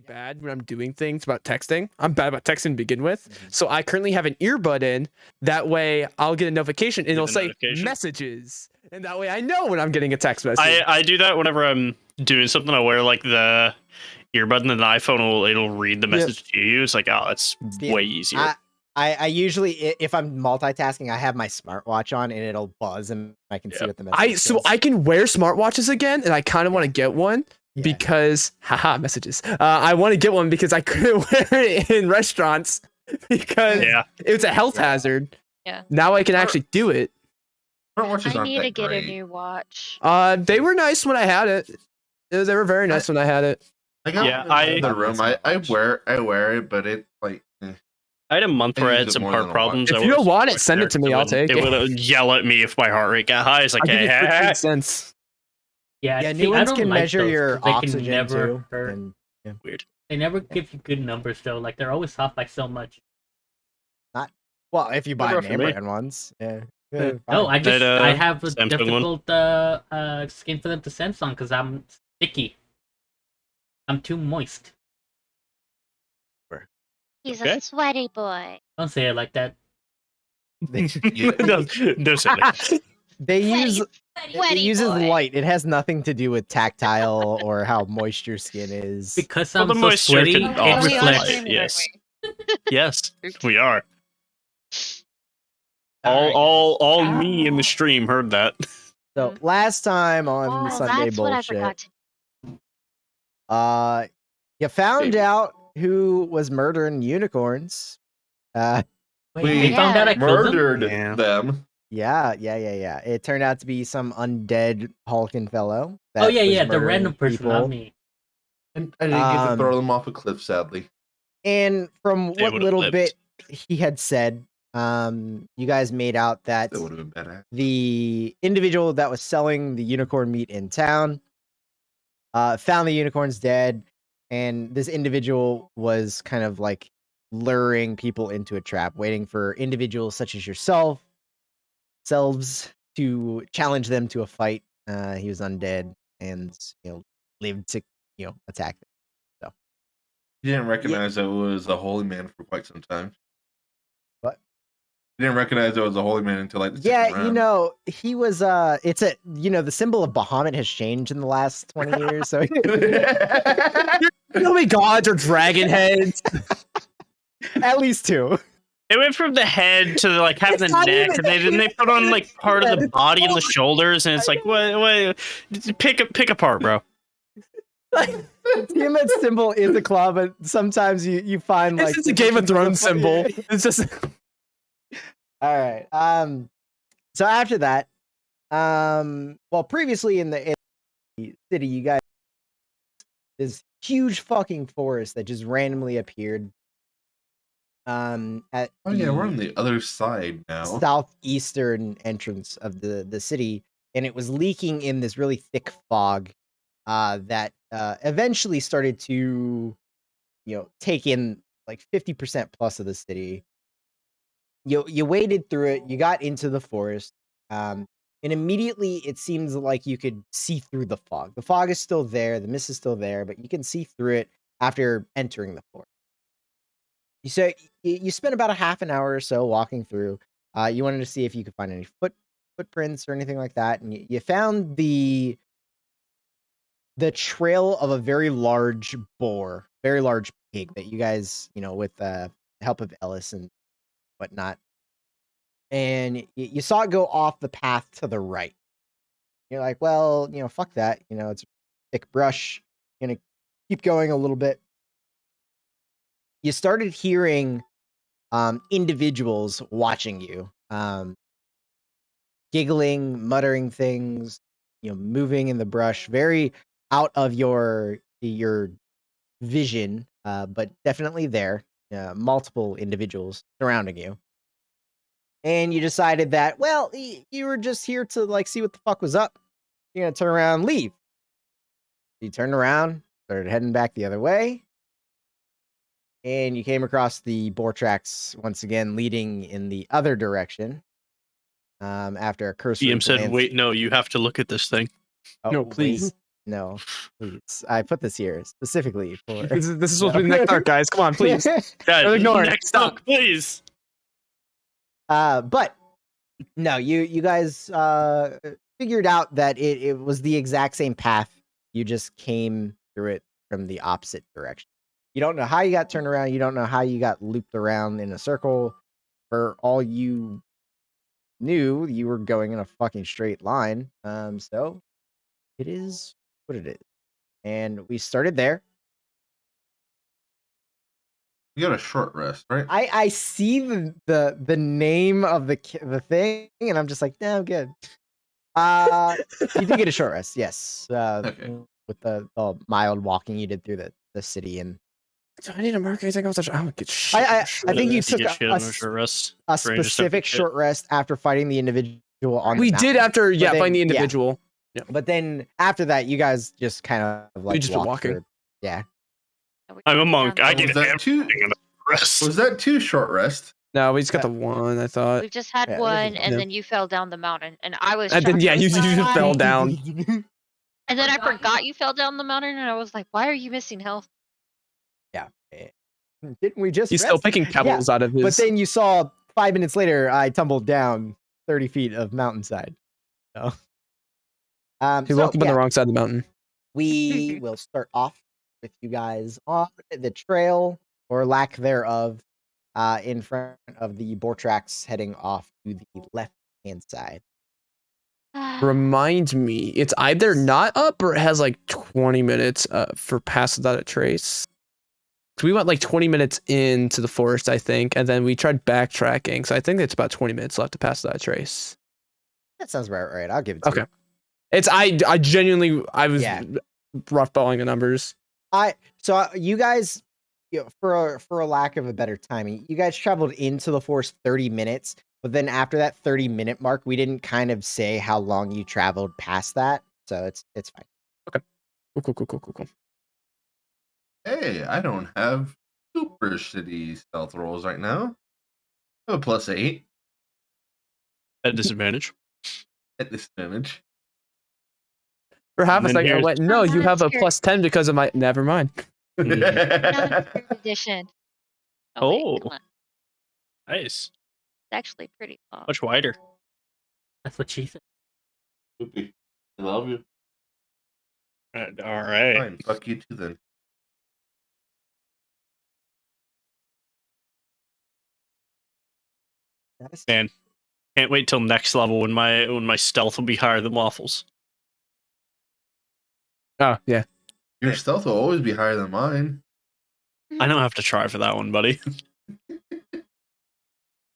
bad when I'm doing things about texting. I'm bad about texting to begin with. Mhm. So I currently have an earbud in. That way I'll get a notification and it'll say notification? messages. And that way I know when I'm getting a text message. I do that whenever I'm doing something. I wear like the earbud, and then the iPhone it'll read the message to you. It's like, oh, it's Yeah, way easier. I usually, if I'm multitasking, I have my smartwatch on and it'll buzz and I can see what the message So is. I can wear smartwatches again, and I kind of want to get one because haha, messages. I want to get one because I couldn't wear it in restaurants because it's a health hazard. Yeah. Now I can actually do it. I need to get a new watch. They were nice when I had it. They were very nice when I had it. I got in the room. I wear it, but it like. I had a month where I had some heart problems. If you don't want it, send it to me. I'll take it. It would yell at me if my heart rate got high. It's like, I'll give you hey, 15 cents. Yeah, see, new ones I don't can like measure those your 'cause they can oxygen never too. hurt. And, weird. They never give you good numbers though. Like they're always off by so much. well, if you buy Never for name me. brand ones, yeah. No, fine. I just That, I have a Samsung one. difficult skin for them to sense on because I'm sticky. I'm too moist. He's Okay. a sweaty boy. Don't say it like that. Don't say that. They use it Sweaty uses boy. light. It has nothing to do with tactile or how moist your skin is. Because Well, I'm the so moisture sweaty, can it offset we are reflects. streaming, Yes. aren't Yes, we are. Alright. All me in the stream heard that. So last time on Oh, Sunday that's what I bullshit, forgot to you found out who was murdering unicorns. Wait, We they found out I killed them? murdered them. Yeah. It turned out to be some undead Hulkin fellow. Oh that yeah, was yeah, the murdering random person, people. not me. And I didn't get to Um, throw them off a cliff, sadly. And from They what would've little lived. bit he had said, you guys made out that That would have been badass. the individual that was selling the unicorn meat in town found the unicorns dead, and this individual was kind of like luring people into a trap, waiting for individuals such as yourselves to challenge them to a fight. He was undead and lived to attack them. You didn't recognize that it was a holy man for quite some time. What? You didn't recognize it was a holy man until like the Yeah, second round. he was it's a the symbol of Bahamut has changed in the last 20 years, so How many gods or dragon heads? at least two. It went from the head to like having the It's not neck, even- and they put on like part of the body and the shoulders, and it's like, what? Pick apart, bro. Tiamat's symbol is a claw, but sometimes you find like It's a Game of Thrones symbol. It's just All right. So after that, well, previously in the city, you guys this huge fucking forest that just randomly appeared. At Oh yeah, we're on the other side now. southeastern entrance of the city, and it was leaking in this really thick fog that eventually started to take in like 50% plus of the city. You waded through it, you got into the forest, and immediately it seems like you could see through the fog. The fog is still there, the mist is still there, but you can see through it after entering the forest. So you spent about a half an hour or so walking through. You wanted to see if you could find any footprints or anything like that, and you found the trail of a very large boar, very large pig that you guys, with the help of Ellis and whatnot, and you saw it go off the path to the right. You're like, well, fuck that. It's thick brush. Gonna keep going a little bit. You started hearing individuals watching you, giggling, muttering things, moving in the brush, very out of your vision, but definitely there. Multiple individuals surrounding you, and you decided that, well, you were just here to like see what the fuck was up. You're gonna turn around and leave. You turned around, started heading back the other way. And you came across the boar tracks once again, leading in the other direction. After a cursory DM said, glance- "Wait, no, you have to look at this thing." Oh, No, wait. please. No, please. I put this here specifically for. This is supposed to be the next arc, guys. Come on, please. Guys, Ignore it. next Stop. talk, please. But no, you guys figured out that it was the exact same path. You just came through it from the opposite direction. You don't know how you got turned around. You don't know how you got looped around in a circle. For all you knew, you were going in a fucking straight line. So it is what it is. And we started there. You got a short rest, right? I see the name of the thing, and I'm just like, no, I'm good. You did get a short rest, yes. Okay. With the mild walking you did through the city, and Do I need a mark? I think I was. I would get shit. I think you took get shit on a a short rest. specific short rest after fighting the individual on. We the did mountain. after But then- fighting the yeah. individual. But then after that, you guys just kind of like just been walked walking. through. Yeah. I'm a monk. I Was get that two? everything on a rest. Was that two short rest? No, we just got the one. I thought. We've just had Yeah, one, and yeah. then you fell down the mountain, and I was. And then shocked. yeah, I was you like, just "Why?" fell down. And then I forgot you fell down the mountain, and I was like, "Why are you missing health?" Yeah. Didn't we just? He's still rest? picking pebbles out of his. But then you saw 5 minutes later, I tumbled down 30 feet of mountainside. So, he woke up on the wrong side of the mountain. we will start off with you guys on the trail or lack thereof, in front of the boar tracks heading off to the left-hand side. Remind me, it's either not up or it has like 20 minutes for past without a trace. So we went like 20 minutes into the forest, I think, and then we tried backtracking. So I think it's about 20 minutes left to pass without a trace. That sounds about right. I'll give it to Okay. you. It's I genuinely was Yeah. rough balling the numbers. You guys, for a lack of a better timing, you guys traveled into the forest 30 minutes, but then after that 30-minute mark, we didn't kind of say how long you traveled past that, so it's fine. Cool. Hey, I don't have super shitty stealth rolls right now. I have a +8 At disadvantage. at this damage. For half a And then second, I here's- went, no, you have a Here. +10 because of my. Never mind. Another third edition. wait, Oh. come on. Nice. It's actually pretty long. Much wider. That's what she said. I love you. All right. Fine, fuck you too then. Man, can't wait till next level when my stealth will be higher than Waffles. Oh, yeah. Your stealth will always be higher than mine. I don't have to try for that one, buddy.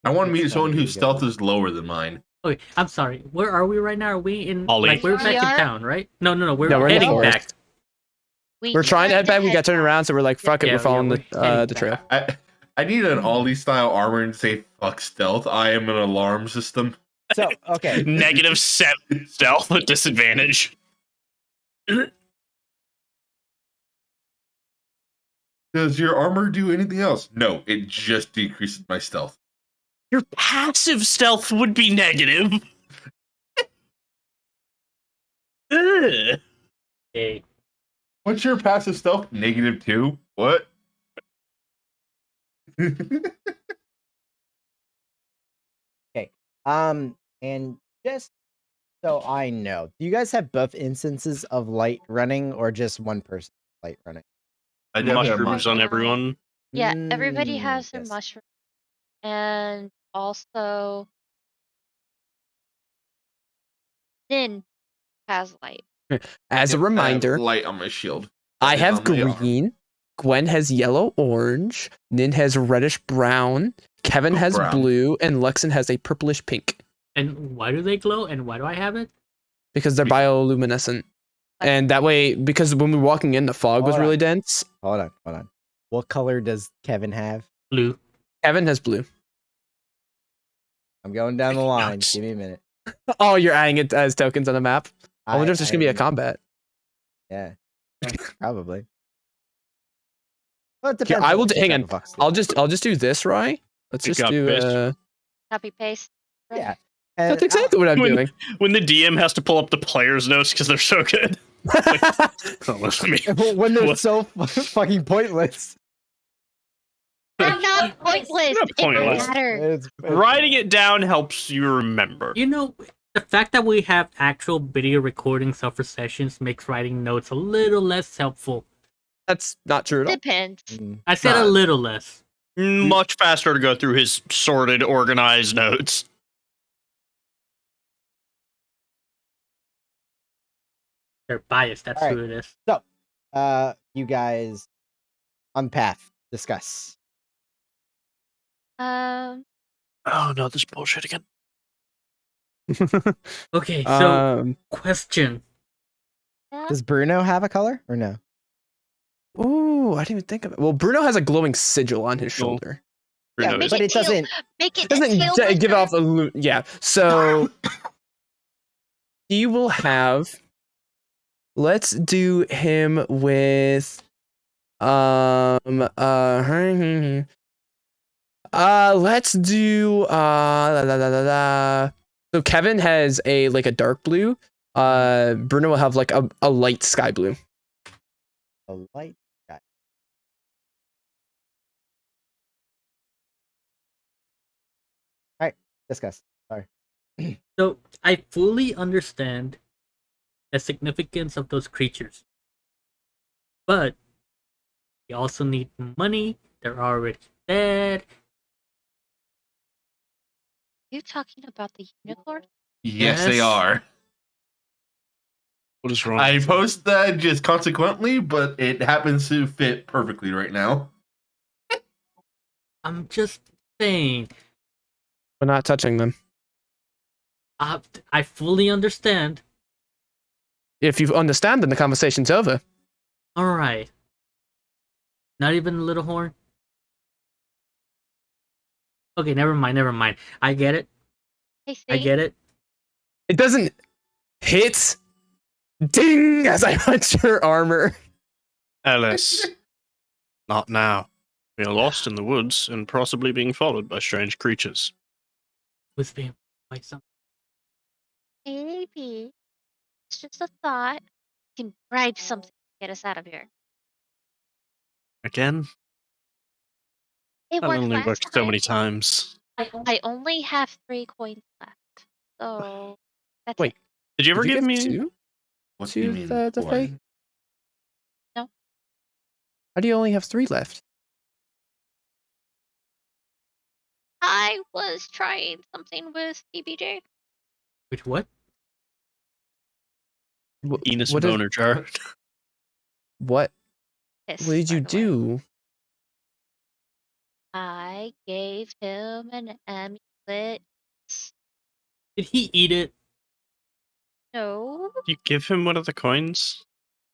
I want to meet That's someone funny, whose you stealth guys. is lower than mine. Okay, I'm sorry. Where are we right now? Are we in Ollie. like we're back We in are? town, right? No. We're, No, we're in the heading forest. back. We're trying to head back. We got turned around, so we're like, fuck it. Yeah, We're following we're heading the trail. I need an Ollie style armor and say fuck stealth. I am an alarm system. So, okay. -7 stealth at disadvantage. Does your armor do anything else? No, it just decreases my stealth. Your passive stealth would be negative. Ugh. Okay. What's your passive stealth? -2. What? And just so I know, do you guys have both instances of light running or just one person light running? I definitely have Mushrooms mine. on everyone. Yeah, everybody has their yes. mushroom, and also Din has light. As a I have reminder, light on my shield. I Light have on my arm. green. Gwen has yellow orange. Nin has reddish brown. Kevin has Brown. blue, and Luxon has a purplish pink And why do they glow? And why do I have it? because they're bioluminescent. And that way, because when we were walking in, the fog was Hold really on. dense. Hold on. What color does Kevin have? Blue. Kevin has blue. I'm going down the line. Nuts. Give me a minute. Oh, you're adding it as tokens on the map. I wonder if there's gonna be a am- combat. Yeah, probably. Well, it Here, depends I on will. what Hang on. type of fox I'll it is. just do this, right? Let's You just got do. pissed. Copy paste. Yeah. That's And exactly what I'm When- doing. When the DM has to pull up the player's notes because they're so good. Almost me. when they're What? so fucking pointless. They're not pointless. Not pointless. It matters. It's Writing it down helps you remember. You know, the fact that we have actual video recordings of our sessions makes writing notes a little less helpful. That's not true at all. Depends. Mm. I said a Not- little less. Much faster to go through his sorted, organized notes. They're biased. That's All right. who it is. You guys on path discuss. Oh no, this bullshit again. Okay, so um, question. Does Bruno have a color or no? ooh, I didn't even think of it. Well, Bruno has a glowing sigil on his Cool. shoulder. Yeah, Bruno Make is- but it it teal. doesn't. Make it It doesn't teal give wizard. off a yeah. So he will have. Let's do him with let's do so Kevin has a like a dark blue. Bruno will have like a light sky blue. A light guy. All right, discuss. Sorry. So I fully understand the significance of those creatures, but you also need money. They're already dead. You talking about the unicorn? Yes, they Yes. are. What is wrong? I post that just consequently, but it happens to fit perfectly right now. I'm just saying. We're not touching them. I fully understand. If you understand, then the conversation's over. All right. Not even a little horn. Okay, never mind. Never mind. I get it. Hey, see? I get it. It doesn't hit. Ding! As I punch your armor. Alice. Not now. We are lost in the woods and possibly being followed by strange creatures. Was being like something. Maybe. It's just a thought. You can bribe something to get us out of here. Again? It That worked only last worked time. so many times. I only have 3 coins left. So that's Wait. it. Did you ever Did you give me? two? What To do you mean? the boy? Fae? No. How do you only have 3 left? I was trying something with TBJ. Wait, what? Enos What did- boner jar. What Yes, did you by the way. do? I gave him an amulet. Did he eat it? No. You give him one of the coins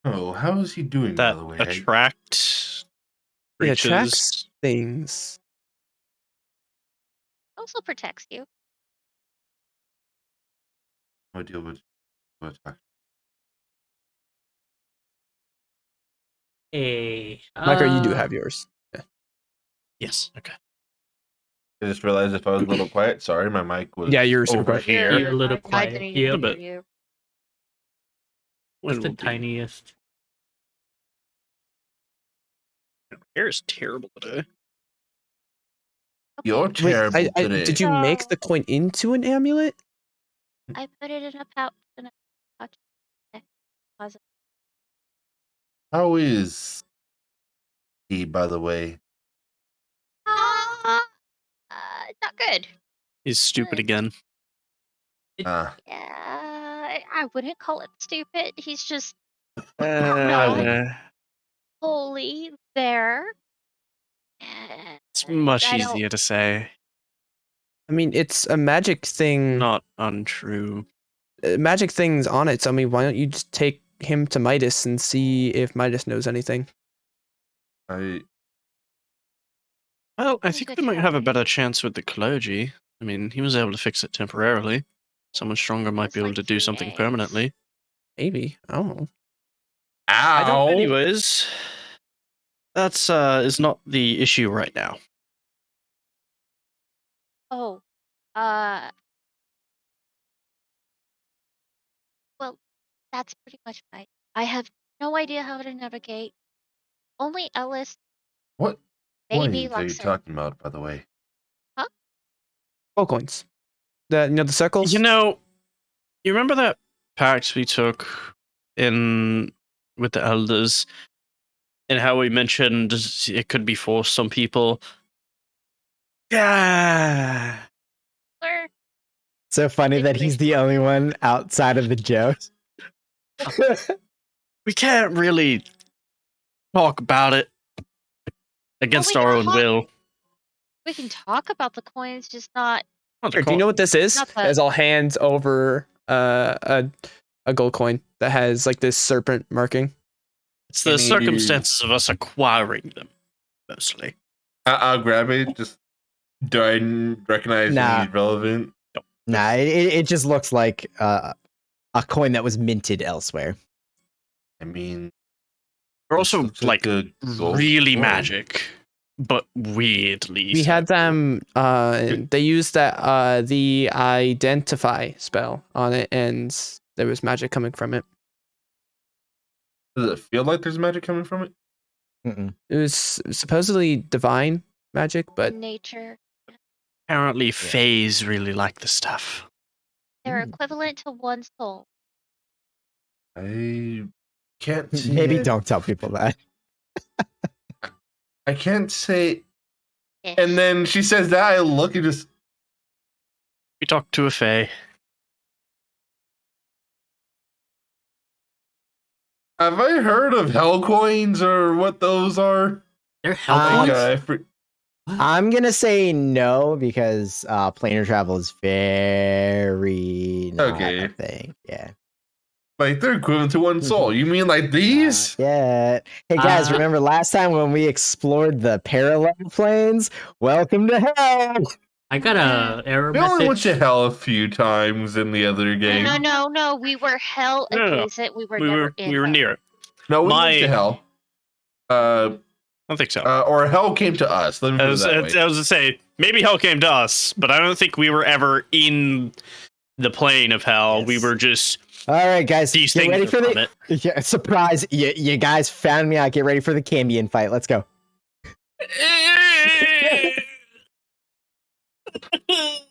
Oh, how is he doing, by that the way? attract It creatures. attracts things. Also protects you. No deal with attack. Hey. Micro, you do have yours. Yes. Okay. I just realized if I was a little quiet, sorry, my mic was Yeah, you're super over quiet. here. You're a little I quiet. didn't Yep. even But- hear you. When Just the will be- tiniest. Your hair is terrible today. You're Okay, Wait, terrible today. did you make the coin into an amulet? I put it in a pouch and a pouch closet. How is he, by the way? Not good. He's stupid again. Ah, Yeah, I wouldn't call it stupid. He's just Uh, fully there. it's much I don't- easier to say. I mean, it's a magic thing. Not untrue. Magic things on it. So I mean, why don't you just take him to Midas and see if Midas knows anything? I Well, I That's a think good we might have a try. better chance with the clergy. I mean, he was able to fix it temporarily. Someone stronger might It's be able like to do 3 something days. permanently. Maybe. I don't know. I don't. Ow. Anyways, that's is not the issue right now. Oh, well, that's pretty much my I have no idea how to navigate. Only Ellis, What maybe coins are you Luxor. talking about, by the way? Gold coins. The circles. You know, you remember that pact we took in with the elders, and how we mentioned it could be for some people. Yeah. Luxor. So funny that he's the only one outside of the joke. We can't really talk about it against we our can own talk- will. We can talk about the coins, just not. Not the Here, do you know what this is? Not the- As I'll hand over a gold coin that has like this serpent marking. It's the Can you- circumstances of us acquiring them, mostly. I'll grab it. Just do I recognize Nah. any relevant? Nah, it just looks like a coin that was minted elsewhere. I mean, They're this also looks like a gold really coin. magic, but weirdly. We so. had them. They used that the identify spell on it, and there was magic coming from it. Does it feel like there's magic coming from it? Mm-mm. It was supposedly divine magic, but nature. Apparently, Fays really like the stuff. They're Mm. equivalent to one soul. I can't see Maybe it. don't tell people that. I can't say. Ish. And then she says that. I look and just. We talked to a Fae. Have I heard of hell coins or what those are? They're hell Um, coins? I for- I'm gonna say no because planar travel is very not Okay. a thing. Yeah. like they're equivalent to one soul. You mean like these? Yeah. Hey guys, Uh, remember last time when we explored the parallel planes? Welcome to hell. I got a error We only went message. to hell a few times in the other game. No. We were hell No. adjacent. We were never in. We were hell. near it. No, we went to My- hell. I don't think so. Or hell came to us. Let me put I it was, that I way. was to say maybe hell came to us, but I don't think we were ever in the plane of hell. We Yes. were just All right, guys, these get things ready are for from the it. yeah, surprise. You guys found me out. Get ready for the Cambion fight. Let's go.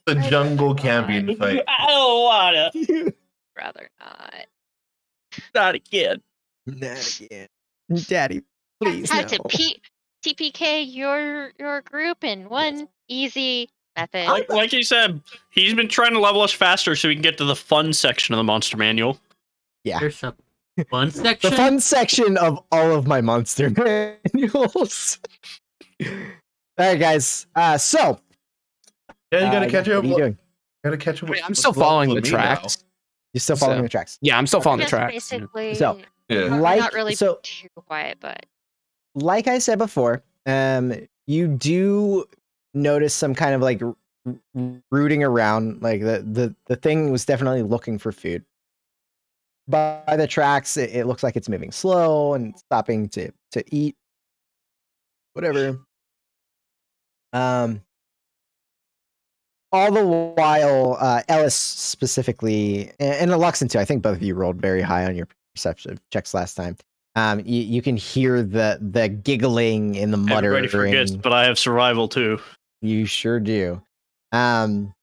The jungle campion fight. I don't wanna. Rather not. Not again. Not again. Daddy, please Had no. to TPK your group in one easy method. Like you said, he's been trying to level us faster so we can get to the fun section of the monster manual. There's a fun The section. fun section of all of my monster manuals. All right, guys. So Yeah, you gotta catch what up. are you doing? Gotta catch up. I mean, I'm with still level following the with me now. tracks. You're still following So- the tracks. Yeah, I'm still following the Just tracks. basically. So, Yeah. we're like- not really so- too quiet, but Like I said before, you do notice some kind of like rooting around. Like the thing was definitely looking for food. By the tracks, it looks like it's moving slow and stopping to eat. Whatever. All the while, Ellis specifically, and Luxon too. I think both of you rolled very high on your perception checks last time. You can hear the giggling and the muttering. Everybody forgets, but I have survival too. You sure do. And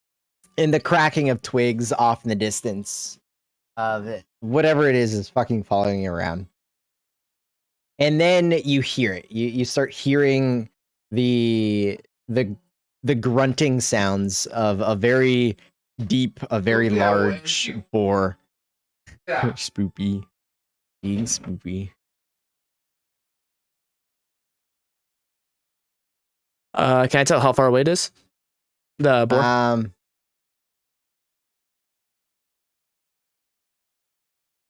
the cracking of twigs off in the distance of it, whatever it is fucking following you around. And then you hear it. You start hearing the grunting sounds of a very deep, a very Spoopy, I went large you. boar. Yeah. Spoopy. Being spoopy. Can I tell how far away it is? The boar.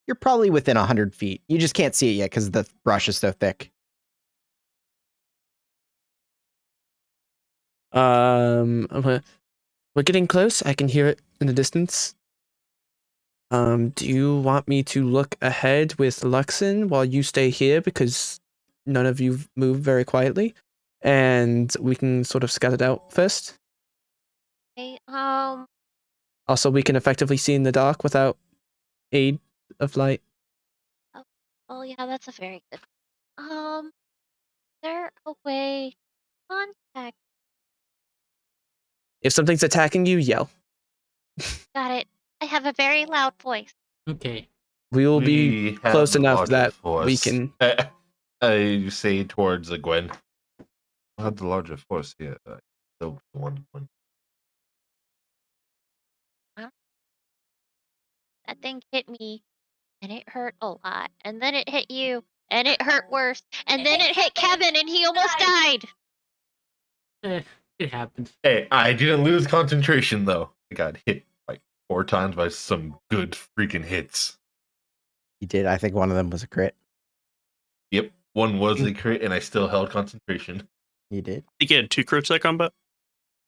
You're probably within 100 feet. You just can't see it yet because the brush is so thick. Okay. We're getting close. I can hear it in the distance. Do you want me to look ahead with Luxon while you stay here because none of you move very quietly, and we can sort of scout it out first? hey, Also, we can effectively see in the dark without aid of light. Oh yeah, that's a very good. There a way contact? If something's attacking you, yell. Got it. I have a very loud voice. Okay. We will be We have close the enough larger that force. we can. I say towards Gwen. I have the larger force here. The one. That thing hit me, and it hurt a lot. And then it hit you, and it hurt worse. And then it hit Kevin, and he almost died. It happens. Hey, I didn't lose concentration though. I got hit like 4 times by some good freaking hits. You did. I think one of them was a crit. Yep, one was a crit, and I still held concentration. You did. You get 2 crits that combat.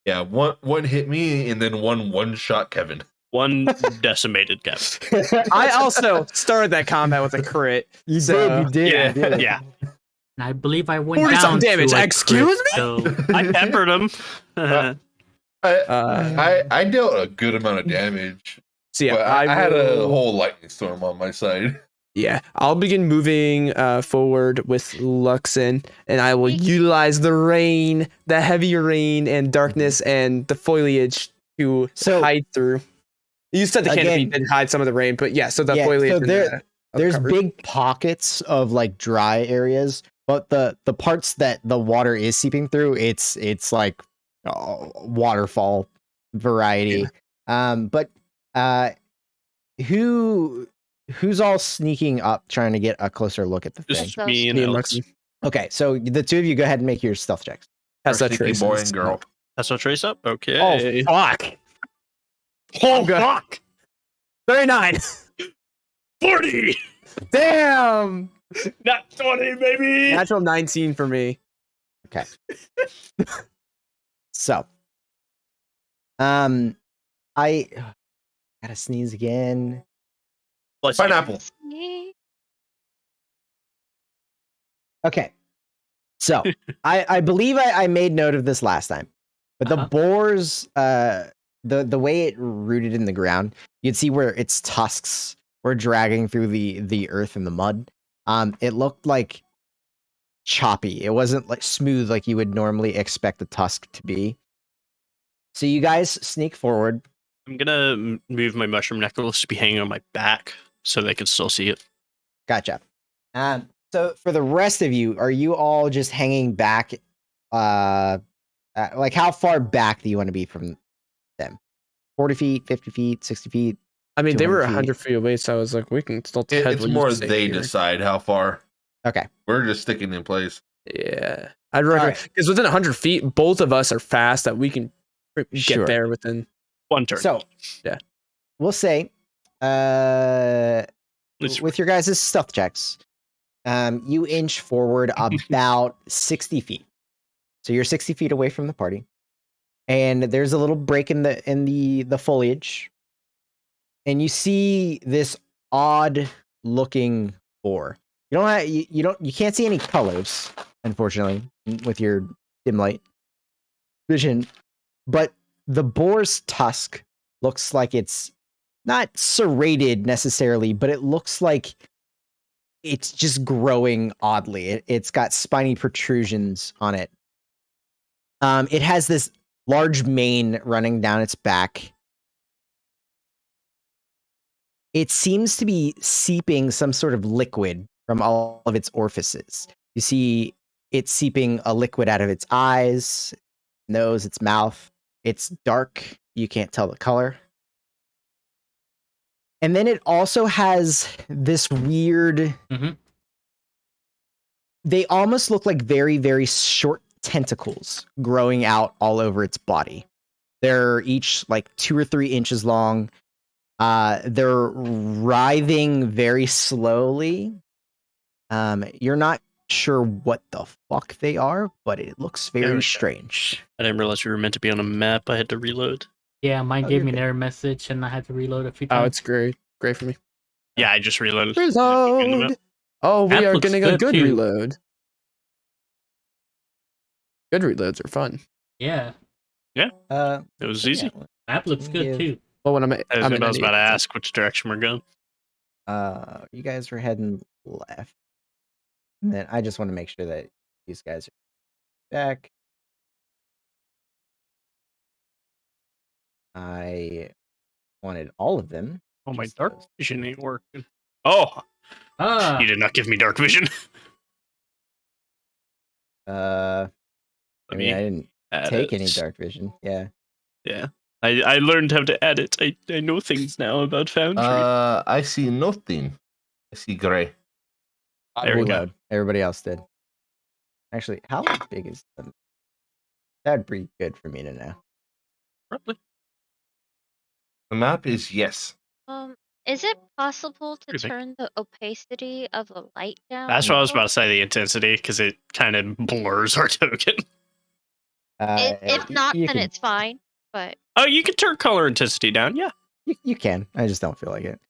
Yeah, one hit me, and then one shot Kevin. 1 decimated Kevin. I also started that combat with a crit. You so- did. You did. Yeah, you did. yeah. And I believe I went 40 down something damage. to a Excuse crit, so I peppered him. I dealt a good amount of damage. So yeah, but I had a will- whole lightning storm on my side. Yeah, I'll begin moving forward with Luxon, and I will utilize the rain, the heavy rain and darkness and the foliage to So- hide through. You said the canopy Again- did hide some of the rain, but yeah, so the Yeah, foliage. so and there's cover. big pockets of like dry areas, but the parts that the water is seeping through, it's like waterfall variety. But who's all sneaking up trying to get a closer look at the thing? Just me and Me and Alex. Luxon. Okay, so the two of you go ahead and make your stealth checks. Pass that Sneaky trace. boy and girl. That's what trace up? Okay. Oh fuck! Oh fuck! 39. 40! Damn! Not 20, baby! Natural 19 for me. So, I gotta sneeze again. Plus, Pineapple. See? Okay. So I believe I made note of this last time. But the Uh-huh. boars, the way it rooted in the ground, you'd see where its tusks were dragging through the earth and the mud. It looked like choppy. It wasn't like smooth like you would normally expect a tusk to be. So you guys sneak forward. I'm gonna move my mushroom necklace to be hanging on my back so they can still see it. Gotcha. So for the rest of you, are you all just hanging back? Like how far back do you want to be from them? 40 feet, 50 feet, 60 feet? I mean, they were 200 feet. 100 feet away, so I was like, we can still It's heavily more stay they here. decide how far. Okay. We're just sticking in place. Yeah, I'd recommend right. because within 100 feet, both of us are fast that we can get Sure. there within. 1 turn. So Yeah. we'll say It's- with your guys' stealth checks, you inch forward about 60 feet. So you're 60 feet away from the party. And there's a little break in the foliage. And you see this odd looking boar. You don't have, you can't see any colors, unfortunately, with your dim light vision. But the boar's tusk looks like it's not serrated necessarily, but it looks like it's just growing oddly. It's got spiny protrusions on it. It has this large mane running down its back. It seems to be seeping some sort of liquid from all of its orifices. You see it seeping a liquid out of its eyes, nose, its mouth. It's dark. You can't tell the color. And then it also has this weird. Mhm. They almost look like very, very short tentacles growing out all over its body. They're each like 2 or 3 inches long. They're writhing very slowly. You're not sure what the fuck they are, but it looks we very go. strange. I didn't realize we were meant to be on a map. I had to reload. Yeah, mine Oh, gave you're me an good. error message and I had to reload a few Oh, times. it's great. Great for me. Yeah, I just reloaded. Reload. Oh, we That are looks getting a good, good too. reload. Good reloads are fun. Yeah, It was easy. Yeah, that looks good Give- too. Well, when I'm I was an about to idiot. ask which direction we're going. You guys were heading left. And then I just want to make sure that these guys are back. I wanted all of them. Oh, my just dark those. vision ain't working. Oh, Ah, you did not give me dark vision. I Let mean, I me didn't add take any it. dark vision. Yeah. Yeah. I learned how to add it. I know things now about Foundry. I see nothing. I see gray. There we go. Reload. Everybody else did. Actually, how big is them? That'd be good for me to know. Probably. The map is yes. Is it possible to Pretty big. turn the opacity of the light down? That's what I was more? about to say, the intensity, because it kind of blurs our token. If not, you then can, it's fine. But Oh, you can turn color intensity down, yeah. you can. I just don't feel like it.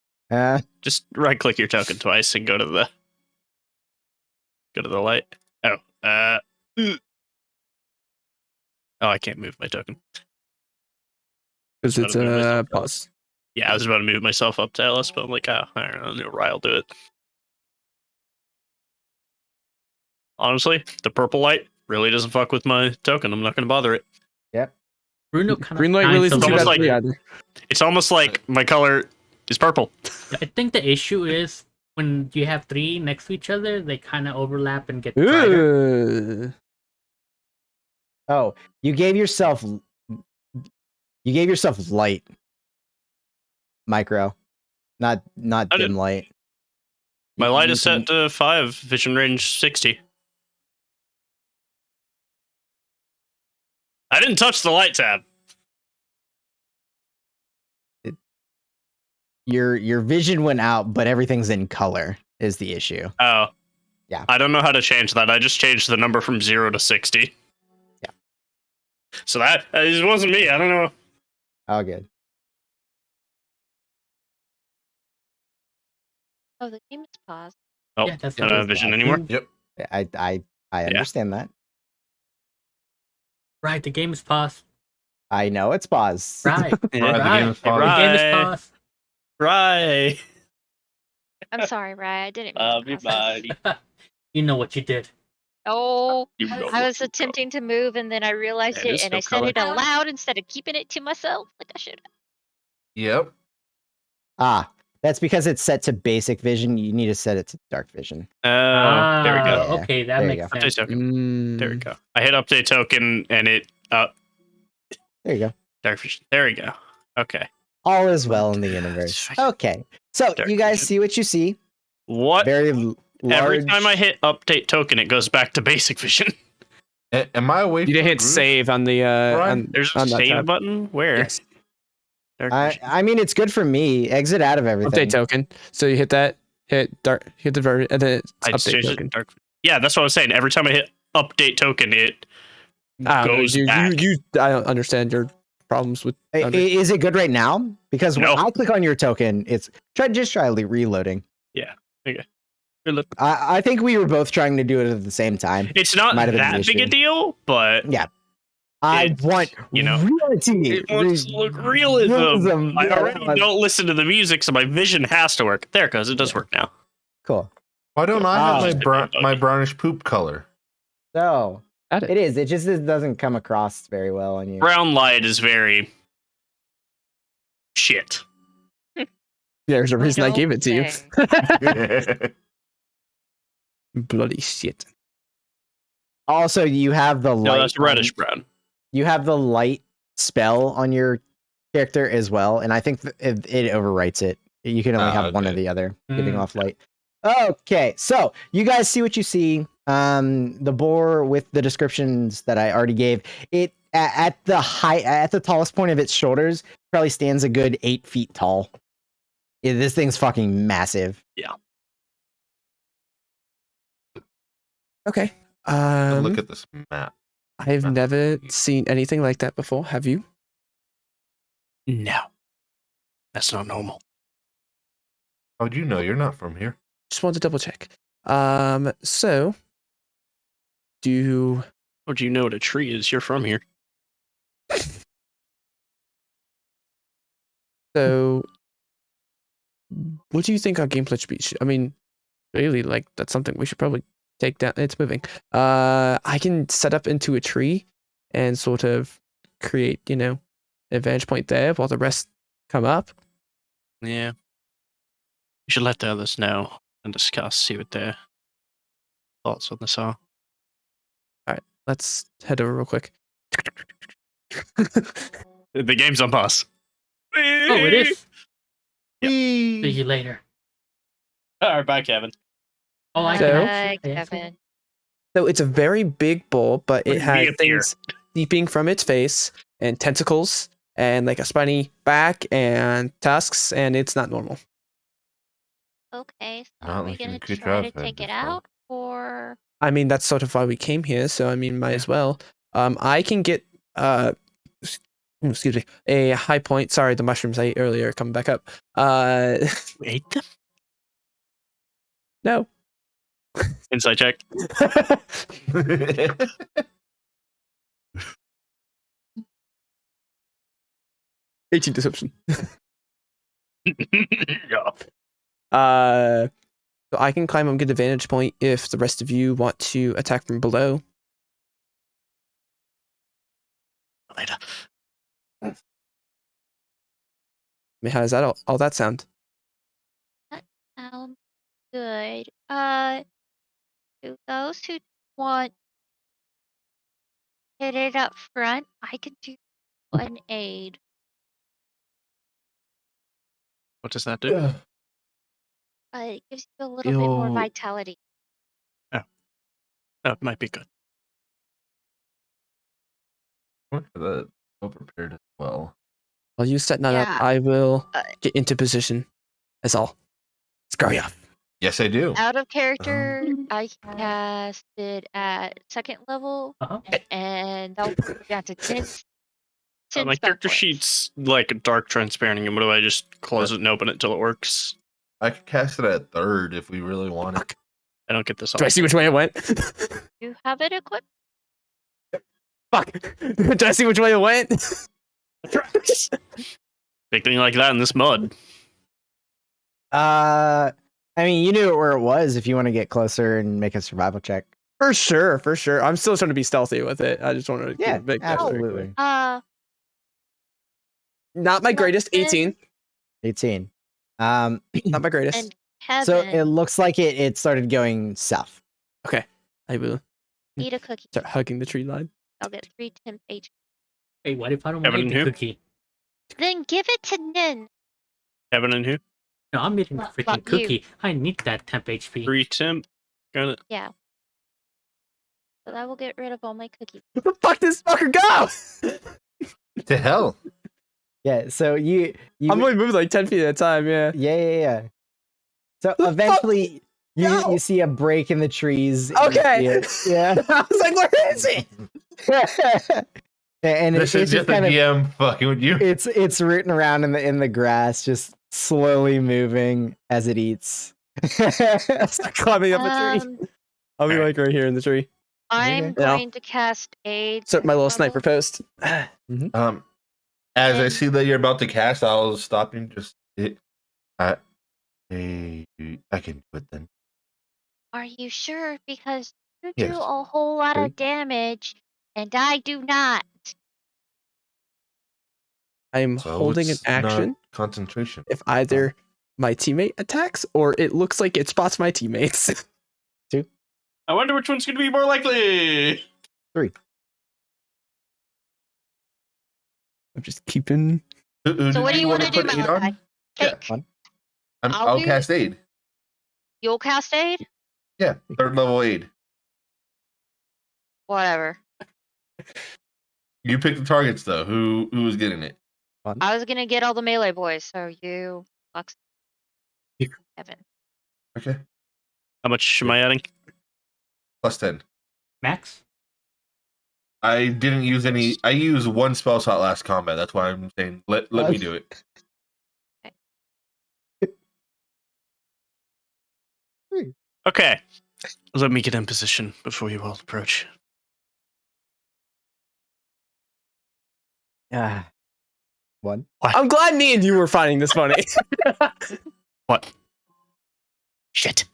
Just right click your token twice and go to the light. Oh, oh, I can't move my token. Because it's Gotta move a myself up. pause. Yeah, I was about to move myself up to Ellis, but I'm like, oh, I don't know, Ryle do it. Honestly, the purple light really doesn't fuck with my token. I'm not going to bother it. Yep. Bruno kind Green light really a isn't too almost bad like- for you either. It's almost like my color is purple. I think the issue is when you have three next to each other, they kind of overlap and get brighter. Ooh. Oh, you gave yourself light. Micro. Not I dim didn't- light. My You- light you is set can- to 5, vision range 60. I didn't touch the light tab. Your vision went out, but everything's in color is the issue. Oh. Yeah. I don't know how to change that. I just changed the number from 0 to 60. Yeah. So that it wasn't me. I don't know. Oh, good. oh, the game is paused. Oh, Yeah, that's I don't what have it vision was. anymore. Yep. I understand that. Right, the game is paused. I know it's paused. Right, Yeah. Right, the right. game is The paused. game is Right. paused. Right. I'm sorry, Rye. I didn't mean to pause it. You know what you did. Oh, You know I what was you attempting to move and then I realized That it is and no I said color. it aloud instead of keeping it to myself like I should have. Yep. That's because it's set to basic vision. You need to set it to dark vision. Oh, there we go. Yeah, Okay, that there you makes go. Update sense. token. There we Mm. go. I hit update token and it There you go. dark vision. There we go. Okay. All is well in the universe. Okay, so Dark you guys vision. see what you see. What? Very Every large. time I hit update token, it goes back to basic vision. Am I away You from didn't the hit group? save on the Right. on, There's a on that save tab. button? Where? Yes. Dark I vision. mean, it's good for me. Exit out of everything. Update token. So you hit that, hit the version, and then it's I just update changed token. it. Dark. Yeah, that's what I was saying. Every time I hit update token, it goes back. I don't understand your problems with. Is it good right now? Because when No. I click on your token, it's try reloading. Reload. I think we were both trying to do it at the same time. It's not Might have been that the big a issue. deal, but Yeah. I It's, want you know, reality. it wants to look realism. I Yeah, already don't listen to the music, so my vision has to work. There it goes. It does work now. Cool. Why don't I have Oh. my brownish poop color? So Got it. it is. It just doesn't come across very well on you. Brown light is very shit. There's a reason I don't gave it to say. you. Bloody shit. Also, you have the light. No, that's on- reddish brown. You have the light spell on your character as well, and I think it overwrites it. You can only have one or okay. the other giving Mm. off light. Okay, so you guys see what you see. The boar with the descriptions that I already gave. It at the tallest point of its shoulders probably stands a good 8 feet tall. Yeah, this thing's fucking massive. Okay. Look at this map. I've never seen anything like that before. Have you? No, that's not normal. How'd you know? You're not from here. Just wanted to double check. So do How'd you know what a tree is? You're from here. so what do you think our gameplay should be? I mean, really, like that's something we should probably take down. It's moving. I can set up into a tree and sort of create, a vantage point there while the rest come up. Yeah. We should let the others know and discuss, see what their thoughts on this are. Let's head over real quick. The game's on pause. Oh, it is. Yep. See you later. Alright, bye, Kevin. Oh, I So- can Bye, actually. I actually- Kevin. So it's a very big bowl, but it What has is it here? things seeping from its face and tentacles and like a spiny back and tusks, and it's not normal. Okay, so Not are we like in gonna the creature try to I've had take it before. out, or I mean, that's sort of why we came here, so I mean, might as well. I can get excuse me, a high point. Sorry, the mushrooms I ate earlier are coming back up. We ate them? No. Inside check. 18 deception. Yeah. So I can climb and get a vantage point if the rest of you want to attack from below. Later. I mean, how does that all that sound? sound good? To those who want hit it up front, I could do an aid. What does that do? It gives you a little bit more Yo. vitality. That might be good. Look for that. Well prepared as well. While you setting that Yeah. up, I will Uh, get into position. That's all. Scurry off. Yes, I do. Out of character, I cast it at second level, Uh-huh. and that'll bring it down to 10. 10 My spell character points. sheet's like dark transparent, and what do I just close it and open it till it works? I could cast it at third if we really want it. I don't get this Do I see which way it went? You have it equipped? Fuck. Do I see which way it went? Big thing like that in this mud. I mean, you knew where it was if you want to get closer and make a survival check. For sure, for sure. I'm still trying to be stealthy with it. I just want to Yeah, make that very clear. absolutely. Not my greatest. Nothing. 18. 18. Not my greatest. And Kevin, So it looks like it started going south. I will eat a cookie. start hugging the tree line. I'll get 3 temp HP. Hey, what if I don't Kevin want the who? cookie? Then give it to Nin. Kevin and who? No, I'm eating the freaking Fuck you. cookie. I need that temp HP. 3 temp. Got it. So that will get rid of all my cookies. Where the fuck this fucker go? To hell. Yeah. So you I'm only moving like 10 feet at a time. Yeah. yeah. So The fuck? eventually No. you see a break in the trees. and Okay. Yeah. I was like, where is it? And This it's is just just a kind of DM fucking with you. it's rooting around in the grass, just slowly moving as it eats. Start climbing up a tree. Um, I'll be Alright. like right here in the tree. I'm Okay. Yeah. going to cast aid. Start my little sniper bubble. post. As I And- see that you're about to cast, I'll stop you. Just I can do it then. Are you sure? Because you Yes. do a whole lot Three. of damage, and I do not. I am So holding an it's not action concentration. if either my teammate attacks or it looks like it spots my teammates. I wonder which one's going to be more likely. I'm just keeping. Who So what did do you want wanna to do, put aid on? Malachi? Yeah. Pick. One. I'll I'll do- cast aid. You'll cast aid? Yeah, third level aid. Whatever. You pick the targets though. Who is getting it? I was gonna get all the melee boys, so you, Lux, Kevin. Okay, How much am I adding? plus 10. Max? I didn't use any. I used one spell slot last combat. That's why I'm saying let me do it. Okay. Let me get in position before you all approach. One. I'm glad me and you were finding this funny. What? Shit.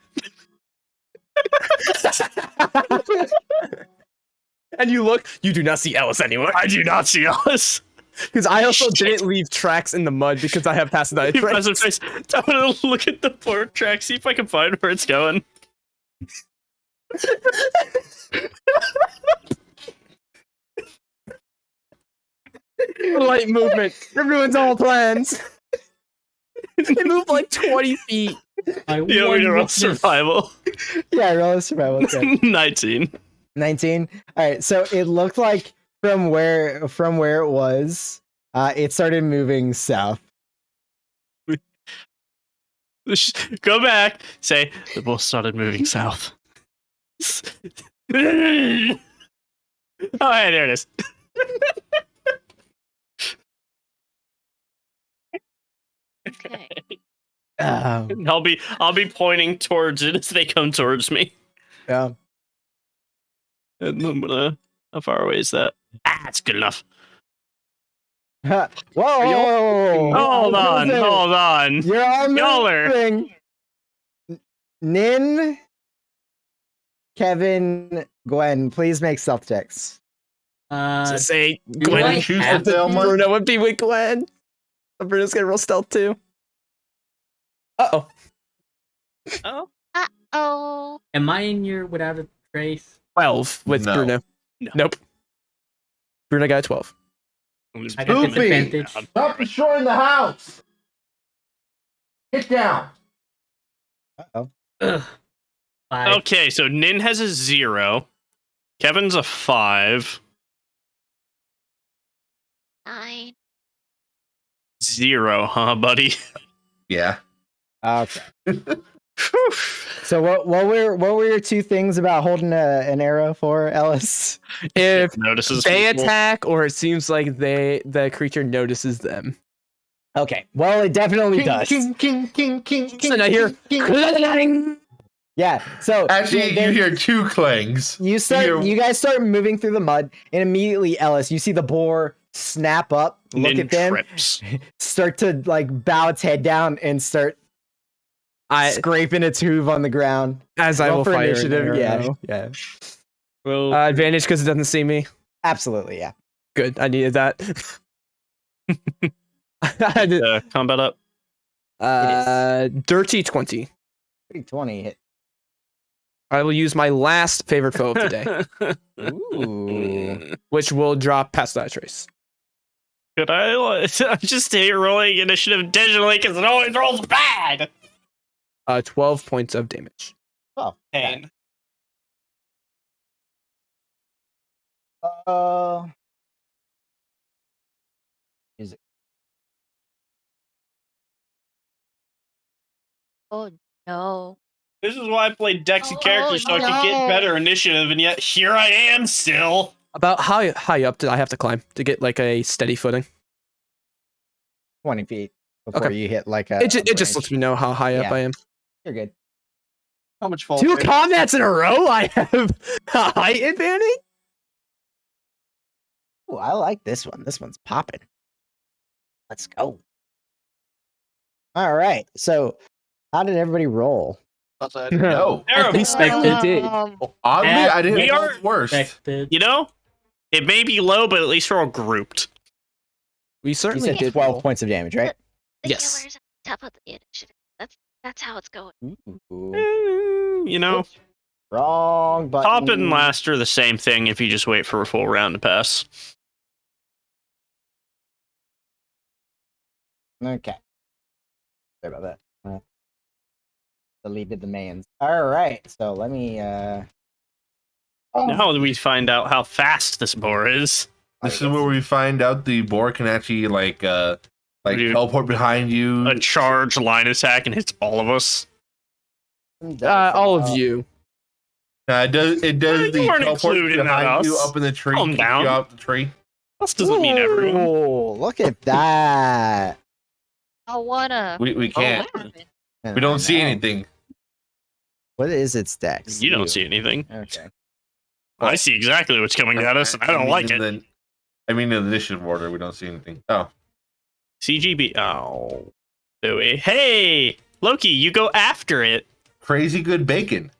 And you look, you do not see Ellis anywhere. I do not see us. Because I also Shit. didn't leave tracks in the mud because I have passed that trace. I'm gonna look at the port track, see if I can find where it's going. Light movement. It ruins all plans. They moved like 20 feet. My Yeah, we one roll weakness. survival. Yeah, roll a survival check. 19. 19. All right, so it looked like from where it was, it started moving south. Go back. Say the ball started moving south. Oh, hey, there it is. Okay. I'll be pointing towards it as they come towards me. Yeah. And I'm gonna. How far away is that? It's good enough. Whoa! Hold on, hold on. You're all Y'all are- moving. Nin, Kevin, Gwen, please make stealth checks. Just say do Gwen. I choose have the to- Thelma? Bruno would be with Gwen. Bruno's gonna roll stealth too. Uh-oh. Oh. Am I in your without a trace? 12 with No. Bruno. No. Nope. Bruno got a 12. I got Poopy. disadvantage. Stop destroying the house. Get down. Uh-oh. Ugh. 5. Okay, so Nin has a 0. Kevin's a 5. 9. 0, huh, buddy? Yeah. Okay. Whew. So what were your two things about holding an arrow for, Ellis? If Notices they people. attack or it seems like the creature notices them. Okay. Well, it definitely does. So now you're Yeah. So Actually, there- you hear two clangs. you guys start moving through the mud, and immediately, Ellis, you see the boar snap up, look Nin at them, trips. start to like bow its head down, and start scraping its hoof on the ground. as I Roll will for fire an initiative. Yeah. arrow. Yeah. Well, Advantage because it doesn't see me. Absolutely. Yeah. Good. I needed that. I did- combat up. dirty 20. 20 hit. I will use my last favorite foe of the day, Ooh. which will drop past that trace. Could I? I just hate rolling initiative digitally because it always rolls bad. 12 points of damage. Oh. Pain. Music. Oh no. This is why I played Dexy Oh, characters so I could get no. better initiative, and yet here I am still. About how high up did I have to climb to get like a steady footing? 20 feet before Okay. you hit like a. It just branch. lets me know how high up Yeah. I am. You're good. How much fall? 2 combats in a row, I have a height advantage. Oh, I like this one. This one's popping. Let's go. All right. So, how did everybody roll? No. Terrible. Expected did. Oddly, I didn't We roll are- worst. Expected. You know, it may be low, but at least we're all grouped. We You certainly said did 12 roll. points of damage, right? The Yes. healer's at the top of the initiative. That's how it's going. Ooh. You know, Wrong button. top and last are the same thing if you just wait for a full round to pass. Okay. Sorry about that. Deleted the mains. All right. So let me. Now that we find out how fast this boar is. This is where we find out the boar can actually like Dude. teleport behind you. A charge line attack and hits all of us. All of you. It does You the weren't teleport included in behind you us. up in the tree, Calm kick down. you out the tree. This doesn't mean everyone. Oh, look at that. I wanna. We can't. What happened? We don't see I know. anything. What is its dex? You don't Ew. see anything. Okay. I see exactly what's coming at us, and I don't like it. I mean, in the initiative order, we don't see anything. Oh, CGB. Oh. Hey, Loki, you go after it. crazy good bacon.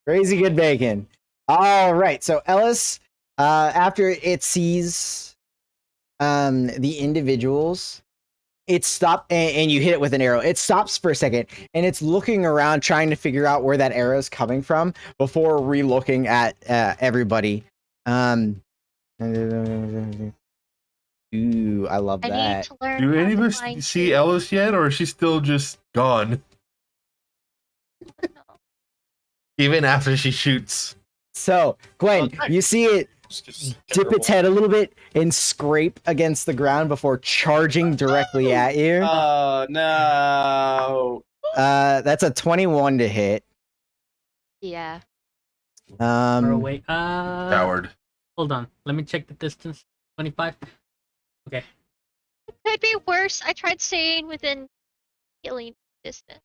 Crazy good bacon. All right. So Ellis, after it sees the individuals, it stopped and you hit it with an arrow. It stops for a second and it's looking around trying to figure out where that arrow is coming from before re-looking at everybody. Ooh, I love I need that. to learn. Do how any of to us find see food. Ellis yet, or is she still just gone? Even after she shoots. So, Gwen, Okay. you see it dip its head a little bit and scrape against the ground before charging directly at you. Oh no! That's a 21 to hit. Yeah. Far Um, away. Coward. Hold on. Let me check the distance. 25. Okay. It could be worse. I tried staying within healing distance.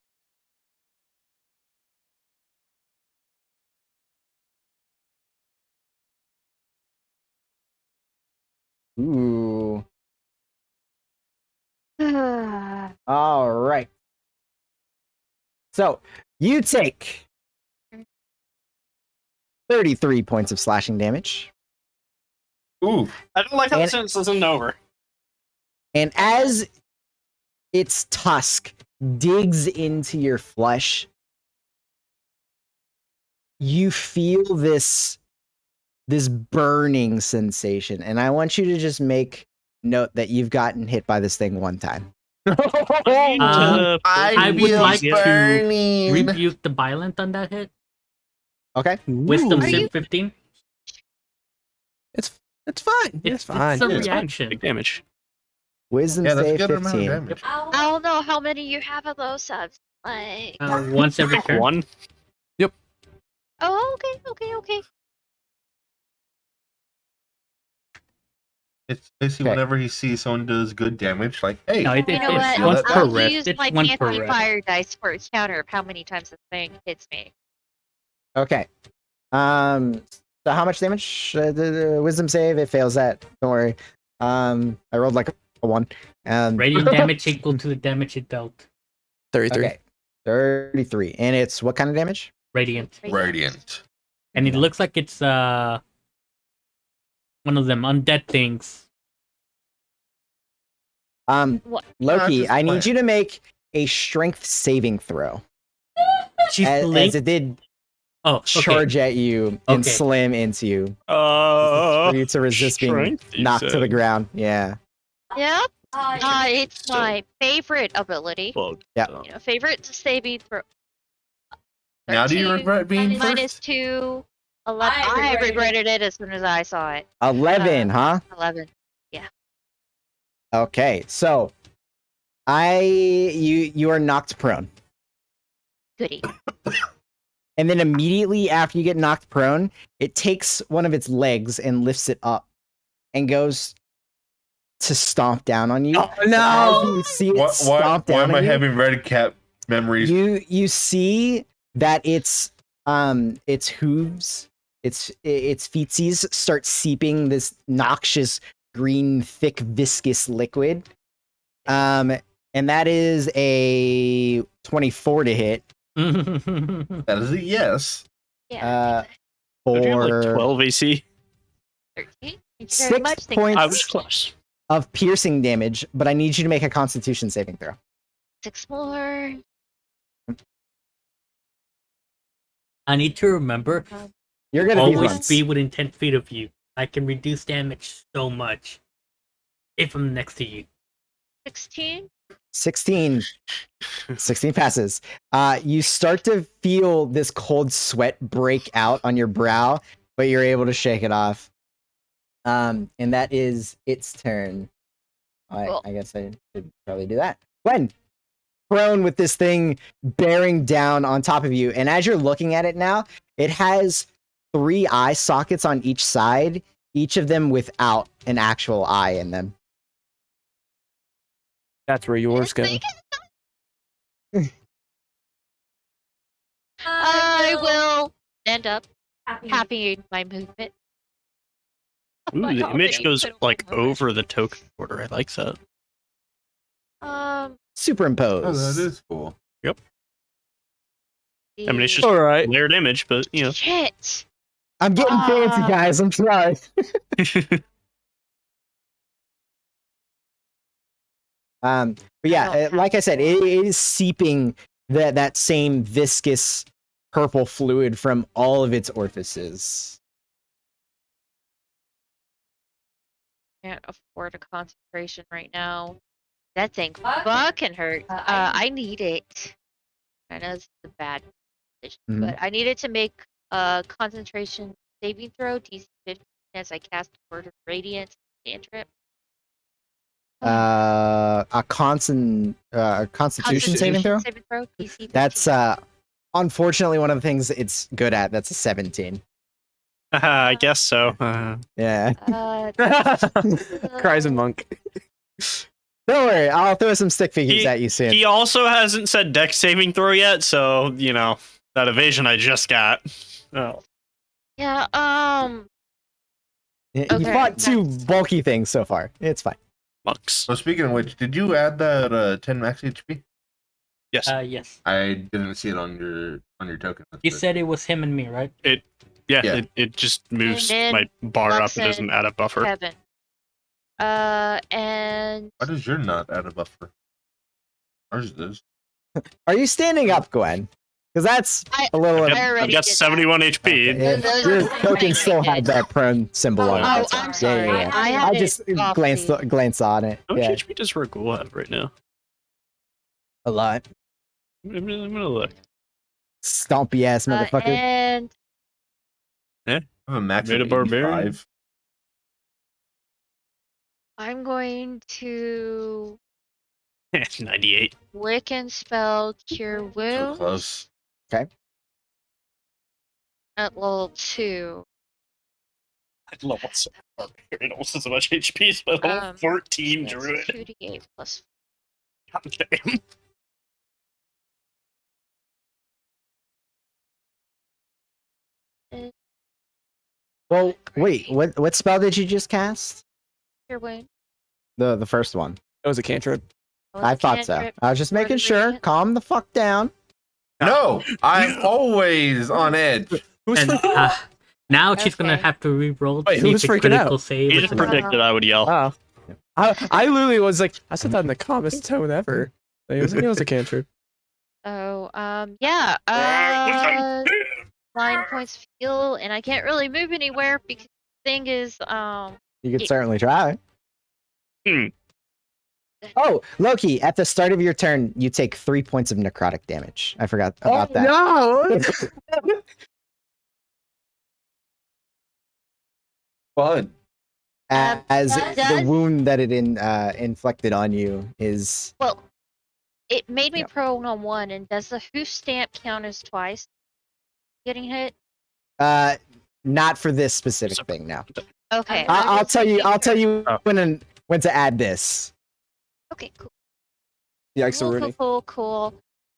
ooh. All right. So, you take 33 points of slashing damage. Ooh. I don't like how the And- sentence isn't over. And as its tusk digs into your flesh, you feel this burning sensation. And I want you to just make note that you've gotten hit by this thing one time. I would feel like to burning. Rebuke the violent on that hit. Okay. Wisdom Ooh. Are you- save 15. It's fine. It's fine. It's a Yeah. reaction. Big damage. Wisdom Yeah, that's a save good amount of 15. damage. I don't know how many you have of those subs. Like. Once every turn. One. Oh, okay. It's basically Okay. whenever he sees someone does good damage, like, hey, No, You know it's what? feel once that per I'll rest. use It's my one per fancy rest. fire dice for its counter of how many times the thing hits me. Okay. So how much damage? The wisdom save, it fails that. Don't worry. I rolled like a 1. Radiant damage equal to the damage it dealt. 33. Okay. 33. And it's what kind of damage? Radiant. radiant. And it looks like it's one of them undead things. What? Loki, just I need playing. you to make a strength saving throw. She's As linked. it did Oh, okay. charge at you and Okay. slam into you. For you to resist being strength, you knocked to the said. ground. Yeah. Yep. It's Still. my favorite ability. Well, Yeah. You know, favorite saving throw. Now do you 13 regret being minus first? 2, 11. I regretted it as soon as I saw it. 11, huh? 11. Okay. So you are knocked prone. Goody. And then immediately after you get knocked prone, it takes one of its legs and lifts it up and goes to stomp down on you. Oh, As no. you see it Why stomp am down I on you, having red cap memories? you see that its hooves, its feetsies start seeping this noxious green, thick, viscous liquid. And that is a 24 to hit. That is a yes. Yeah. don't you have like For 12 AC? 13. Thank you very 6 much. Thank you. points I was close. of piercing damage, but I need you to make a Constitution saving throw. 6 more. I need to remember, You're gonna be always once. be within 10 feet of you. I can reduce damage so much if I'm next to you. 16. 16 passes. You start to feel this cold sweat break out on your brow, but you're able to shake it off. And that is its turn. Cool. I guess I should probably do that. Gwen, prone with this thing bearing down on top of you, and as you're looking at it now, it has 3 eye sockets on each side, each of them without an actual eye in them. That's where yours go. I will stand up, happy my movement. Ooh, My the image hobby, goes pitiful like moment. over the token border. I like that. Oh, Superimpose. that is cool. I mean, it's just All right. layered image, but you know. Shit. I'm getting fancy, Ah. guys. I'm sorry. But yeah, don't like I have said, it is seeping that same viscous purple fluid from all of its orifices. Can't afford a concentration right now. That thing fucking hurts. I need it. I know this is a bad decision, Mhm. but I needed to make a concentration saving throw DC 15 as I cast Word of Radiance cantrip. A constitution saving throw. DC 15. That's unfortunately one of the things it's good at. That's a 17. I guess so. Yeah. Cries and monk. Don't worry, I'll throw some stick figures at you soon. He also hasn't said dex saving throw yet, so you know that evasion I just got. Oh. Yeah. You okay, fought two bulky things so far. It's fine. Monks. So speaking of which, did you add that 10 max HP? Yes. Yes. I didn't see it on your token. That's You good. said it was him and me, right? Yeah. It just moves And my bar up. It Luxon, doesn't add a buffer. Kevin. And Why does your not add a buffer? Ours does. Are you standing up, Gwen? Because that's I- a little. I've I got, already I've got did that. 71 HP. Yeah, Those your are token still my had that prone symbol on it. Oh, that's all. I'm sorry. Yeah. I had I just it off glanced on it. How much Yeah, HP does Ragul have right now? a lot. I'm gonna look. Stompy ass motherfucker. And I have a max Made of a barbarian. 85. I'm going to 98. Wiccan spell Cure So Wounds close. at level 2. I'd level 7 barbarian, almost as much HP as my level 14 That's druid. 2d8 plus. God damn. Well, wait. What spell did you just cast? Cure Wound. The first one. It was a cantrip. I thought so. I was just Word making of sure. Radiance. Calm the fuck down. No, I'm always on edge. Who's And freaking now she's gonna Okay. have to re-roll. to Wait, see who's if the freaking critical out? Save He is just enough. predicted I would yell. Wow. I literally was like, I said that in the calmest tone ever. Like, it was a cantrip. Oh, yeah. Line points feel, and I can't really move anywhere because the thing is, You could Yeah. certainly try. Hmm. Oh, Loki! At the start of your turn, you take 3 points of necrotic damage. I forgot about that. No! Fun. As that the does- wound that it inflicted on you is well, it made me Yeah. prone on 1, and does the hoof stamp count as twice getting hit? not for this specific thing. No, Okay. I'll tell you. I'll tell you Oh. when to add this. Okay, cool. Yikes, Cool, Rooney. cool.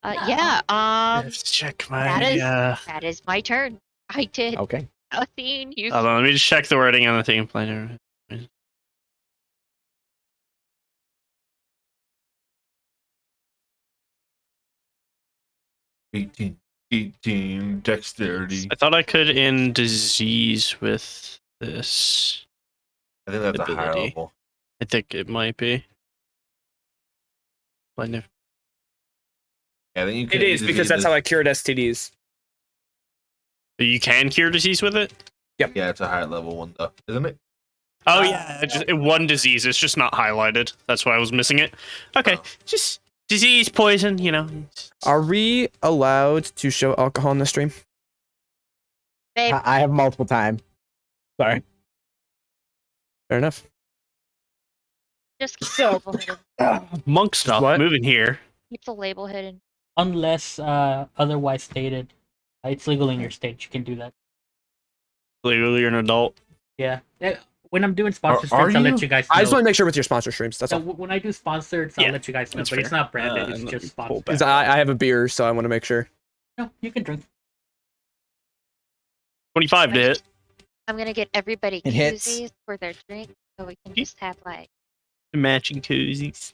Yeah. I have to check my. that is- That is my turn. I did Okay. nothing. You. Hold on, let me just check the wording on the theme planner. 18 dexterity. I thought I could end disease with this. I think that's a higher ability. level. I think it might be. But if Yeah, I think you It can is because that's how I cured STDs. you can cure disease with it. Yeah, it's a higher level one though, isn't it? Oh yeah, one disease. It's just not highlighted. That's why I was missing it. Okay, Oh. just disease, poison. You know. Are we allowed to show alcohol in the stream? Babe, I have multiple time. Sorry. Fair enough. just keep the label hidden. Monk stuff. What? Moving here. Keep the label hidden. Unless otherwise stated, it's legal in your state. You can do that. Clearly, you're an adult. Yeah. When I'm doing sponsor Are streams, I'll let you? you guys know. I just want to make sure with your sponsor streams. That's So all. when I do sponsored, Yeah, I'll let you guys know. that's But it's fair. not branded. Let It's me just pull sponsored. back. Because I have a beer, so I want to make sure. No, you can drink. 25 to hit. I'm gonna get everybody It hits. koozies for their drink, so we can Ye- just have like. Matching koozies.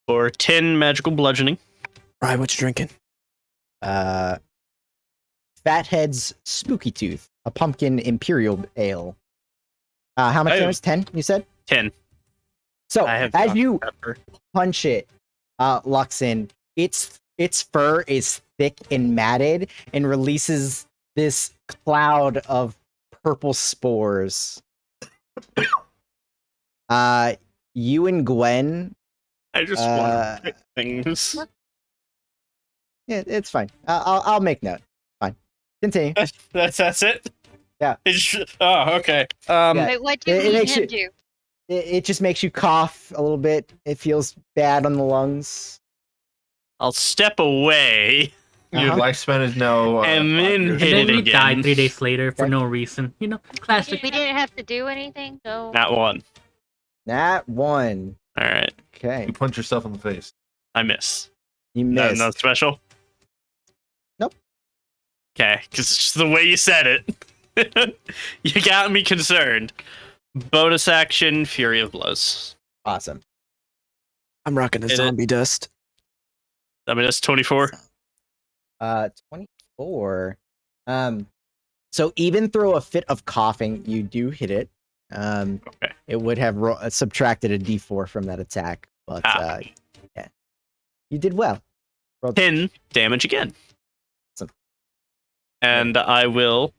For 10 magical bludgeoning. Right, what you drinking? Fathead's Spooky Tooth, a pumpkin imperial ale. How much Oh. damage? 10, you said? 10. So, I have as Dr. you Pepper. punch it, Luxin, its fur is thick and matted and releases this cloud of purple spores. You and Gwen, I just Uh, want to pick things. yeah, it's fine. I'll make note. Fine. Continue. That's it? Yeah. Oh, okay. Yeah. Wait, what do It you makes him you- do? It just makes you cough a little bit. It feels bad on the lungs. I'll step away. Your Uh-huh. lifespan is now. And then 5 years. hit And then it we died again. 3 days later for Okay. no reason. You know, classic. We didn't have to do anything, so Not one. Nat 1. All right. Okay. You punch yourself in the face. I miss. You No, missed. no special? Nope. Okay, because it's just the way you said it. You got me concerned. Bonus action, Fury of Blows. Awesome. I'm rocking a Hit it. zombie dust. I mean, that's 24. 24. So even through a fit of coughing, you do hit it. Okay. It would have subtracted a d4 from that attack, but Ah. yeah, you did well. Roll- 10 damage again. Awesome. And I will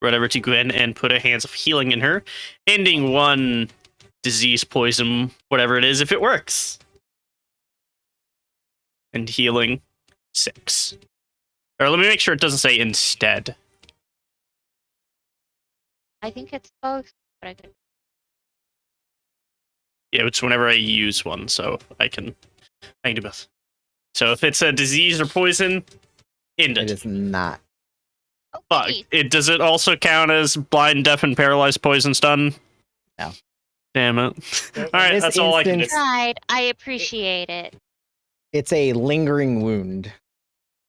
run over to Gwen and put a Hands of Healing in her, ending one disease, poison, whatever it is, if it works. And healing 6. Or let me make sure it doesn't say instead. I think it's both. But I could. Yeah, it's whenever I use one, so I can do both. So if it's a disease or poison, end It it. is not. Oh, Fuck. geez. Does it also count as blind, deaf, and paralyzed poison stun? No. Damn it. In Alright, this that's all I can do. instance- Tried. I appreciate it. It's a lingering wound.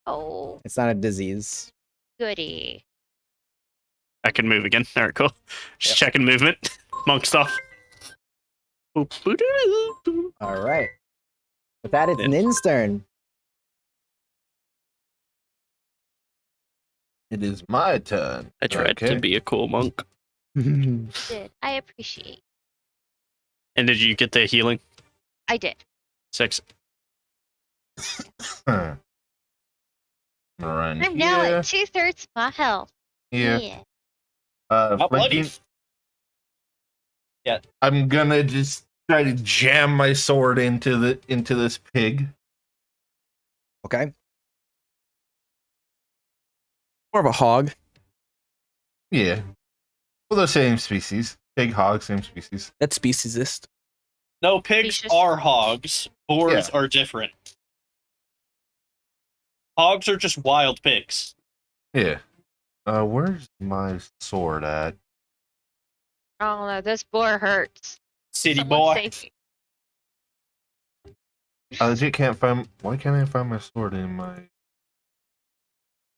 Oh, It's not a disease. goody. I can move again. Alright, cool. Just checking movement. Monk stuff. All right. With that, it's Yeah. Nin's turn. It is my turn. I tried Okay. to be a cool monk. Did. I appreciate. And did you get the healing? I did. 6. Huh. Run I'm now here. at 2/3 my health. Yeah. Not bloody. flanking. I'm gonna just try to jam my sword into this pig. Okay. More of a hog. Yeah. Well, the same species. Pig, hog, same species. That's speciesist. No, pigs just- are hogs. Boars Yeah. are different. Hogs are just wild pigs. Yeah. Where's my sword at? I don't know. This boar hurts. City Someone boy. save me. I legit can't find. Why can't I find my sword in my?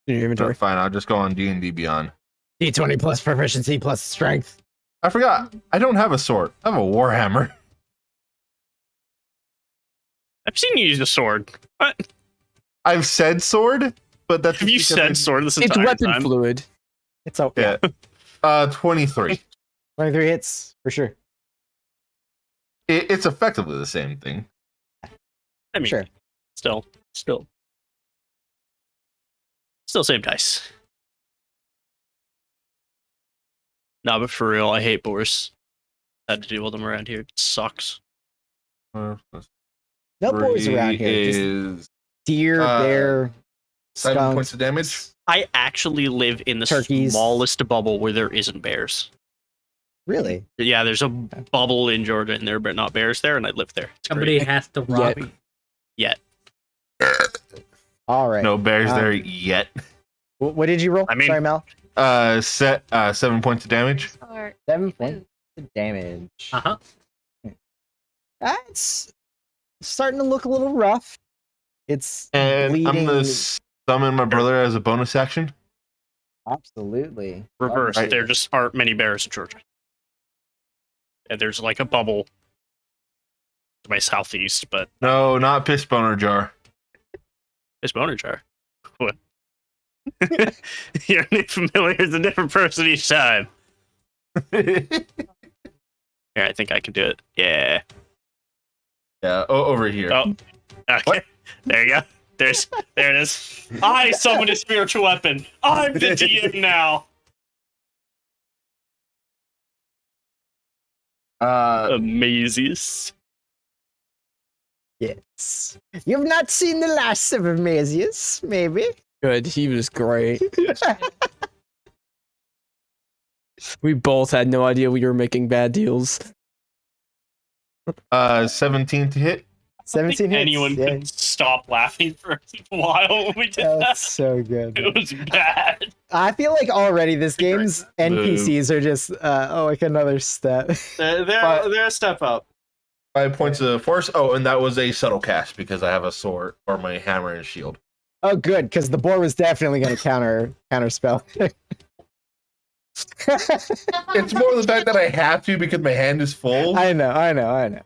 In your inventory. Fine, I'll just go on D&D Beyond. D20 plus proficiency plus strength. I forgot. I don't have a sword. I have a warhammer. I've seen you use a sword. What? I've said sword, but that's Have you just because said sword this It's entire weapon time? fluid. It's okay. Yeah. 23. 23 hits for sure. It's effectively the same thing. I mean, Sure. still same dice. No, but for real, I hate boars. Had to deal with them around here. It sucks. No boars around here. Just Is deer, bear, 7 skunks. points of damage. I actually live in the Turkeys. smallest bubble where there isn't bears. Really? Yeah, there's a bubble in Georgia and there, but not bears there, and I live there. It's Somebody great. has to rob me. All right. No bears Um, there yet. What did you roll? I mean- Sorry, Mel. Set 7 points of damage. Or 7 points of damage. Uh-huh. That's starting to look a little rough. It's And bleeding. I'm gonna summon my brother as a bonus action. Absolutely. Reverse. Right. There just aren't many bears in Georgia. And there's like a bubble to my southeast, but No, not piss boner jar. it's boner jar. What? Your new familiar is a different person each time. Here, I think I can do it. Yeah. Yeah, over here. Oh, okay. What? There you go. There it is. I summoned a spiritual weapon. I'm the DM now. Amazius. Yes. You've not seen the last of Amazius, maybe? Good. He was great. We both had no idea we were making bad deals. 17 to hit. 17 hits. Anyone yeah. could stop laughing for a while when we did That's that. so good. It was bad. I feel like already this game's NPCs are just like another step. They're a step up. 5 points of force. Oh, and that was a subtle cast because I have a sword or my hammer and shield. Oh, good, because the boar was definitely going to counter spell. It's more the fact that I have to because my hand is full. I know.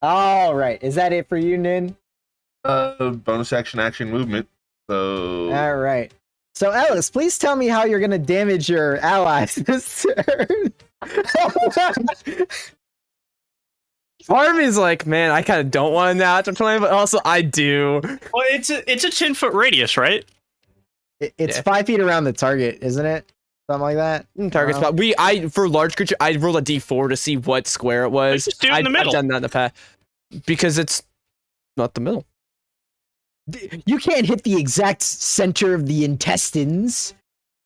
All right, is that it for you, Nin? Bonus action movement. So All right. So, Ellis, please tell me how you're going to damage your allies this turn. Part of me is like, man, I kind of don't want to natural 20, but also I do. Well, it's a 10-foot radius, right? It's Yeah. 5 feet around the target, isn't it? Something like that. Target spot. For large creature, I rolled a d4 to see what square it was. Just do it in the middle. I've done that in the past because it's not the middle. You can't hit the exact center of the intestines.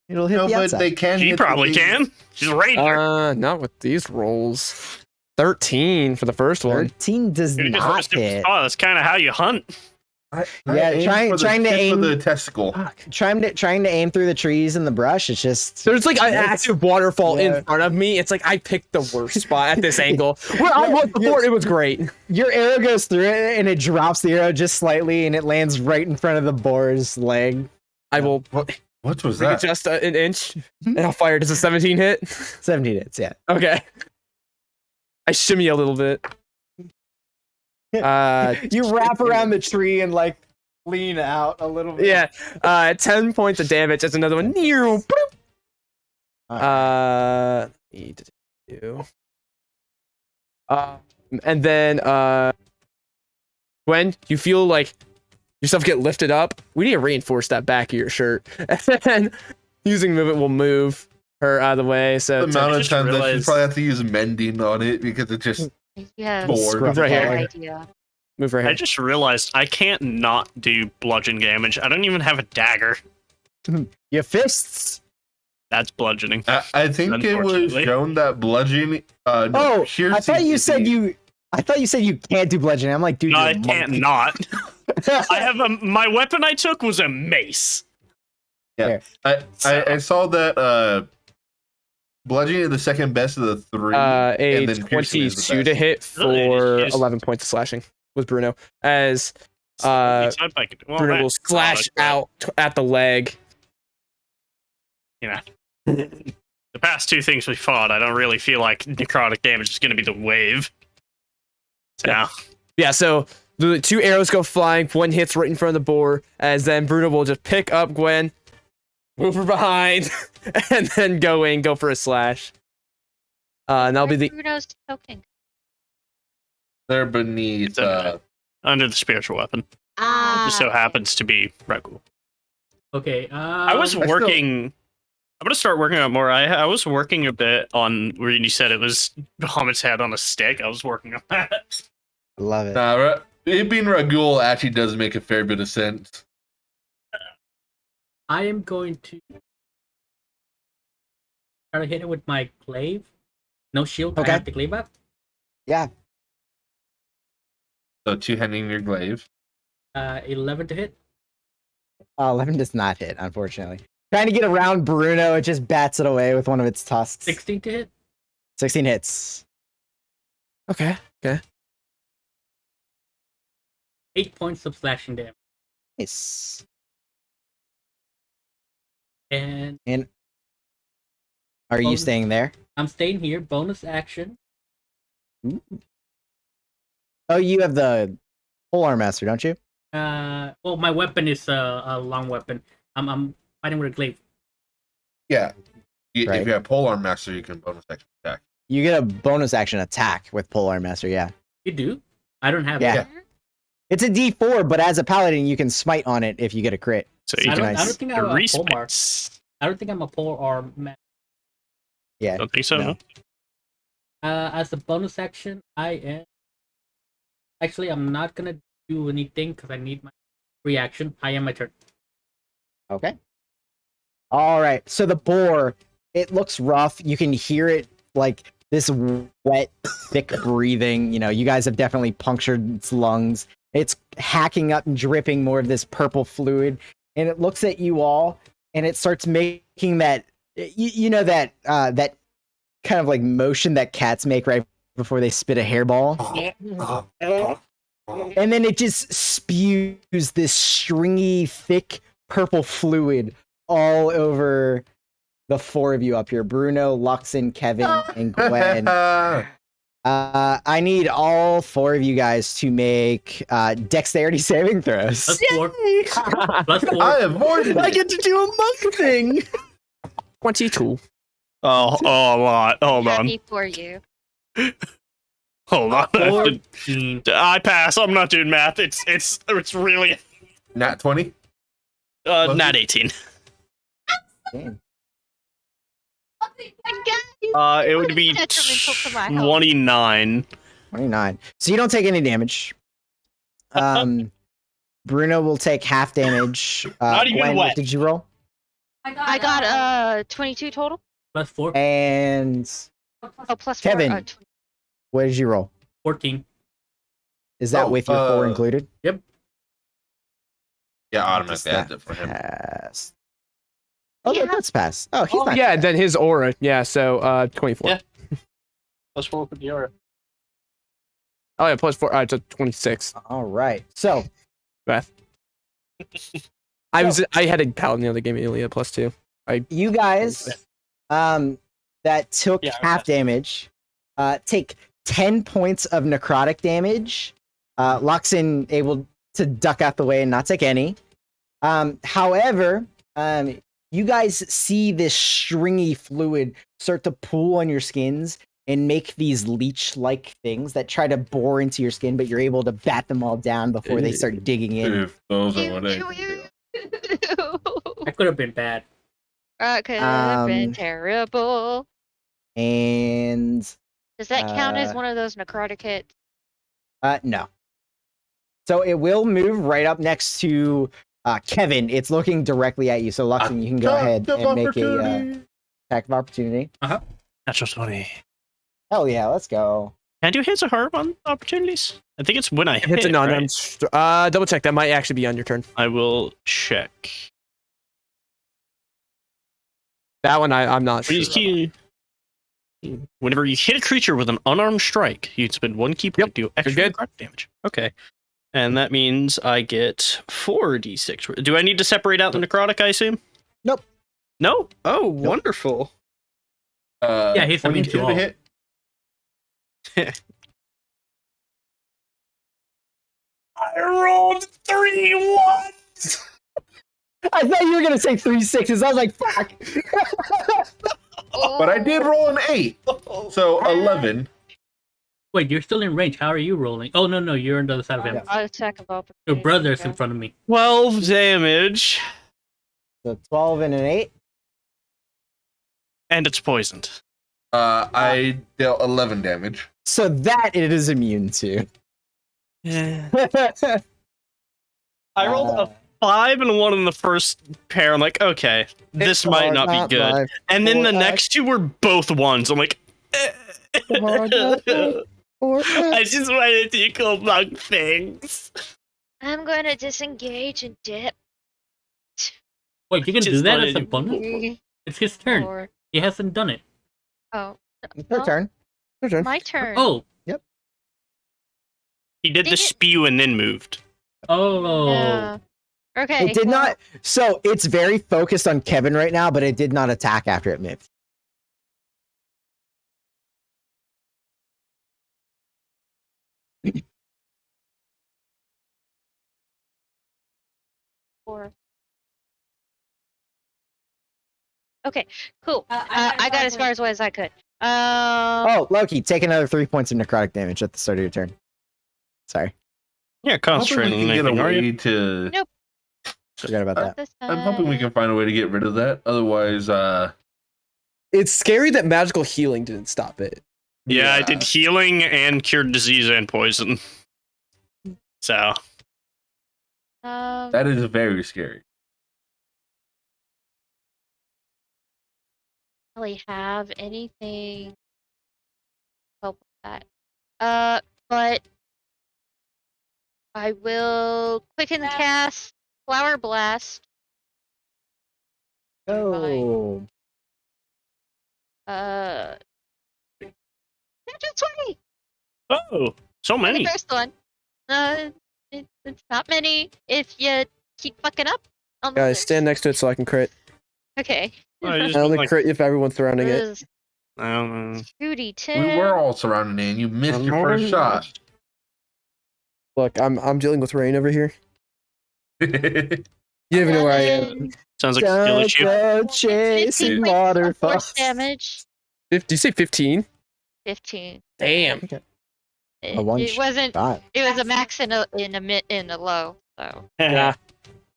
It'll hit no, the but outside. they can. She hit probably the- can. She's a ranger. Not with these rolls. 13 for the first one. 13 does Dude, just not wanna hit. that's kind of how you hunt. Yeah, aimed for the trying to tip of aim- the testicle. Trying to aim through the trees and the brush. It's just There's like an active waterfall Yeah. in front of me. It's like I picked the worst spot at this angle. Where I Yeah, was before, it was great. your arrow goes through it and it drops the arrow just slightly and it lands right in front of the boar's leg. I will What was that? readjust an inch and I'll fire. Does a 17 hit? 17 hits, yeah. Okay. I shimmy a little bit. You wrap around the tree and like lean out a little bit. Yeah. 10 points of damage. That's another one. Need to do. And then Gwen, you feel like yourself get lifted up. We need to reinforce that back of your shirt. And then using movement will move her out of the way. So The amount of just times that you realized- probably have to use mending on it because it just Yeah, bored. Scrub right here. forward. idea. move right I here. just realized I can't not do bludgeon damage. I don't even have a dagger. Your fists. That's bludgeoning. I think it was Unfortunately. shown that bludgeoning. Oh, piercing I thought you is said the- you. I thought you said you can't do bludgeoning. I'm like, dude, No, you're I a can't monk. not. I have my weapon I took was a mace. I saw that bludgeoning is the second best of the three. A and then piercing is the 22 to best. hit Really? for It is- 11 points of slashing with Bruno. As I could- well, Bruno will that's slash not a- out at the leg. You know, the past two things we fought, I don't really feel like necrotic damage is going to be the wave. So, Yeah. Yeah, so the two arrows go flying. One hits right in front of the boar. As then Bruno will just pick up Gwen, move her behind, and then go for a slash. And that'll be the Bruno's token. They're beneath. It's okay. Under the spiritual weapon. It Ah, just so happens to be Rekul. Okay. I was still- working. I'm gonna start working on more. I was working a bit on where you said it was Bahamut's head on a stick. I was working on that. Love it. It being Ragul actually does make a fair bit of sense. I am going to try to hit it with my glaive. No shield. Okay. I have the glaive up. Yeah. So two-handing your glaive. 11 to hit. 11 does not hit, unfortunately. Trying to get around Bruno, it just bats it away with one of its tusks. 16 to hit. 16 hits. okay. 8 points of slashing damage. Nice. And Are you Um, staying there? I'm staying here. Bonus action. Oh, you have the polearm master, don't you? Well, my weapon is a long weapon. I'm fighting with a glaive. Yeah. Right. If you have polearm master, you can bonus action attack. You get a bonus action attack with Polearm Master. Yeah, You do? I don't have Yeah. that. it's a D4, but as a paladin, you can smite on it if you get a crit. So Super I don't. I nice. don't think I'm a three pole mark. spits. I don't think I'm a pole arm. Yeah. Don't think so. No. As a bonus action, I am. Actually, I'm not gonna do anything because I need my reaction. I am my turn. Okay. All right. So the boar, it looks rough. You can hear it like this wet, thick breathing. You know, you guys have definitely punctured its lungs. It's hacking up and dripping more of this purple fluid, and it looks at you all, and it starts making that you know that that kind of like motion that cats make right before they spit a hairball. And then it just spews this stringy, thick purple fluid all over the four of you up here: Bruno, Luxon, Kevin, and Gwen. I need all four of you guys to make dexterity saving throws. Plus 4. Plus 4. I avoided I it. get to do a monk thing. 22. Oh, a lot. Hold on. Happy for you. Hold on. 14. I pass. I'm not doing math. It's really Nat 20. not 18. Damn. It would be Detrimental to my health. 29. 29. So you don't take any damage. Bruno will take half damage. Not even Gwen, wet. what did you roll? I got 22 total. Plus 4. And Oh, plus Kevin. 4. what did you roll? 14. Is that Oh, with your 4 included? Yeah, Does automatically adds that it for him. pass? Oh, Yeah. that's pass. Oh, he's not. Yeah, then his aura. Yeah, so 24. Yeah. Plus 4 for the aura. Oh yeah, plus 4. It's a 26. All right. So Beth. I had a paladin the other game Ilya plus 2. you guys that took Yeah, half damage take 10 points of necrotic damage. Luxon able to duck out the way and not take any. However, you guys see this stringy fluid start to pool on your skins and make these leech-like things that try to bore into your skin, but you're able to bat them all down before they start digging in. If those are Ew, what I ew, can do. ew. That could have been bad. That could have been Um, terrible. And Does that count as uh, one of those necrotic hits? no. So it will move right up next to Kevin. It's looking directly at you. So Luxon, you can go ahead and make a attack of opportunity. Natural 20. Hell yeah, let's go. Can I do hits or harm on opportunities? I think it's when I hit. Hits a Right? non-armed. Double check. That might actually be on your turn. I will check. That one I'm not sure. Whenever you hit a creature with an unarmed strike, you spend 1 key point to do extra good. necrotic damage. Okay. And that means I get 4d6. Do I need to separate out the necrotic, I assume? Nope. No? Oh, wonderful. Yeah, he's immune to 22 all. to hit. I rolled 3 1s. I thought you were gonna say 3 6s. I was like, fuck. But I did roll an 8. So 11. Wait, you're still in range. How are you rolling? Oh, no, you're on the other side of him. Attack of opportunity. Your brother's in front of me. 12 damage. So 12 and an 8. And it's poisoned. I dealt 11 damage. So that it is immune to. Yeah. I rolled Uh, a 5 and a 1 in the first pair. I'm like, okay, this might not be good. And then the next 2 were both 1s. I'm like, I just wanted to do cool bug things. I'm going to disengage and dip. Wait, you can do Just that wanted as a to- bonus? 3, It's his turn. 4. He hasn't done it. Oh, It's your well, turn. Your turn. my turn. Oh, He did the Did it- spew and then moved. oh. Yeah. Okay. It did well, not. So it's very focused on Kevin right now, but it did not attack after it moved. 4. Okay, cool. I got as far as I could. Oh, Loki, take another 3 points of necrotic damage at the start of your turn. Sorry, Yeah, I'm hoping concentrating we on can get a anything, are you? way to. Nope. forgot about Not that. this I'm hoping we time. can find a way to get rid of that. Otherwise, It's scary that magical healing didn't stop it. Yeah, I did healing and cured disease and poison. So That is very scary. Really have anything to help with that. But I will quicken cast Flower Blast. Oh, Natural 20 oh, so for the many. first one. It's not many if you keep fucking up on the Guys, others. stand next to it so I can crit. Okay. I just I only like, crit if everyone's surrounding it. This I don't know. 2d10. We were all surrounded, and you missed I'm your first shot. Look, I'm dealing with rain over here. You don't even know where I am. 11, Sounds like a skill don't issue. go chasing 15 points of waterfalls. force damage. Did you say 15? 15. Damn. It, A one it wasn't. shot. It was a max and a mid and a low. So Yeah.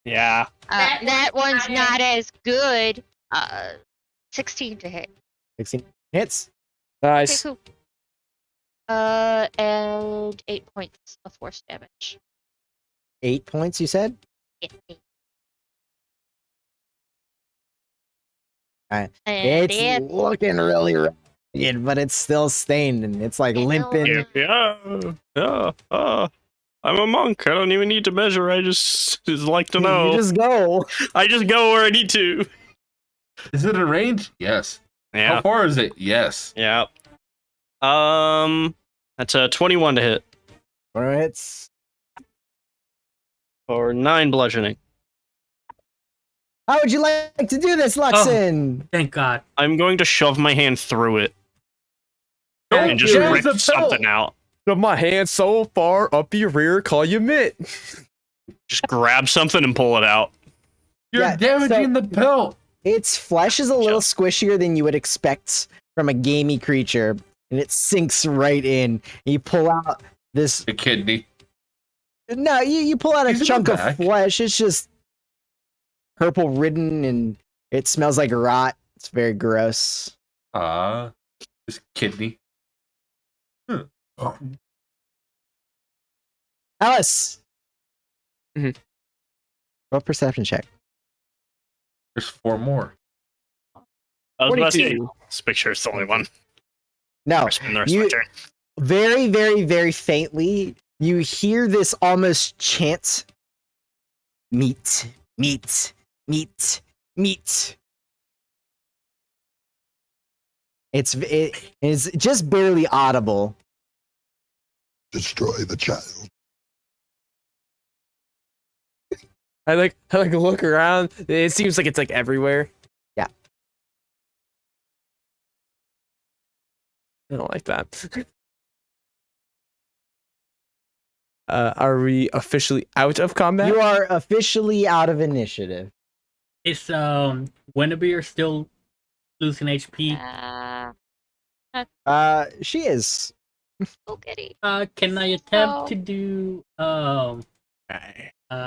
Yeah. that one's not as good. 16 to hit. 16 hits. Nice. Okay, cool. And 8 points of force damage. 8 points, you said? Yeah. Alright. And It's looking really ragged, but it's still stained and it's like I know. limping. Yeah. I'm a monk. I don't even need to measure. I just like to You know. just go. I just go where I need to. Is it a range? Yes. How Yeah. far is it? Yes. Yeah. That's a 21 to hit Or it's or 9 bludgeoning. how would you like to do this, Luxon? Thank God. I'm going to shove my hand through it Don't and just use rip the pill. something out. Shove my hand so far up your rear, call you mitt. Just grab something and pull it out. You're Yeah, damaging so- the pill. Its flesh is a little squishier than you would expect from a gamey creature, and it sinks right in. You pull out this. The kidney. No, you pull out a He's in the chunk of back. flesh. It's just purple ridden, and it smells like rot. It's very gross. This kidney. Oh. Alice. Mhm. Roll perception check. There's 4 more. I was about to say, 22. this picture is the only one. No, I spend the rest of my you turn. very, very, very faintly, you hear this almost chant. Meat, meat, meat, meat. It is just barely audible. Destroy the child. I like look around. It seems like it's like everywhere. Yeah. I don't like that. Are we officially out of combat? You are officially out of initiative. Is Guinevere still losing HP? She is. Go Kitty. Can I attempt Oh. to do You So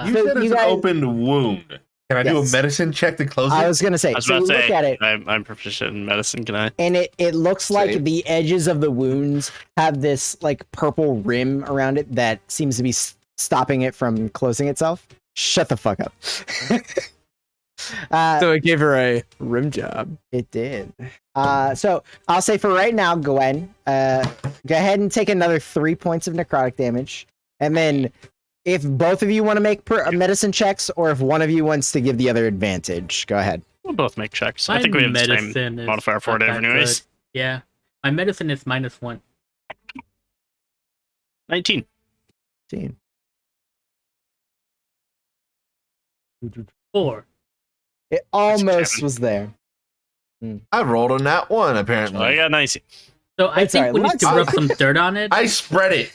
said you it's an guys- open wound. Can I do a Yes. medicine check to close it? I was gonna say. I was So about you to look say, at it, I'm proficient in medicine. Can I? and it looks like Same. the edges of the wounds have this like purple rim around it that seems to be stopping it from closing itself. Shut the fuck up. So it gave her a rim job. It did. So I'll say for right now, Gwen, go ahead and take another 3 points of necrotic damage, and then if both of you want to make medicine checks, or if one of you wants to give the other advantage, go ahead. We'll both make checks. my I think we have the same medicine is modifier for it, not that anyways. good. Yeah, my medicine is -1. 19. 4. It almost Seven. was there. I rolled on that one, apparently. So I got 19. So I It's think alright, we need to let's- rub some dirt on it. I spread it.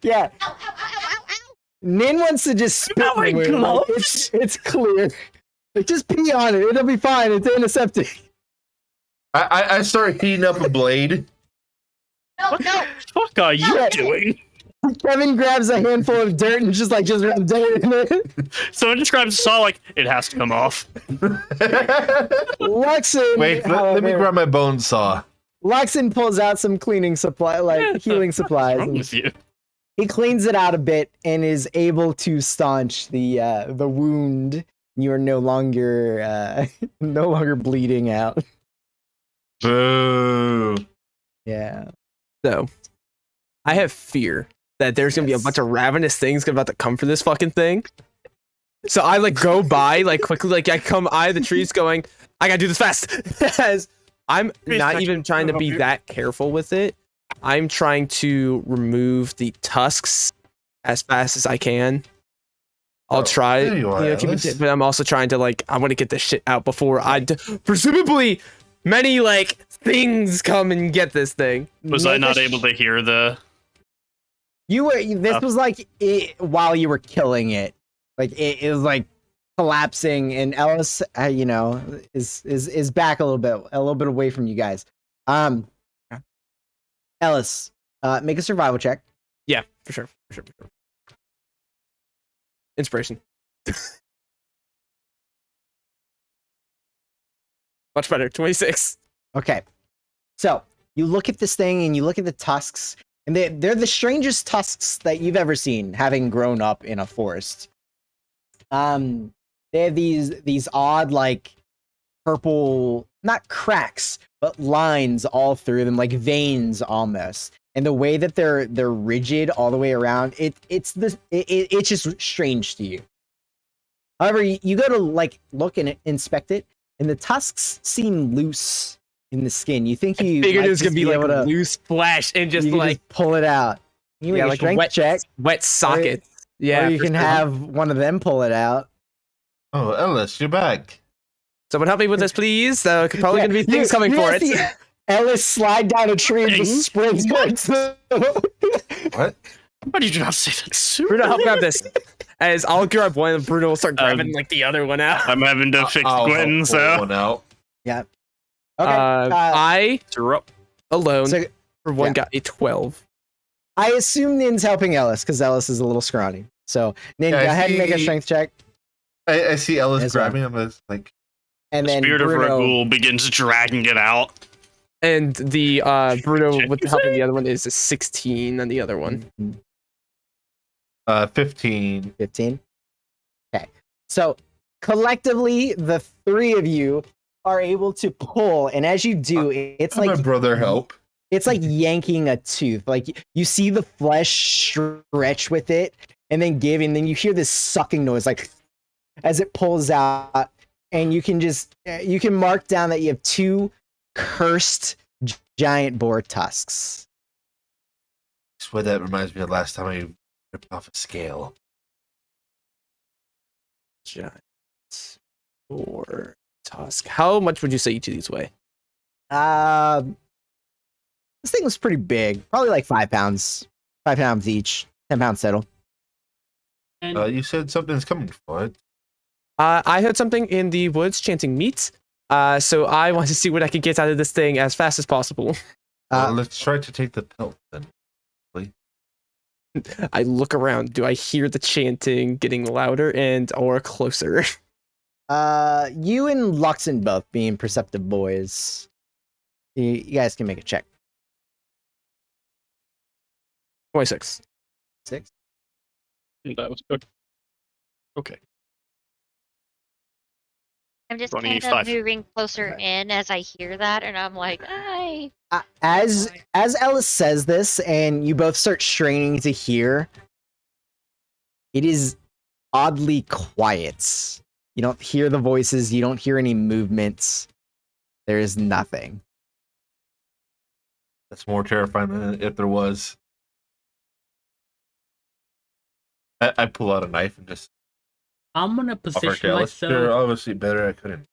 Yeah. Ow, ow, ow, ow, ow. Nin wants to just spit Not my in the wound. Like, gloves. it's clear. Like, just pee on it. It'll be fine. It's antiseptic. I start heating up a blade. What the fuck are you Yeah. doing? Kevin grabs a handful of dirt and just rub dirt in it. Someone just grabs a saw like, it has to come off. Luxon, Wait, let me however, grab my bone saw. Luxon pulls out some cleaning supply, healing supplies. What's wrong and with you? he cleans it out a bit and is able to staunch the wound. You are no longer bleeding out. Boo. Yeah. So, I have fear that there's gonna be a Yes. bunch of ravenous things about to come for this fucking thing. So I go by quickly, I come eye of the trees going, I gotta do this fast. As I'm not even trying to be that careful with it. I'm trying to remove the tusks as fast as I can. I'll try, there you are, keep Alice. it, but I'm also trying to I want to get this shit out before presumably many things come and get this thing. Was I Make a not sh- able to hear the... You were. This was while you were killing it. It was collapsing, and Ellis, is back a little bit away from you guys. Ellis, make a survival check. Yeah, for sure. Inspiration. Much better. 26. Okay, so you look at this thing, and you look at the tusks, and they're the strangest tusks that you've ever seen, having grown up in a forest. They have these odd purple, not cracks, but lines all through them, like veins almost. And the way that they're rigid all the way around, it's just strange to you. However, you go to look and inspect it, and the tusks seem loose in the skin. You think you Figured might it was gonna just be able to, loose flash and just you can just pull it out. You make a a strength wet check, wet socket. Yeah, or you for can sure. have one of them pull it out. Oh, Ellis, you're back. Someone help me with this, please. Could probably gonna be things coming for it. see Ellis slide down a tree and just sprint towards them. What? Why did you not say that sooner? Bruno, help grab this. As I'll grab one, and Bruno will start grabbing Um, the other one out. I'm having to fix I'll Gwen, help pull so... one out. Okay. I Interrupt. alone So for one yeah. got a 12. I assume Nin's helping Ellis because Ellis is a little scrawny. So Nin, Yeah, go I ahead and make a see- strength check, I see Ellis Yes, sir. grabbing him as and The then spirit of Bruno. Ragul begins dragging it out. And the Bruno with Jesus. helping the other one is a 16 on the other one. 15. 15. Okay. So collectively, the three of you are able to pull, and as you do, it's My like brother help. it's like yanking a tooth. Like you see the flesh stretch with it, and then give, and then you hear this sucking noise, as it pulls out, and you can mark down that you have two cursed giant boar tusks. I swear that reminds me of the last time I ripped off a scale. Giants or tusk. How much would you say each of these weigh? This thing was pretty big, probably like 5 pounds. 5 pounds each, 10 pounds total. And You said something's coming for it. I heard something in the woods chanting meat. So I want to see what I can get out of this thing as fast as possible. Let's try to take the pelt then. I look around. Do I hear the chanting getting louder or closer? You and Luxon both being perceptive boys. You guys can make a check. 26. 6. That was good. Okay. I'm just Ronnie, kind of 5. moving closer in as I hear that, and I'm like, "Hi." As Ellis says this, and you both start straining to hear, it is oddly quiet. You don't hear the voices. You don't hear any movements. There is nothing. That's more terrifying than if there was. I pull out a knife and just I'm gonna offer position to Ellis. You're myself obviously better. I couldn't.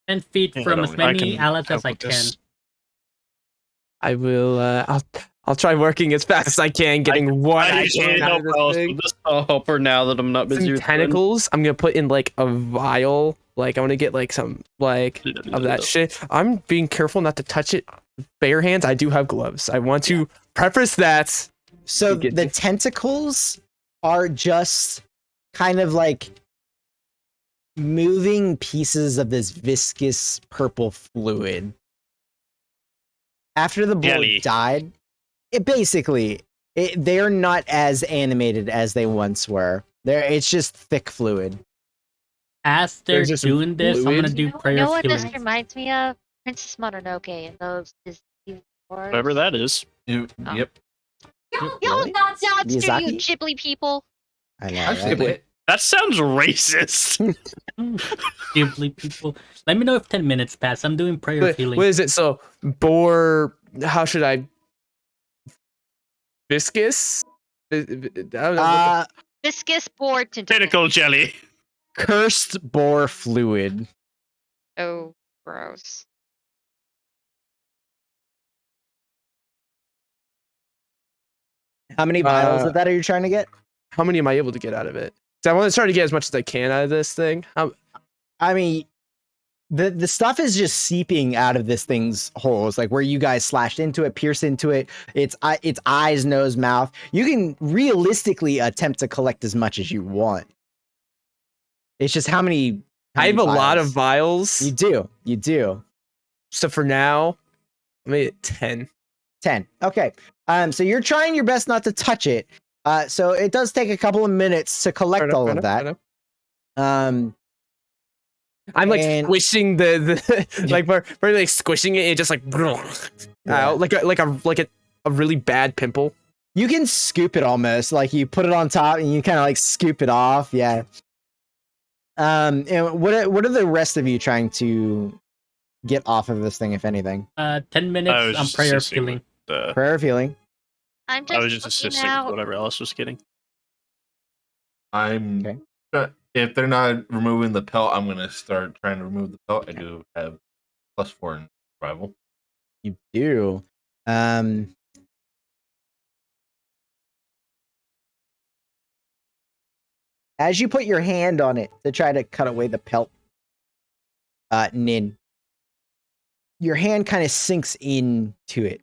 10 feet Yeah, from I as don't- I many can allies as help I with can. this. I will. I'll try working as fast as I can, getting what I need can out help of this else thing. with this helper now that I'm not busy Some with tentacles. I'm gonna put in like a vial. Like I want to get like some like of that shit. I'm being careful not to touch it. Bare hands. I do have gloves. I want to preface that. So You get the this? tentacles are just kind of like moving pieces of this viscous purple fluid. After the board Jelly. died, they're not as animated as they once were. It's just thick fluid. As they're just doing this, I'm gonna fluid. do You prayer know of what this healing. reminds me of? Princess Mononoke and those Disney wars. Whatever that is. You- Oh. Yep. Y'all Really? not studio Miyazaki? Ghibli people. I know. Actually, right? That sounds racist. Ghibli people. Let me know if 10 minutes pass. I'm doing prayer of What healing. is it? So boar. How should I? Viscous. I don't know. Viscous board tentacle. Tentacle jelly. Cursed boar fluid. Oh, gross. How many vials Uh, of that are you trying to get? How many am I able to get out of it? 'Cause I want to try to get as much as I can out of this thing. I mean, the stuff is just seeping out of this thing's holes, like where you guys slashed into it, pierced into it. Its eyes, nose, mouth. You can realistically attempt to collect as much as you want. It's just how many. I have a lot of vials? vials. You do. So for now, I made it 10. 10. Okay. So you're trying your best not to touch it. So it does take a couple of minutes to collect Fair all enough, of fair that. enough. I'm like and- squishing the like we're like squishing it. It just like Yeah. out like a really bad pimple. You can scoop it almost, like you put it on top and you kind of like scoop it off. Yeah. And what are the rest of you trying to get off of this thing, if anything? 10 minutes. I was I'm just prayer of assisting healing. with the- Prayer of healing. I'm just I was just looking assisting out. with whatever else was getting. I'm. Okay. If they're not removing the pelt, I'm gonna start trying to remove the pelt. I do have +4 in survival. You do. As you put your hand on it to try to cut away the pelt, Nin, your hand kind of sinks into it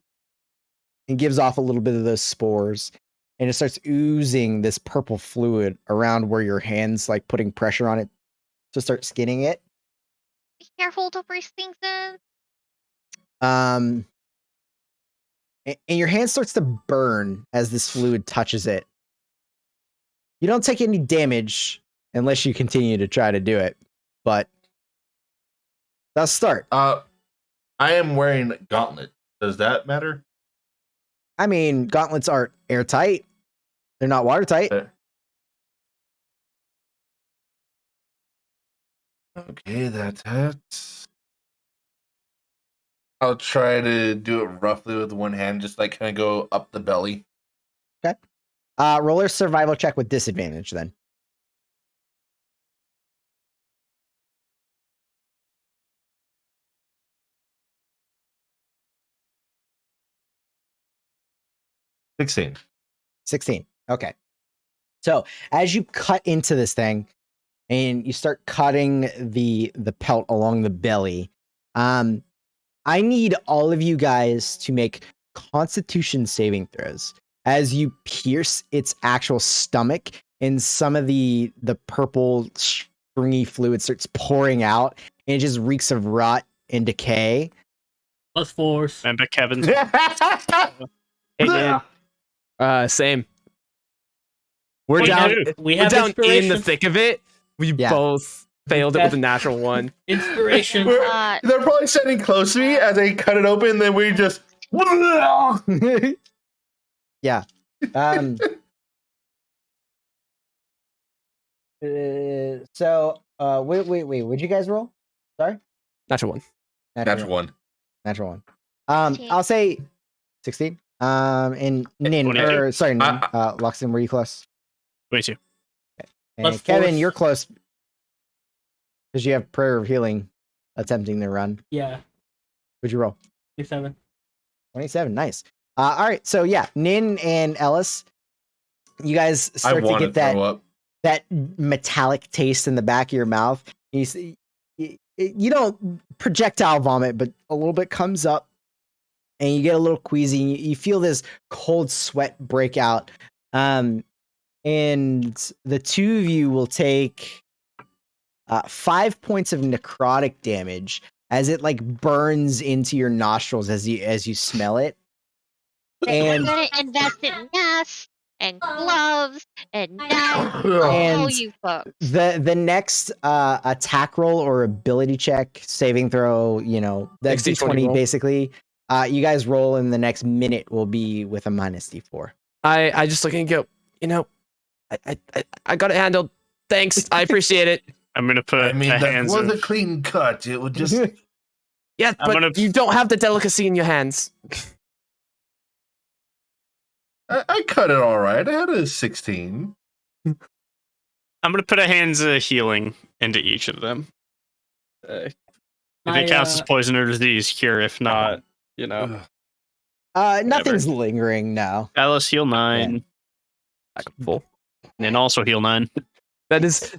and gives off a little bit of those spores, and it starts oozing this purple fluid around where your hand's like putting pressure on it to start skinning it. Be careful to breathe things in. And your hand starts to burn as this fluid touches it. You don't take any damage unless you continue to try to do it, but let's start. I am wearing gauntlet. Does that matter? I mean, gauntlets aren't airtight. They're not watertight. Okay, that's it. I'll try to do it roughly with one hand, just like kind of go up the belly. Roll a survival check with disadvantage then. — 16. 16. Okay. So as you cut into this thing and you start cutting the pelt along the belly, I need all of you guys to make Constitution saving throws as you pierce its actual stomach, and some of the purple stringy fluid starts pouring out, and it just reeks of rot and decay. +4s. Remember Kevin's. Hey, dude. Same. We're What do you down. do? We We're have down in the inspiration. thick of it. We Yeah. both failed it That's- with a natural one. Inspiration. They're probably sitting close to me as they cut it open, then we just. Yeah. Wait. What'd you guys roll? Sorry? Natural one. Natural one. Natural one. 16. I'll say 16. And Nin, 22. or sorry, Nin, I- Loxton, were you close? 22. And Plus Kevin, force. you're close because you have prayer of healing attempting the run. Yeah. What'd you roll? 27. 27. Nice. All right, so yeah, Nin and Ellis, you guys I start to want to get that throw up. that metallic taste in the back of your mouth. You don't projectile vomit, but a little bit comes up, and you get a little queasy. You feel this cold sweat break out, and the two of you will take 5 points of necrotic damage as it like burns into your nostrils as you smell it. Then And we're gonna invest in masks and gloves and knives. And Oh, you fucks. the next attack roll or ability check, saving throw, the Next D20 D20 roll. basically, you guys roll in the next minute will be with a minus D4. I just look and go, I got it handled. Thanks. I appreciate it. I'm gonna put I mean, a that hands was of, a clean cut. It would just. Yeah, I'm but gonna- you don't have the delicacy in your hands. I cut it all right. I had a 16. I'm gonna put a hands of healing into each of them. If My, it counts as poison or disease cure, if not, you know. Ugh. Nothing's lingering now. Alice heal 9, Back up full. and also heal 9. That is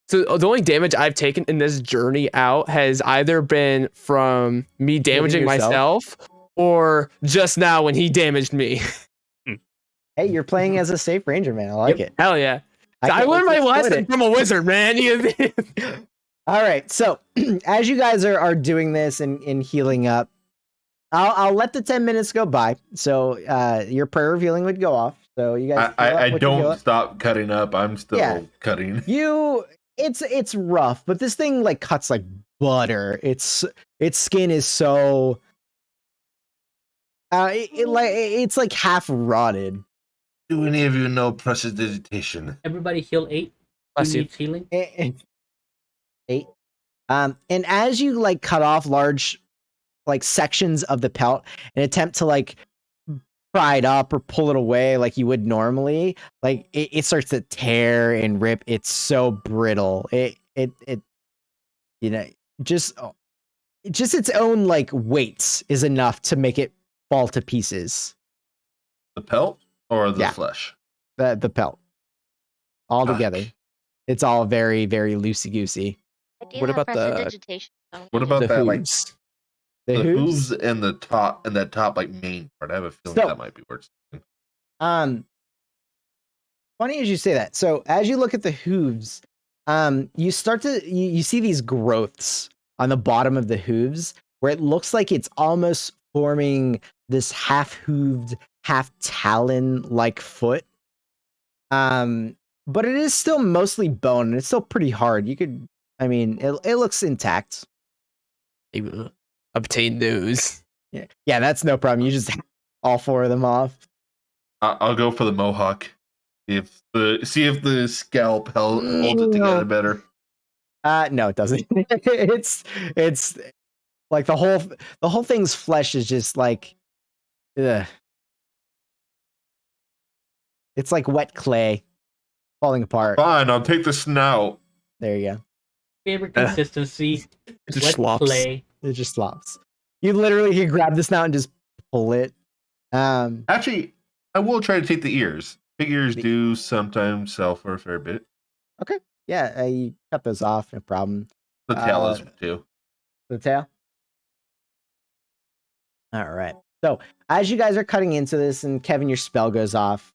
so the only damage I've taken in this journey out has either been from me damaging yourself? myself or just now when he damaged me. Hey, you're playing as a safe ranger, man. I like it. Hell yeah. I can't learned wait my to exploit lesson it. from a wizard, man. All right, so as you guys are doing this and healing up, I'll let the 10 minutes go by. So your prayer of healing would go off. So you guys, heal up I what you heal don't up. stop cutting up. I'm still Yeah. cutting. It's rough, but this thing like cuts like butter. Its skin is so it's like half rotted. Do any of you know prestidigitation? Everybody heal 8. Bless Who you. needs healing? 8. And as you like cut off large like sections of the pelt and attempt to like pry it up or pull it away like you would normally, like it starts to tear and rip. It's so brittle. It just its own like weight is enough to make it fall to pieces. The pelt or the Yeah. flesh? The pelt all together. Fuck. It's all very, very loosey goosey. I do What have about the- prestidigitation, so- What about The that? Like hooves. The the hooves. hooves and the top and that top like main part. I have a feeling So- that might be worse. Funny as you say that. So as you look at the hooves, you start to you see these growths on the bottom of the hooves where it looks like it's almost forming this half-hooved, half-talon-like foot. But it is still mostly bone and it's still pretty hard. It looks intact. Obtain those. Yeah, that's no problem. You just all 4 of them off. I'll go for the mohawk. See if the scalp holds it together better. No, it doesn't. it's like the whole thing's flesh is just like, ugh. It's like wet clay falling apart. Fine, I'll take the snout. There you go. Favorite consistency. It just Wet slops. clay. It just flops. You grab the snout and just pull it. Actually, I will try to take the ears. Big ears do sometimes sell for a fair bit. Yeah, you cut those off, no problem. The tail is too. The tail. All right. So as you guys are cutting into this, and Kevin, your spell goes off.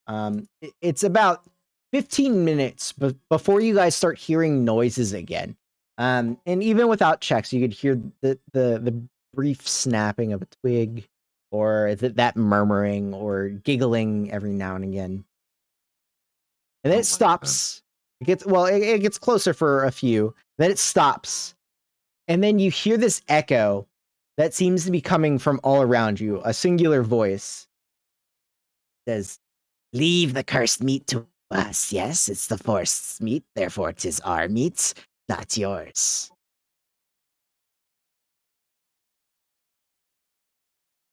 It's about 15 minutes before you guys start hearing noises again. And even without checks, you could hear the brief snapping of a twig, or that murmuring or giggling every now and again. And then Oh it my stops. It gets closer for a few. Then it stops. And then you hear this echo that seems to be coming from all around you. A singular voice says, "Leave the cursed meat to us. Yes, it's the forced meat. Therefore, 'tis our meat, not yours."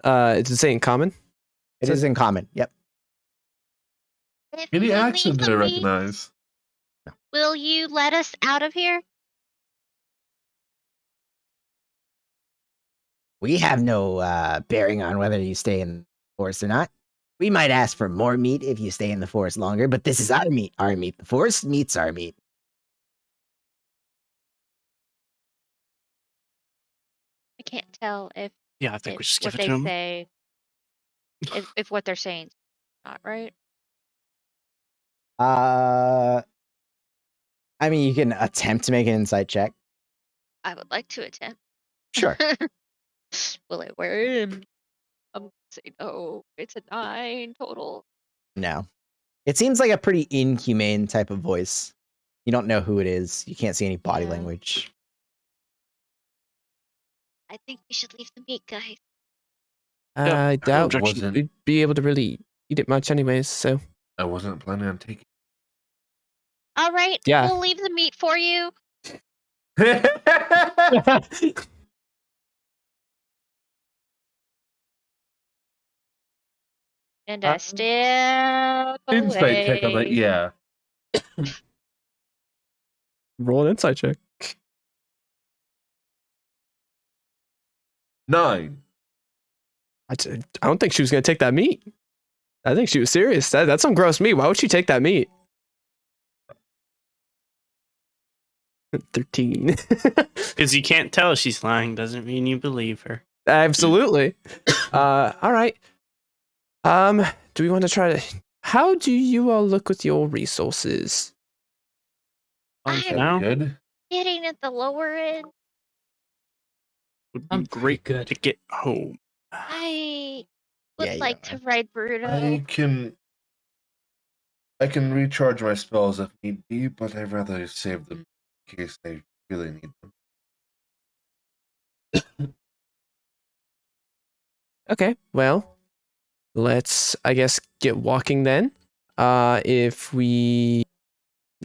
It's it in common? It is in common. Yep. If Any you accent leave did I the meat, recognize? will you let us out of here? We have no bearing on whether you stay in forest or not. We might ask for more meat if you stay in the forest longer, but this is our meat. Our meat. The forest meets our meat. I can't tell if, Yeah, I think we just what give it they to him. say, if what they're saying is not right. I mean, you can attempt to make an insight check. I would like to attempt. Sure. Will it work? I'm gonna say no. It's a 9 total. No. It seems like a pretty inhumane type of voice. You don't know who it is. You can't see any body Yeah. language. I think we should leave the meat, guys. I doubt objection. we'd be able to really eat it much anyways, so. I wasn't planning on taking. All right, Yeah. we'll leave the meat for you. And I step Insight check. I'm like, away. yeah. Roll an insight check. 9. I don't think she was going to take that meat. I think she was serious. That's some gross meat. Why would she take that meat? 13. Because you can't tell she's lying doesn't mean you believe her. Absolutely. All right. Do we want to try to... How do you all look with your resources? Fine for I'm now. Good. Getting at the lower end. Would be I'm pretty great good. to get home. I would Yeah, you like are. to ride Bruto. I can recharge my spells if need be, but I'd rather save them in case I really need them. Okay, well, let's, I guess, get walking then. If we,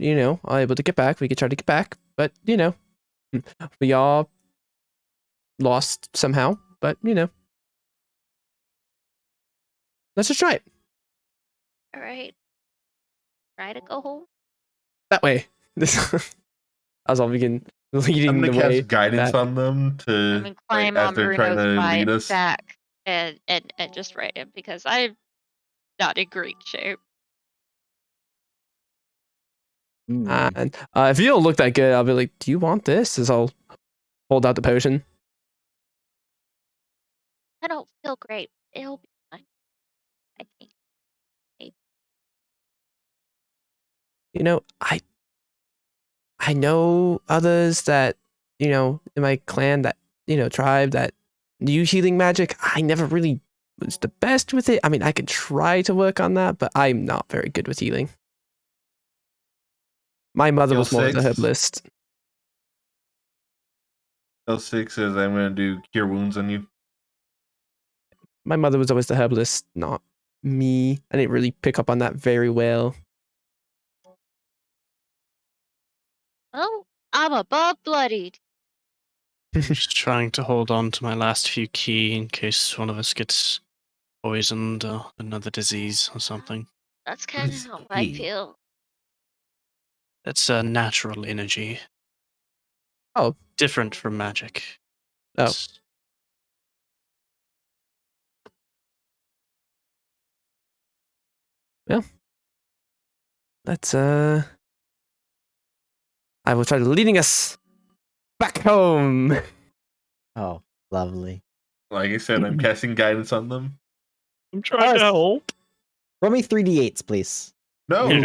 are able to get back, we could try to get back. But, we all lost somehow. But, let's just try it. All right. Try to go home. That way. As I'll begin leading I'm the gonna way. cast guidance back. on them I'm to gonna climb as on they're trying Bruno's to lead us. back and just ride him because I'm not in great shape. And if you don't look that good, I'll be like, do you want this? As I'll hold out the potion. I don't feel great. It'll be fine. I think. I know others that, in my clan that, tribe that use healing magic. I never really was the best with it. I mean, I could try to work on that, but I'm not very good with healing. My mother Skill was more of the 6. herbalist. L6 says I'm gonna do cure wounds on you. My mother was always the herbalist, not me. I didn't really pick up on that very well. Oh, I'm above bloodied. Just trying to hold on to my last few ki in case one of us gets poisoned or another disease or something. That's kind of is how I key? feel. That's a natural energy. Oh. Different from magic. Oh. It's- Let's I will try leading us back home. Oh, lovely. Like I said, I'm casting guidance on them. I'm trying to help. Roll me 3d8s, please. No. Do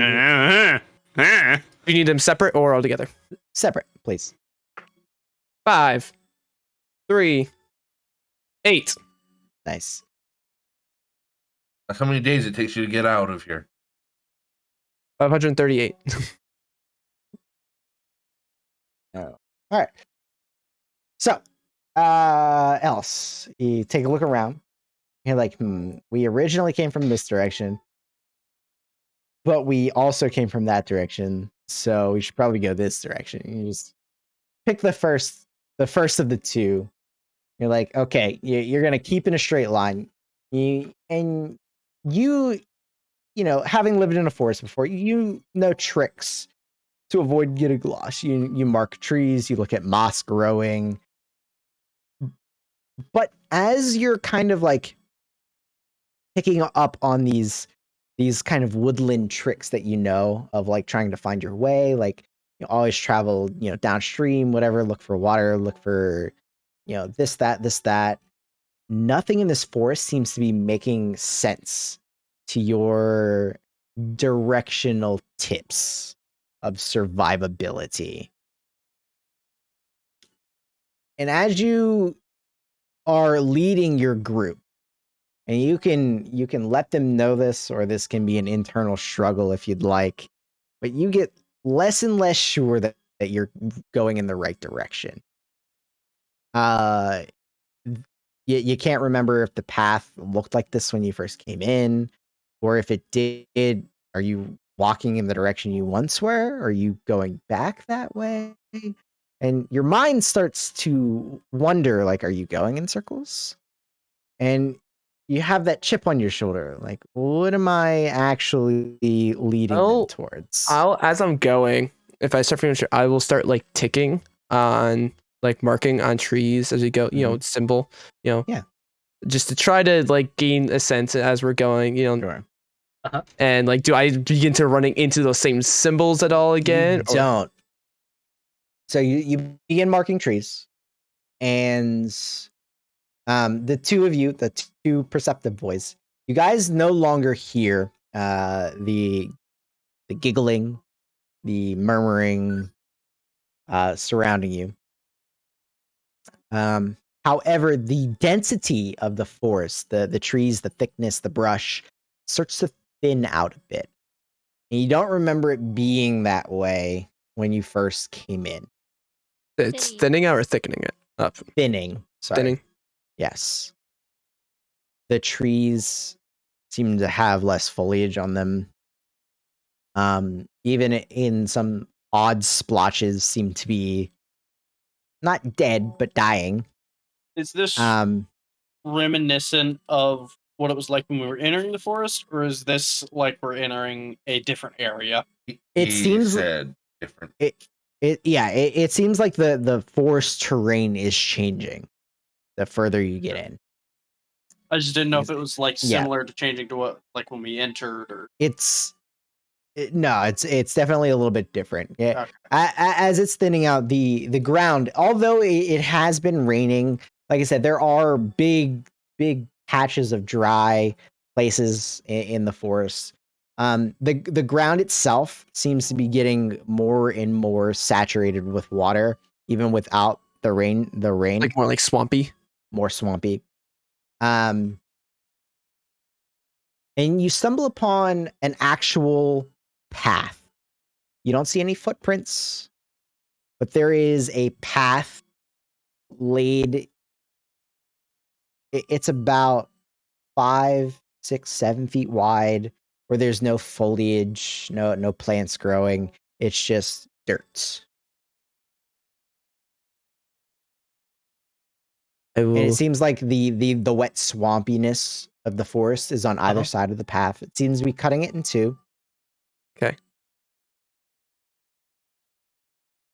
you need them separate or all together? Separate, please. 5, 3, 8. Nice. That's how many days it takes you to get out of here. 538. All right. So, else, you take a look around. You're like, we originally came from this direction, but we also came from that direction, so we should probably go this direction. You just pick the first of the two. You're like, okay, you're gonna keep in a straight line. You having lived in a forest before, you know tricks to avoid getting lost. You mark trees, you look at moss growing. But as you're kind of like picking up on these kind of woodland tricks that you know of, like trying to find your way, like you always travel, downstream, whatever, look for water, look for, this, that. Nothing in this forest seems to be making sense to your directional tips of survivability. And as you are leading your group, and you can let them know this, or this can be an internal struggle if you'd like, but you get less and less sure that you're going in the right direction. You can't remember if the path looked like this when you first came in, or if it did. Are you walking in the direction you once were? Are you going back that way? And your mind starts to wonder, like, are you going in circles? And you have that chip on your shoulder, like, what am I actually leading them towards? As I'm going, if I start feeling sure, I will start like ticking on, like marking on trees as we go, symbol, Yeah. just to try to like gain a sense as we're going, Sure. And like, do I begin to running into those same symbols at all again? You don't. So you begin marking trees, and the two of you, the two perceptive boys, you guys no longer hear the giggling, the murmuring surrounding you. However, the density of the forest, the trees, the thickness, the brush, starts to thin out a bit. And you don't remember it being that way when you first came in. It's thinning out or thickening it up? Thinning. Sorry. Thinning. Yes. The trees seem to have less foliage on them. Even in some odd splotches seem to be not dead, but dying. Is this reminiscent of what it was like when we were entering the forest, or is this like we're entering a different area? It seems said different. It seems like the forest terrain is changing the further you get in. I just didn't know if it was like similar to changing to what like when we entered, or it's definitely a little bit different. Yeah, Okay. As it's thinning out, the ground, although it has been raining, like I said, there are big patches of dry places in the forest. The ground itself seems to be getting more and more saturated with water, even without the rain. Like more like swampy. More swampy. And you stumble upon an actual path. You don't see any footprints, but there is a path laid. It's about 5, 6, 7 feet wide, where there's no foliage, no plants growing. It's just dirt. And it seems like the wet swampiness of the forest is on either side of the path. It seems to be cutting it in two. Okay.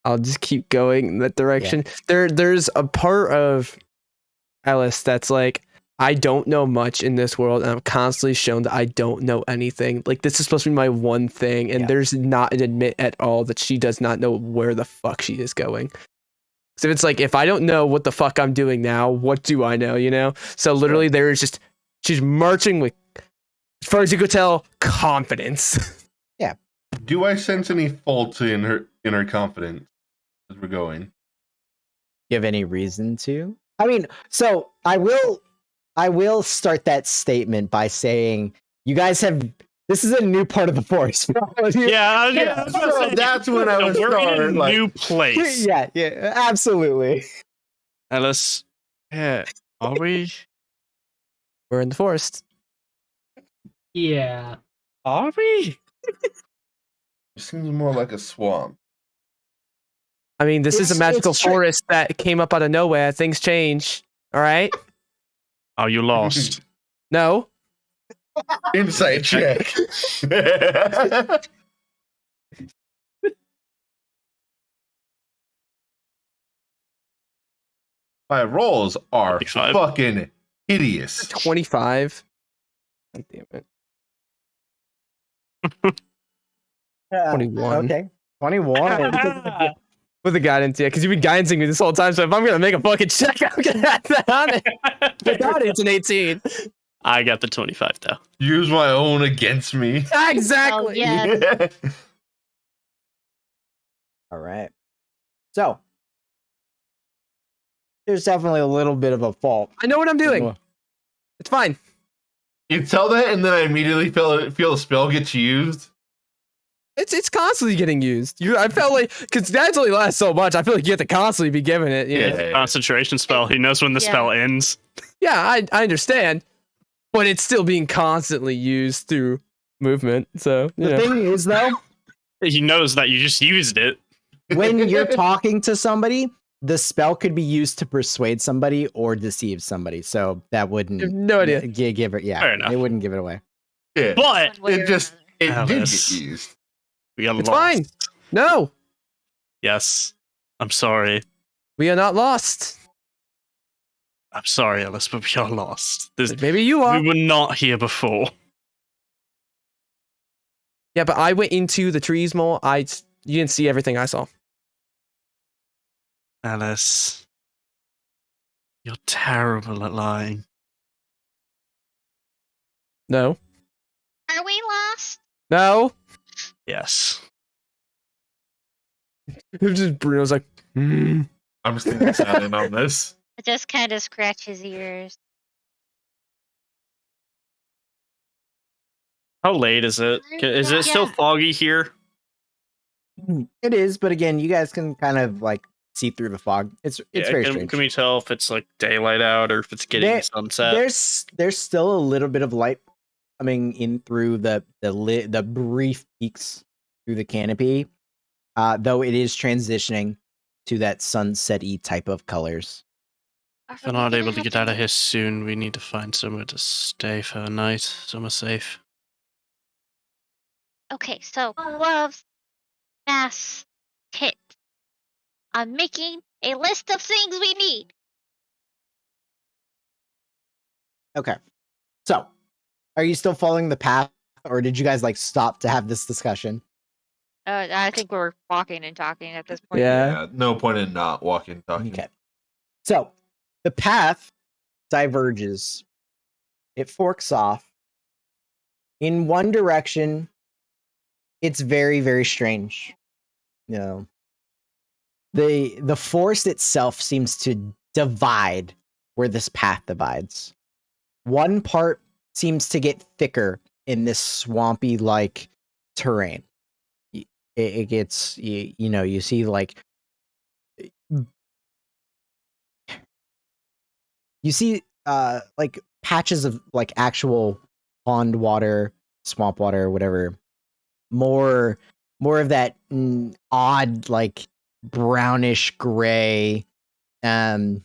I'll just keep going in that direction. There's a part of Ellis that's like, I don't know much in this world, and I'm constantly shown that I don't know anything. Like, this is supposed to be my one thing, and there's not an admit at all that she does not know where the fuck she is going. So it's like, if I don't know what the fuck I'm doing now, what do I know, So literally she's marching with, as far as you could tell, confidence. Yeah. Do I sense any faults in her confidence as we're going? You have any reason to? I mean, so I will start that statement by saying you guys have. This is a new part of the forest. Yeah, so that's when I was we're in a new place. Yeah, absolutely. Ellis, yeah, are we? We're in the forest. Yeah. Are we? It seems more like a swamp. I mean, this is a magical forest that came up out of nowhere. Things change. All right. Are you lost? No. Insight check. My rolls are 25. fucking hideous. 25. God damn it. 21. 21. Okay. 21. With the guidance, yeah, because you've been guidancing me this whole time. So if I'm gonna make a fucking check, I'm gonna have that on it. Without it, it's an 18. I got the 25 though. Use my own against me. Exactly. Oh, yeah. All right. So there's definitely a little bit of a fault. I know what I'm doing. It's fine. You tell that, and then I immediately feel a spell gets used. It's constantly getting used. I felt like because that's only lasts so much. I feel like you have to constantly be giving it. You know? Yeah. Concentration spell. He knows when the Yeah. spell ends. Yeah, I understand, but it's still being constantly used through movement. So you The know. thing is, though, He knows that you just used it. when you're talking to somebody, the spell could be used to persuade somebody or deceive somebody. So that wouldn't I have no idea. give it. Yeah, Fair enough. it wouldn't give it away. Yeah. But One way It or just another. it did Alice. get used. we are It's lost. fine. No, Yes. I'm sorry. we are not lost. I'm sorry, Alice, but we are lost. Maybe you are. We were not here before. Yeah, but I went into the trees more. You didn't see everything I saw. Alice. You're terrible at lying. No, Are we lost? no. Yes. Just Bruno's like, I'm staying silent on this. I just kind of scratch his ears. How late is it? Is it still Yeah. foggy here? It is, but again, you guys can kind of like see through the fog. It's Yeah, very can, strange. can we tell if it's like daylight out or if it's getting There- sunset? There's still a little bit of light coming in through the brief peaks through the canopy, though it is transitioning to that sunset-y type of colors. If we're not able to get out of here soon, we need to find somewhere to stay for a night. Somewhere safe. Okay, so gloves, masks, kit. I'm making a list of things we need. Okay, so are you still following the path, or did you guys like stop to have this discussion? I think we're walking and talking at this point. yeah. No point in not walking, talking. Okay, so the path diverges. It forks off in one direction. It's very, very strange. You know, the forest itself seems to divide where this path divides. One part seems to get thicker in this swampy like terrain. It gets you know, you see like like patches of like actual pond water, swamp water, whatever. More of that odd like brownish gray, lots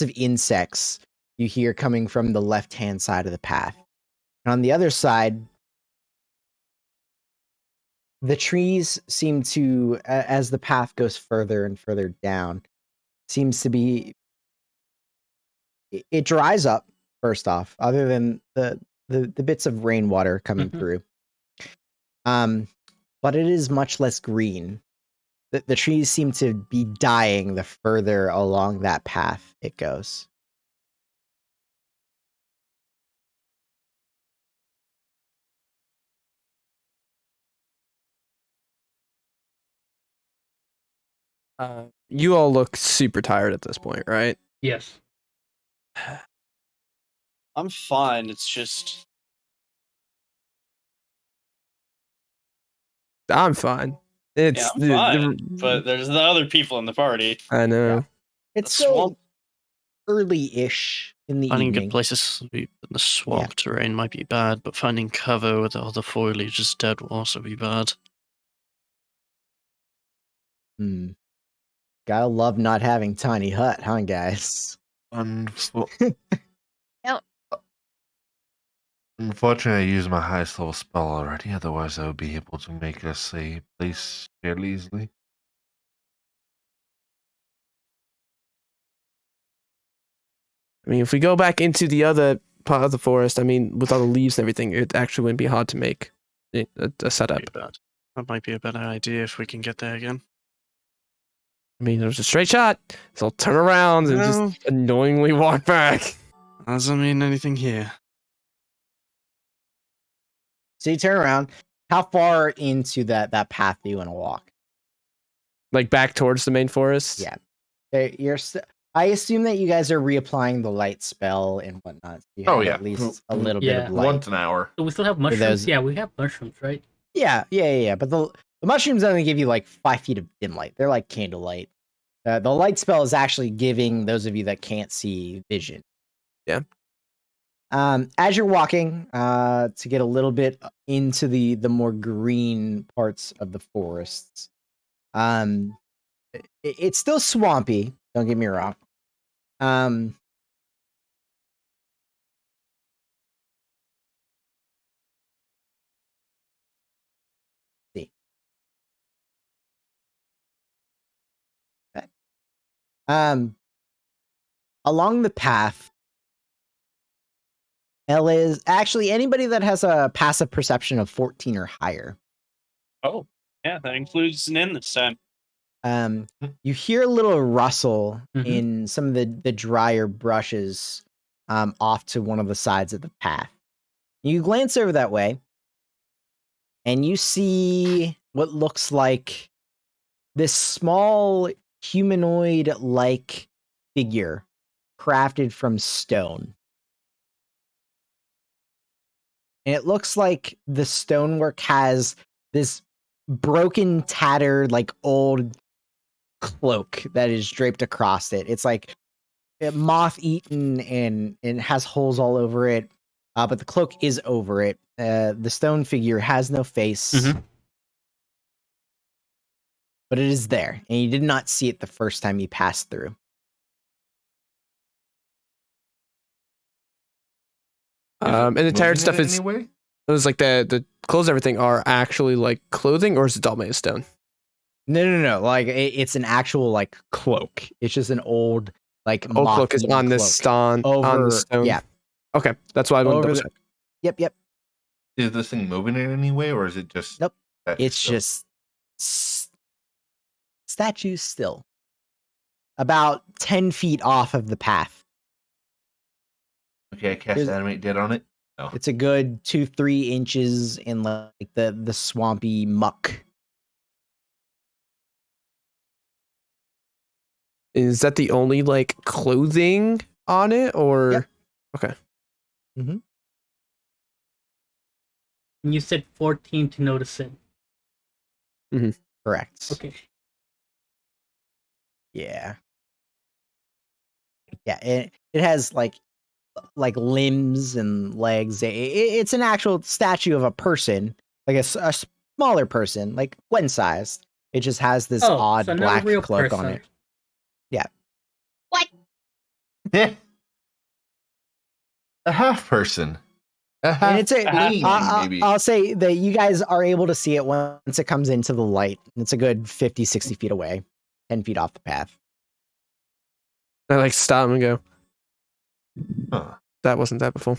of insects you hear coming from the left hand side of the path. And on the other side, the trees seem to, as the path goes further and further down, seems to be, it dries up first off, other than the bits of rainwater coming through. But it is much less green. The trees seem to be dying the further along that path it goes. You all look super tired at this point, right? Yes. I'm fine. It's just I'm fine. It's I'm fine. But there's the other people in the party. I know. It's The swamp- still early-ish in the Finding evening. good places to sleep in the swamp terrain might be bad, but finding cover with all the foliage is dead will also be bad. Gotta love not having tiny hut, huh, guys? Unfortunately, I used my highest level spell already. Otherwise, I would be able to make us a place fairly easily. I mean, if we go back into the other part of the forest. I mean, with all the leaves and everything, it actually wouldn't be hard to make a setup. That might be a better idea if we can get there again. I mean, there's a straight shot, so I'll turn around and No. just annoyingly walk back. Doesn't mean anything here. So you turn around. How far into that path do you want to walk? Like back towards the main forest. Yeah. I assume that you guys are reapplying the light spell and whatnot. So you Oh, have yeah. at least a little bit Yeah. of light. Once an hour. So we still have those- mushrooms. Yeah, we have mushrooms, right? Yeah. But the mushrooms only give you like 5 feet of dim light. They're like candlelight. The light spell is actually giving those of you that can't see vision. Yeah. As you're walking, to get a little bit into the more green parts of the forests, it's still swampy. Don't get me wrong. See. Okay. Along the path, Ella is actually anybody that has a passive perception of 14 or higher. Oh, yeah, that includes an in this time. You hear a little rustle Mhm. in some of the drier brushes off to one of the sides of the path. You glance over that way, and you see what looks like this small humanoid-like figure crafted from stone. And it looks like the stonework has this broken, tattered, like old cloak that is draped across it. It's like moth eaten and has holes all over it. But the cloak is over it. The stone figure has no face. Mhm. But it is there, and you did not see it the first time you passed through. And the tattered stuff is Anyway? it was like the clothes, everything are actually like clothing, or is it all made of stone? No. Like it's an actual like cloak. It's just an old like Old cloak is moth-eaten on this cloak. stone on Over the stone. yeah. Okay, that's why I wanted to Over double the- check. Yep. Is this thing moving in any way, or is it just? Nope. statue It's still? just statues still. About 10 feet off of the path. Okay. I cast There's- animate dead on it. No. It's a good 2-3 inches in like the swampy muck. Is that the only like clothing on it, or Yep. okay? And you said 14 to notice it. Correct. Okay. Yeah. Yeah, it has like limbs and legs. It's an actual statue of a person, like a smaller person, like Gwen sized. It just has this odd so not a black real cloak person. on it. Yeah. A half person. A half And it's a being, maybe. I'll say that you guys are able to see it once it comes into the light. It's a good 50-60 feet away, 10 feet off the path. I like stop and go. Huh. That wasn't that before.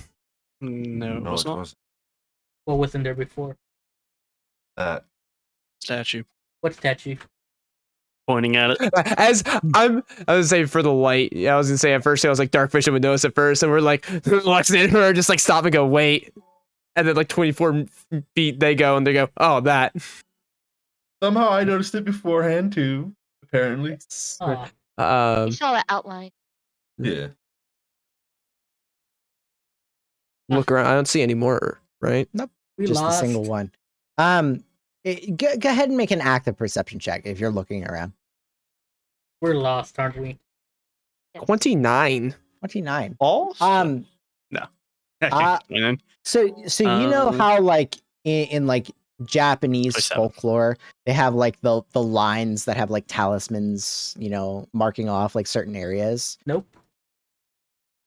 No, it No, was it not. wasn't What wasn't there before? that. Statue. What statue? Pointing at it. As I was saying for the light, I was gonna say at first I was like Dark Vision would notice at first, and we're like Lexi and her just like stop and go wait, and then like 24 feet they go and they go, oh that. Somehow I noticed it beforehand too. Apparently. Aw. You saw that outline. Yeah. Look around, I don't see any more. Right? We Just lost. a single one. Go ahead and make an active perception check if you're looking around. We're lost, aren't we? 29. 29. All? So you know how like in like Japanese 27. folklore they have like the lines that have like talismans, marking off like certain areas. Nope.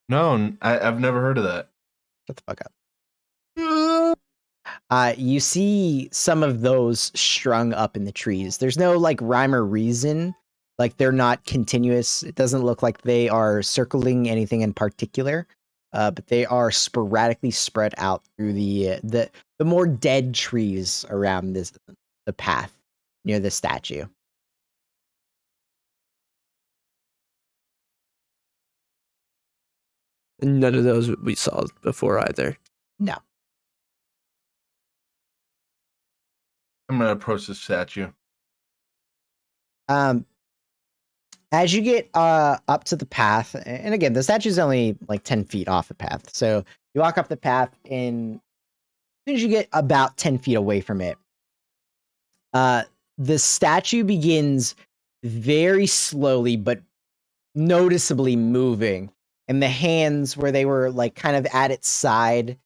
No, I've never heard of that. Shut the fuck up. You see some of those strung up in the trees. There's no like rhyme or reason. Like they're not continuous. It doesn't look like they are circling anything in particular. but they are sporadically spread out through the more dead trees around the path near the statue. None of those we saw before either. No. I'm gonna approach the statue. As you get up to the path, and again, the statue's only like 10 feet off the path. So you walk up the path, and as soon as you get about 10 feet away from it, the statue begins very slowly but noticeably moving. And the hands where they were like kind of at its side,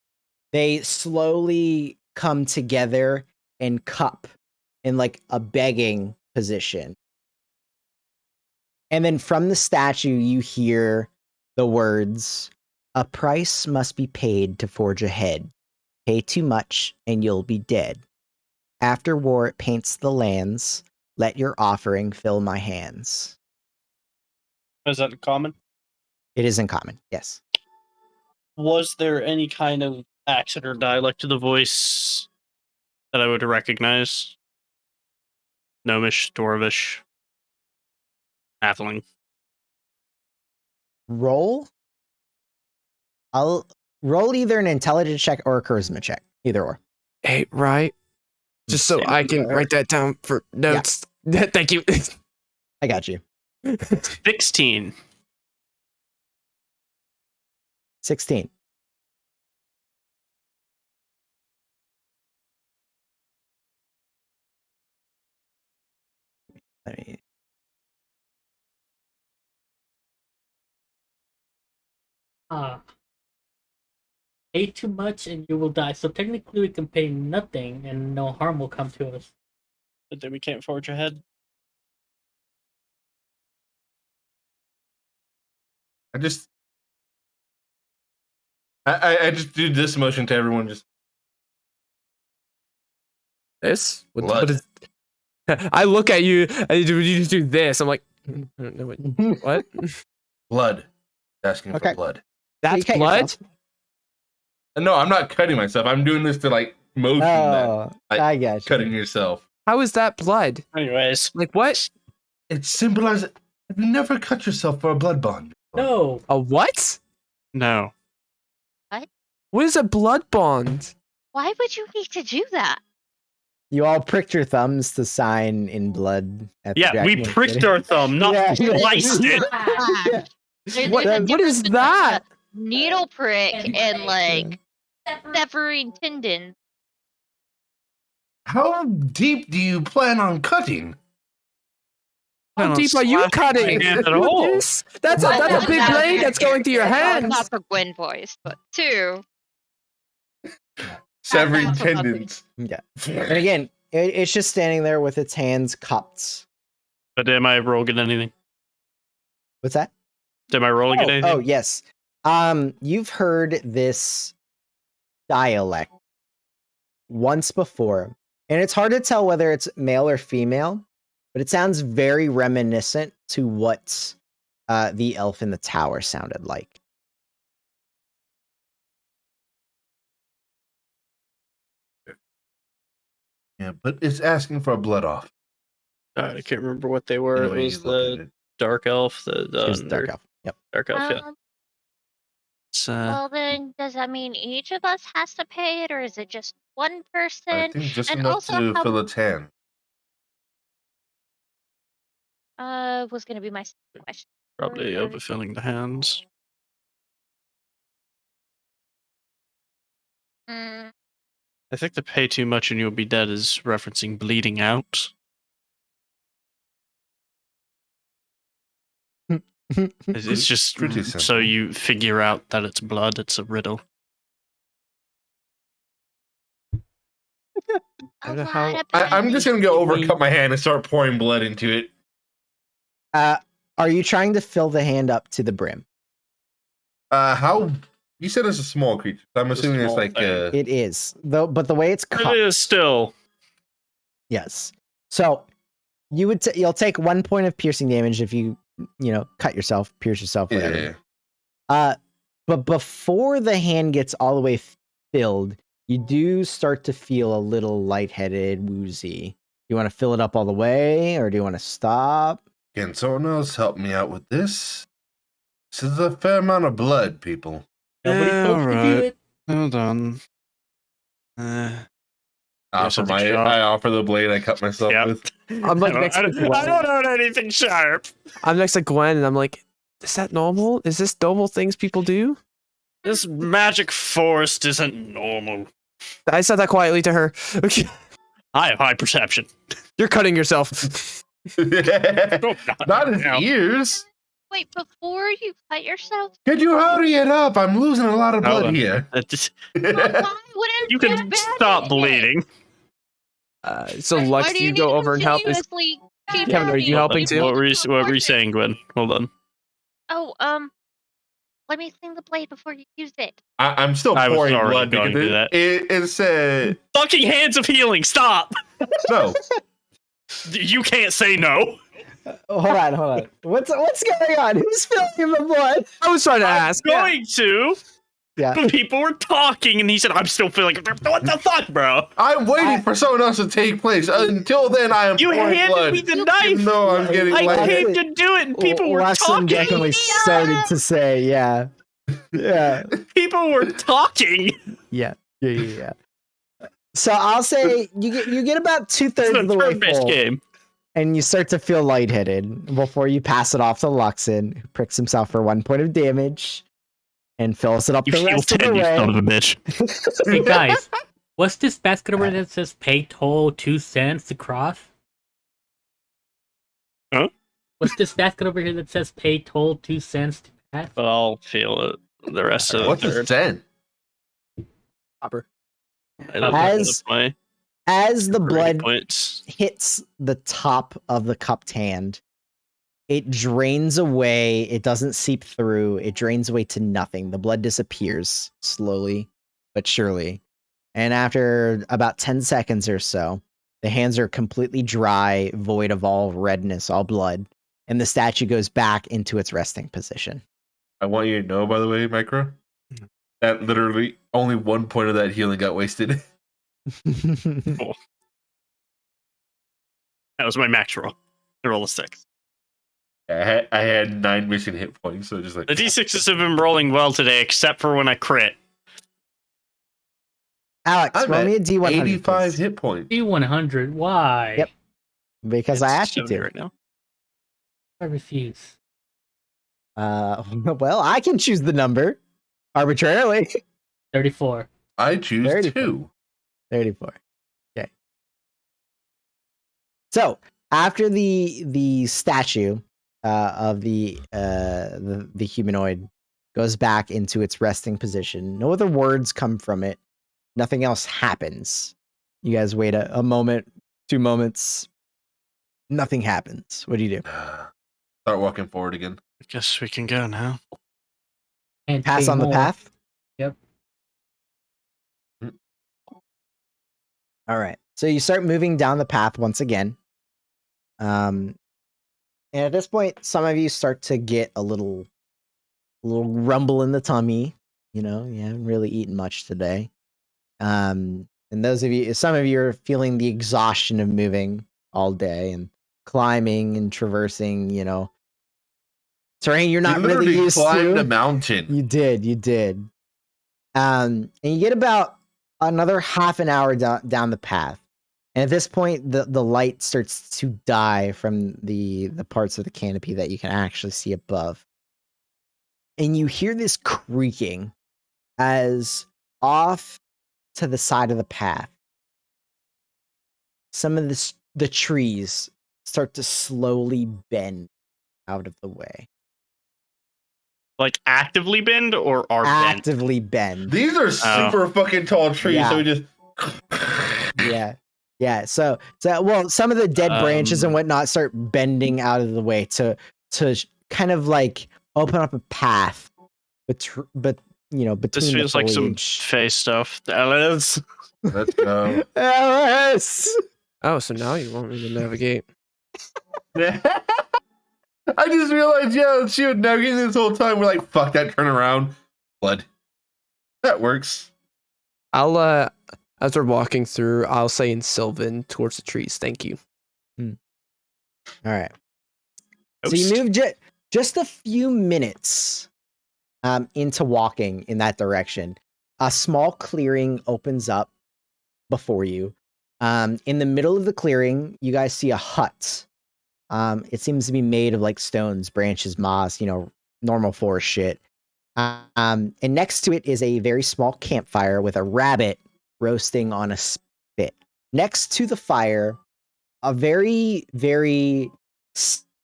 they slowly come together and cup in like a begging position. And then from the statue, you hear the words, "A price must be paid to forge ahead. Pay too much and you'll be dead. After war, it paints the lands. Let your offering fill my hands." Is that common? It is in common, yes. Was there any kind of accent or dialect to the voice that I would recognize? Gnomish, Dwarvish, Atheling. Roll. I'll roll either an intelligence check or a charisma check. Either or. Hey, right? Just so I can write that down for notes. Thank you. I got you. 16. 16. Let me. Pay too much and you will die. So technically we can pay nothing and no harm will come to us. But then we can't forge ahead. I just do this motion to everyone. Just This? Blood. What is? I look at you and you just do this. I'm like, I don't know what. blood. Asking Okay. for blood. You That's cut blood. yourself. No, I'm not cutting myself. I'm doing this to like motion that Oh, like, I got you. cutting yourself. How is that blood? Anyways, Like what? It symbolizes. Have you never cut yourself for a blood bond? No. A what? no. What is a blood bond? Why would you need to do that? You all pricked your thumbs to sign in blood. At the Yeah, we Jackman pricked City. our thumb, not Yeah. sliced it. There's What- a what is difference between that? a needle prick and like severing tendons. How deep do you plan on cutting? How Well, deep are you slashing cutting? my hand at all. Goodness. That's a big blade that's going through your hands. Not for Gwen voice, but two. Severing That's what I'm tendons. Yeah. And again, it's just standing there with its hands cupped. But am I rolling anything? What's that? Am I rolling anything? Oh, yes. You've heard this dialect once before, and it's hard to tell whether it's male or female, but it sounds very reminiscent to what the elf in the tower sounded like. Yeah, but it's asking for a blood off. I can't remember what they were. Anyway, It you was look at the it. dark elf. The It was dark elf. Yep. Dark elf, yeah. Um, well, then, does that mean each of us has to pay it, or is it just one I person? think just and enough also to how- fill its hand. Was going to be my second question. Probably Or- overfilling the hands. Mm, I think the pay too much and you'll be dead is referencing bleeding out. It's just Pretty so simple. you figure out that it's blood. It's a riddle. a don't know lot how- of I'm just pennies. gonna go overcut my hand and start pouring blood into it. Are you trying to fill the hand up to the brim? How? You said it's a small creature. So I'm It's a assuming it's small like thing. It is, though, but the way it's It cupped, is still. yes. So you'll take 1 point of piercing damage if you cut yourself, pierce yourself, whatever. yeah. But before the hand gets all the way filled, you do start to feel a little lightheaded, woozy. You want to fill it up all the way, or do you want to stop? Can someone else help me out with this? This is a fair amount of blood, people. Nobody Yeah, told you to do alright. it. Hold on. something sharp. I offer the blade I cut myself Yep. with. I'm like I next to don't Gwen. own anything sharp. I'm next to Gwen, and I'm like, is that normal? Is this normal things people do? This magic forest isn't normal. I said that quietly to her. I have high perception. You're cutting yourself. Not his now. ears. Wait, before you cut yourself? Could you hurry it up? I'm losing a lot of Hold blood on. here. Why wouldn't You can stop bleeding. So Why Lux, do do you need go to over and help? Is, continuously keep Kevin, are you helping Wait, too? What were you, that's what were you important. saying, Gwen? Hold on. Oh, let me clean the blade before you use it. I'm still I was pouring already blood going because through that. it's Fucking hands of healing. Stop. no. You can't say no. Hold on. What's going on? Who's filling the blood? I was trying to ask. I'm going to. Yeah. But people were talking, and he said, "I'm still feeling." What the fuck, bro? I'm waiting for someone else to take place. Until then, I am You pouring handed blood. me the Even knife. though I'm getting I light. came to do it, and people were Watson talking. definitely started to say, yeah. People were talking. Yeah. So I'll say you get about 2/3 It's a of the way turn-based full, game. and you start to feel lightheaded before you pass it off to Luxon, who pricks himself for 1 point of damage and fills it up You the heal rest of 10, the you son way. of a bitch. Hey guys, what's this basket over there that says pay toll 2 cents to cross? Huh? What's this basket over here that says pay toll 2 cents to pass? But I'll feel it the rest of the What's the third. scent? Copper. I don't As- know my As the brain blood points. hits the top of the cupped hand, it drains away. It doesn't seep through. It drains away to nothing. The blood disappears slowly but surely. And after about 10 seconds or so, the hands are completely dry, void of all redness, all blood, and the statue goes back into its resting position. I want you to know, by the way, Micro, that literally only 1 point of that healing got wasted. That was my max roll. I roll a 6. I had 9 missing hit points, so just like The D6s have been rolling well today, except for when I crit. Alex, I'm roll at me a D100. 85 please. hit points. D100, why? Yep. Because I It's asked you 70 to. right now. I refuse. Well, I can choose the number arbitrarily. 34. I choose 34. 2. 34. Okay. So after the statue of the humanoid goes back into its resting position, no other words come from it. Nothing else happens. You guys wait a moment, 2 moments. Nothing happens. What do you do? Start walking forward again. I guess we can go now. And Pass pay on the more. path? Yep. All right. So you start moving down the path once again. And at this point, some of you start to get a little rumble in the tummy. You know, you haven't really eaten much today. And some of you are feeling the exhaustion of moving all day and climbing and traversing, terrain you're not You really literally used climbed to. a mountain. You did. And you get about another half an hour down the path. And at this point, the light starts to die from the parts of the canopy that you can actually see above. And you hear this creaking as off to the side of the path, some of the trees start to slowly bend out of the way. Like actively bend or are bent? Actively bend. These are super fucking tall trees, Yeah. so we just. Yeah. So well, some of the dead branches and Um, whatnot start bending out of the way to kind of like open up a path, between This feels the like some foliage. face stuff. Alice. Let's go. Alice! Oh, so now you want me to navigate? I just realized, yeah, she would navigate this whole time. We're like, fuck that, turn around. Blood. That works. I'll as we're walking through, I'll say in Sylvan towards the trees. Thank you. All right. So you Ghost. move just a few minutes into walking in that direction. A small clearing opens up before you. In the middle of the clearing, you guys see a hut. It seems to be made of like stones, branches, moss, normal forest shit. And next to it is a very small campfire with a rabbit roasting on a spit. Next to the fire, a very, very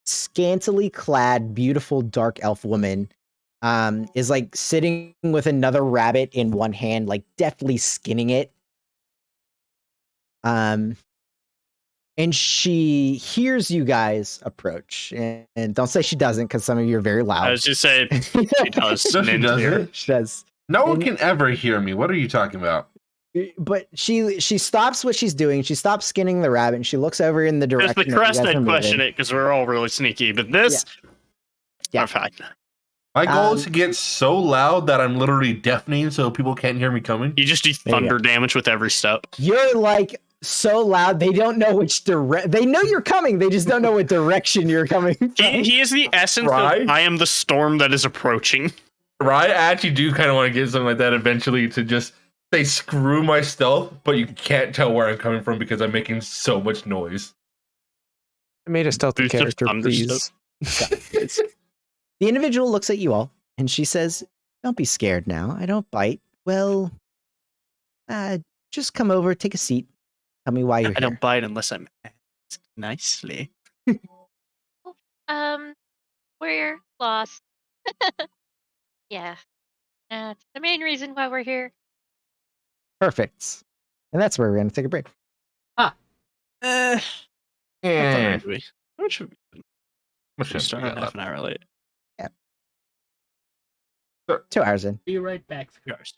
scantily clad, beautiful dark elf woman is like sitting with another rabbit in one hand, like deftly skinning it. And she hears you guys approach, and don't say she doesn't, because some of you are very loud. I was just saying, she does. No, she Name's here. doesn't. She does. No one And- can ever hear me. What are you talking about? But she stops what she's doing. She stops skinning the rabbit, and she looks over in the Because direction. the that you crest, guys are I'd question moving. it because we're all really sneaky. But this, Yeah. are fine. My goal is Um, to get so loud that I'm literally deafening so people can't hear me coming. You just do There you thunder damage with every step. You're like so loud they don't know which direct. They know you're coming. They just don't know what direction you're coming from. He is the essence Right? of I am the storm that is approaching. Right? I actually do kind of want to get something like that eventually to just say screw my stealth, but you can't tell where I'm coming from because I'm making so much noise. I made a stealthy Boost of character, thunder please. The individual looks at you all and she says, "Don't be scared now. I don't bite. Well, just come over, take a seat. Tell me why you're I here." don't bite unless I'm asked nicely. We're lost. Yeah. That's the main reason why we're here. Perfect. And that's where we're going to take a break. Eh, Yeah. we should What should start we on got half an hour late. 2 hours in. Be right back. Yours.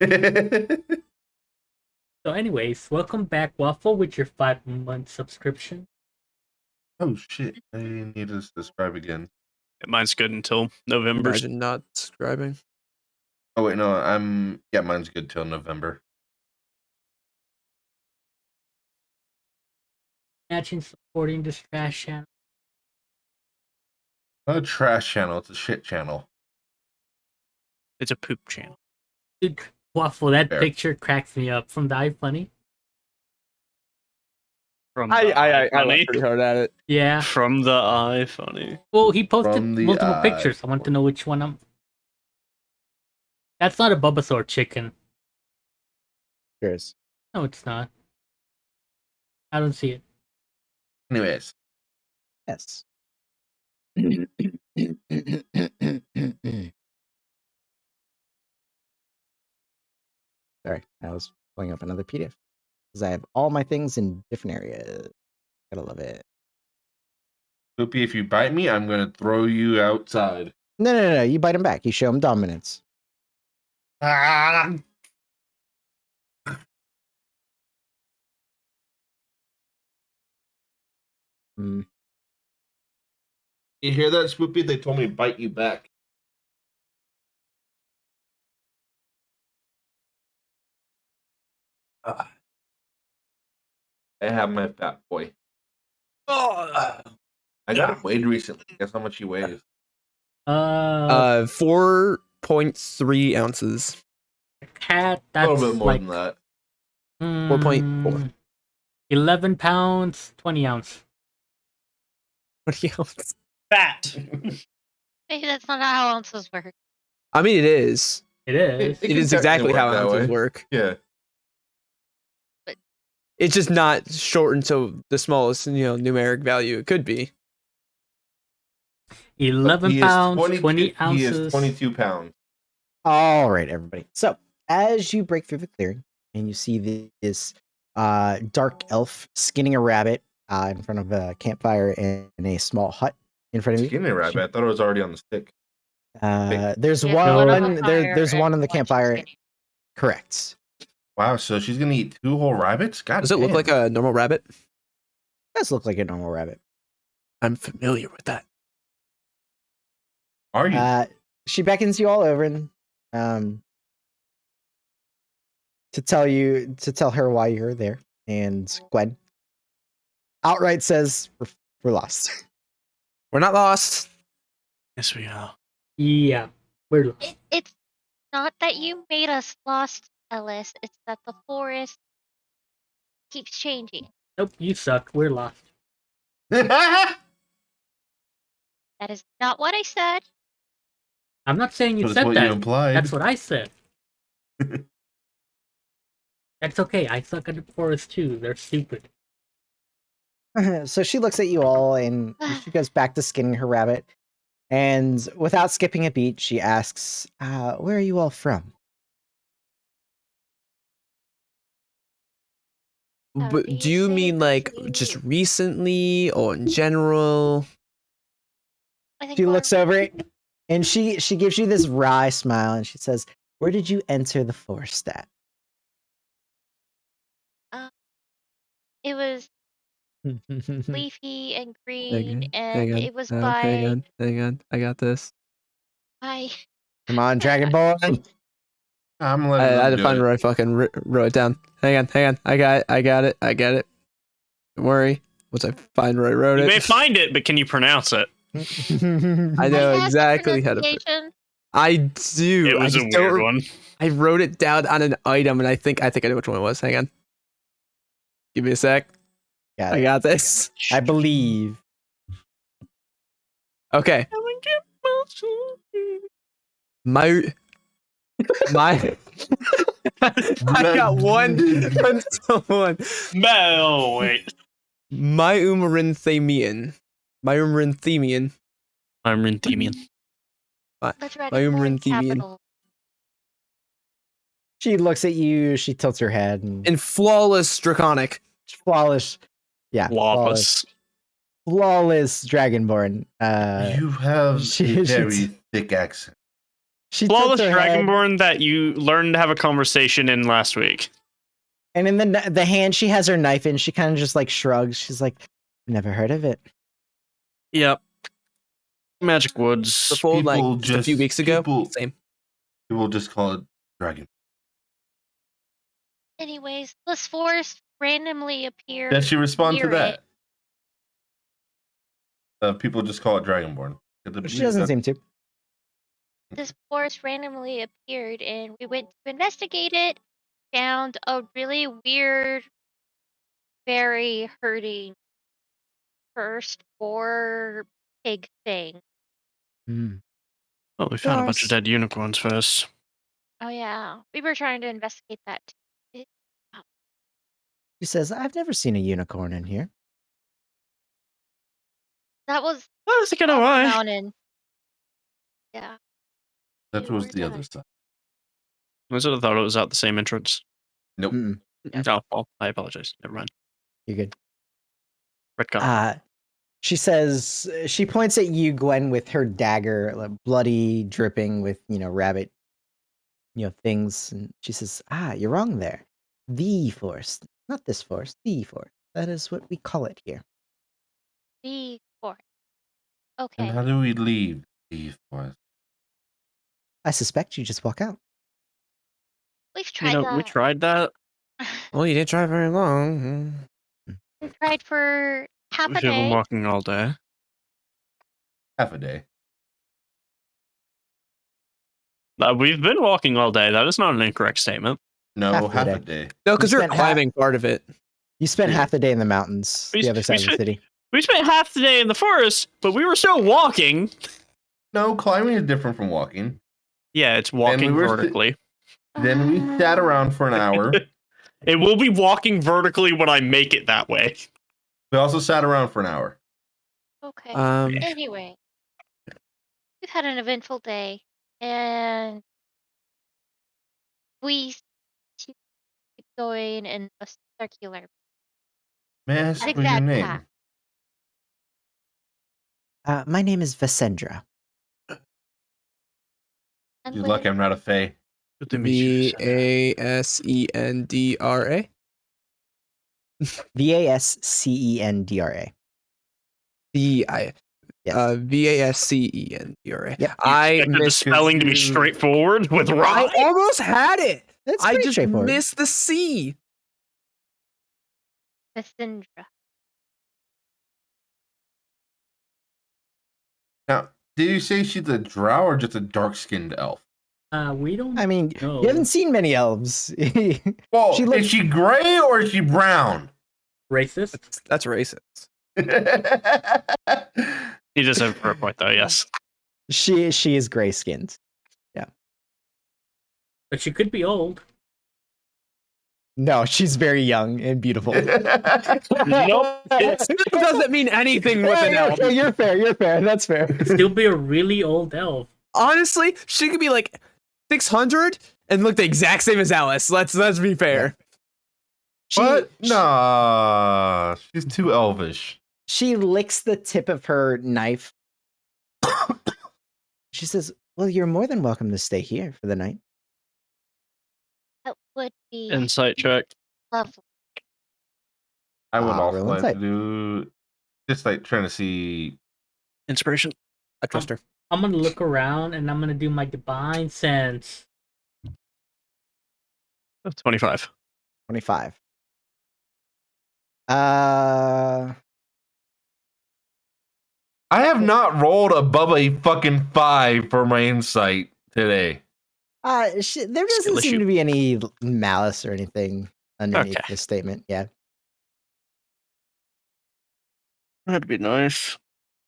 So, anyways, welcome back, Waffle, with your 5-month subscription. Oh shit! I need to subscribe again. Mine's good until November. Imagine not subscribing. Oh wait, no, mine's good till November. Imagine supporting this trash channel. Not a trash channel; it's a shit channel. It's a poop channel. Dude, Waffle, that Fair. picture cracks me up from the iFunny. From I the laughed iFunny. pretty hard at it. Yeah. From the iFunny. Well, he posted From the multiple pictures. I want to iPhone. know which one I'm. That's not a Bulbasaur chicken. Cheers. No, it's not. I don't see it. Anyways, Yes. Sorry, I was pulling up another PDF because I have all my things in different areas. Gotta love it. Poopy, if you bite me, I'm gonna throw you outside. No. You bite him back. You show him dominance. Ah! Mm. You hear that, Spoopy? They told me to bite you back. I have my fat boy. I got him weighed recently. Guess how much he weighs? 4.3 ounces. Cat. A That's little bit more like than that. 4.4. 11 pounds, 20 ounce. 20 ounces. Fat. Hey, that's not how ounces work. I mean, it is. It is. It It can is exactly technically how work that ounces way. work. Yeah. It's just not shortened to the smallest, numeric value it could be. 11 He is pounds, 22 20 He ounces. is 22 pounds. All right, everybody. So as you break through the clearing and you see this dark elf skinning a rabbit in front of a campfire in a small hut in front of you. Skinny rabbit. I thought it was already on the stick. There's Yeah, one one. on the There, fire there's and one on the one campfire. skinny. Correct. Wow, so she's gonna eat 2 whole rabbits? God Does it look damn. like a normal rabbit? Does look like a normal rabbit. I'm familiar with that. Are you? She beckons you all over and to tell her why you're there. And Gwen outright says we're lost. We're not lost. Yes, we are. Yeah. We're It's not that you made us lost, Ellis. It's that the forest keeps changing. Nope, you suck. We're lost. That is not what I said. I'm not saying you That's said what that. you implied. That's what I said. That's okay. I suck at the forest too. They're stupid. So she looks at you all and she goes back to skinning her rabbit. And without skipping a beat, she asks, where are you all from? But do you mean like just recently or in general? I think She we're- looks over it and she gives you this wry smile and she says, where did you enter the forest at? It was leafy and green, Hang and on. it was Hang by on. Hang on. I got this. by. Come on, Dragonborn. I'm I letting had them to do find it. where I fucking wrote it down. Hang on. I got it. Don't worry. Once I find where I wrote You it. may find it, but can you pronounce it? I know Has exactly how to. pronunciation. I do. It was I a just don't weird re- one. I wrote it down on an item, and I think I know which one it was. Hang on. Give me a sec. Got I it. got this. I believe. Okay. My I got one. I'm still one. No, wait. Myumarinthamian. Myumarinthamian. I'm Renthemian. The Myumarinthamian. Dragonborn capital. She looks at you, she tilts her head and And flawless draconic. flawless. Yeah. Lawless. Flawless Dragonborn. You have she- a very thick accent. She Flawless tilts her head, Dragonborn that you learned to have a conversation in last week. and in the hand she has her knife in, she kind of just like shrugs. She's like, "Never heard of it." Yep. Magic Woods. Before, like People just a few just- weeks ago. people- Same. People just call it dragon. Anyways, this forest randomly appeared. Does she respond to near that? it. People just call it dragonborn. She doesn't seem to. This forest randomly appeared, and we went to investigate it. Found a really weird, very hurting first or pig thing. Well, we found a bunch of Nice. dead unicorns first. Oh yeah, we were trying to investigate that too. She says, "I've never seen a unicorn in here." That was I was thinking, Upper why? Mountain. Yeah. That We was were the other done. side. I sort of thought it was out the same entrance. Nope. Mm-mm, Oh, well, I apologize. Never mind. you're good. Retcon. She says, she points at you, Gwen, with her dagger, like, bloody, dripping with, rabbit, things. And she says, "You're wrong there. The forest, not this forest, the forest. That is what we call it here." The forest. And Okay. how do we leave the forest? I suspect you just walk out. We've You tried know, that. we tried that. Well, you didn't try very long. We tried for half We've a been day. walking all day. Half a day. We've been walking all day. That is not an incorrect statement. No, Half a half day. a day. No, because You you're spent climbing part of it. You spent Yeah. half the day in the mountains, We- the other we side of the should- city. We spent half the day in the forest, but we were still walking. No, climbing is different from walking. Yeah, it's walking were- vertically. Then we sat around for an hour. It will be walking vertically when I make it that way. We also sat around for an hour. Okay. Um, Anyway, we've had an eventful day, and we keep going in a circular. May I ask Like for your that name? path. My name is Vasendra. And You're lucky I'm not a fae. Good to meet you, Vasendra. Vascendra. Yes. Vascendra. Yep. I Expected the missed spelling to be straightforward with I Rye. almost had it. It's I pretty just straightforward. missed the C. Cassandra. Now, did you say she's a drow or just a dark-skinned elf? We don't. I mean, No. you haven't seen many elves. Well, She looks- is she gray or is she brown? Racist. That's racist. He does have a point, though. Yes. she is gray skinned. But she could be old. No, she's very young and beautiful. Nope. It still doesn't mean anything with an Hey, elf. okay, you're fair. You're fair. That's fair. Still be a really old elf. Honestly, she could be like 600 and look the exact same as Alice. Let's be fair. What? Nah, she's too elvish. She licks the tip of her knife. She says, "Well, you're more than welcome to stay here for the night." That would be Insight check. lovely. I would also roll like insight. to do just like trying to see. Inspiration. I trust her. I'm gonna look around and I'm gonna do my divine sense. 25. 25. I have not rolled above a fucking 5 for my insight today. There doesn't Skill seem issue. to be any malice or anything underneath Okay. this statement. Yeah. That'd be nice.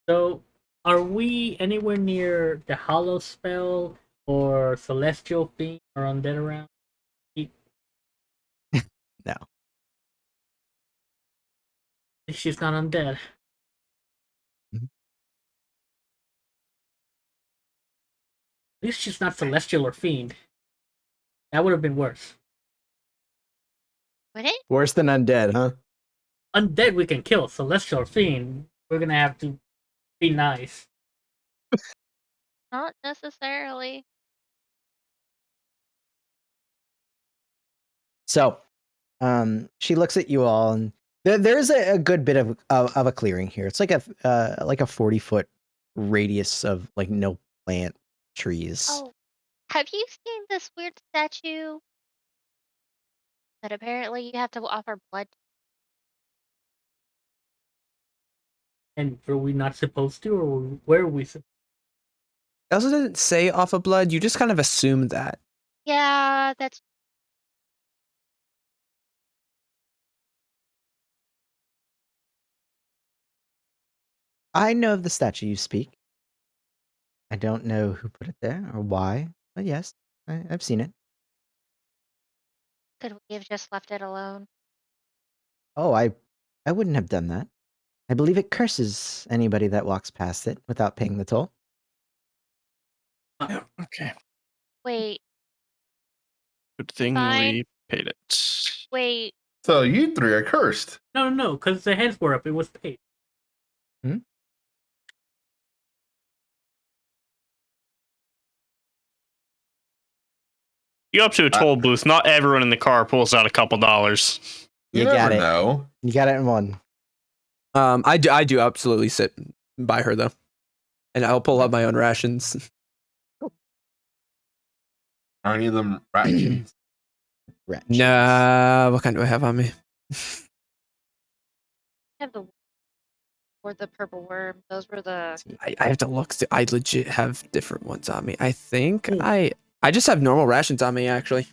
So, are we anywhere near the Hollow Spell or Celestial Fiend or Undead around? No. She's not undead. Mhm. At least she's not Celestial or Fiend. That would have been worse. Would it? Worse than undead, huh? Undead we can kill. Celestial or Fiend, we're gonna have to be nice. Not necessarily. So, she looks at you all, and there's a good bit of a clearing here. It's like a 40-foot radius of like no plant trees. Oh, have you seen this weird statue that apparently you have to offer blood? And were we not supposed to, or were we? It also didn't say off of blood. You just kind of assumed that. Yeah, that's I know of the statue you speak. I don't know who put it there or why, but yes, I've seen it. could we have just left it alone? Oh, I wouldn't have done that. I believe it curses anybody that walks past it without paying the toll. Yeah, okay. Wait, Good thing Fine. we paid it. wait. So you three are cursed. No, because the hands were up. It was paid. You up to a toll booth, not everyone in the car pulls out a couple dollars. You never got it. know. You got it in one. I do absolutely sit by her though, and I'll pull out my own rations. Are any of them rations? Wretch. Nah, what kind do I have on me? Have the or the purple worm. Those were the. I have to look. I legit have different ones on me. I think Hmm. I just have normal rations on me actually.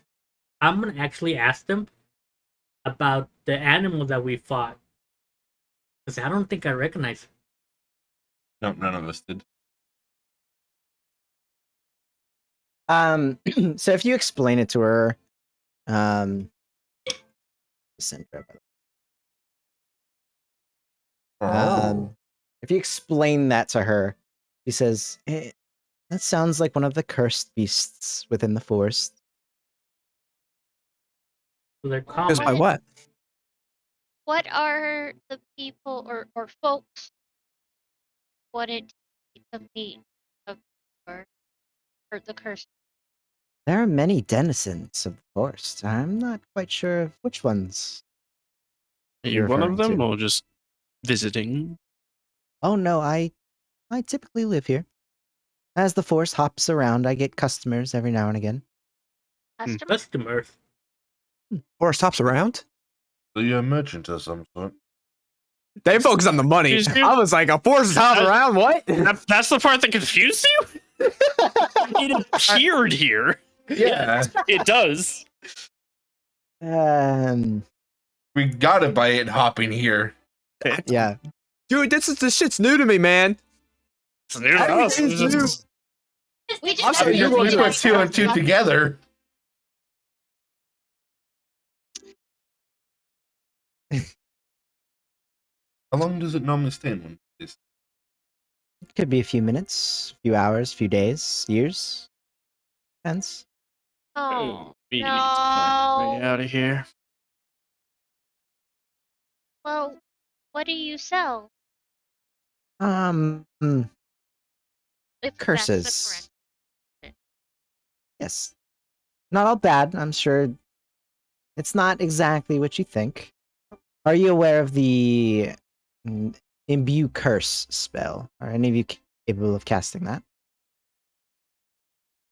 I'm gonna actually ask them about the animal that we fought, because I don't think I recognize it. No, none of us did. So if you explain it to her, Sandra, Oh. if you explain that to her, she says, that sounds like one of the cursed beasts within the forest. So they're Because common. by what? What are the people or folks wanted to eat the meat of or the curse? There are many denizens of the forest. I'm not quite sure of which ones. Are You're you one of referring them, to. or just visiting? Oh no, I typically live here. As the forest hops around, I get customers every now and again. Customer? Customers. Forest hops around? So you're a merchant of some sort. They focus on the money. Excuse you? I was like, a forest hop around? What? That's the part that confused you? It appeared here. Yeah. It does. We gotta buy it hopping here. Yeah. Dude, this shit's new to me, man. It's new to us. Everything's new. We I'm just sorry, You you put two and two together. How long does it normally stay in one place? Could be a few minutes, few hours, few days, years. Depends. Oh, We need to find a way no. out of here. Well, what do you sell? Hmm, If that's the curses. correct. Yes. Not all bad, I'm sure. It's not exactly what you think. Are you aware of the imbue curse spell? Are any of you capable of casting that?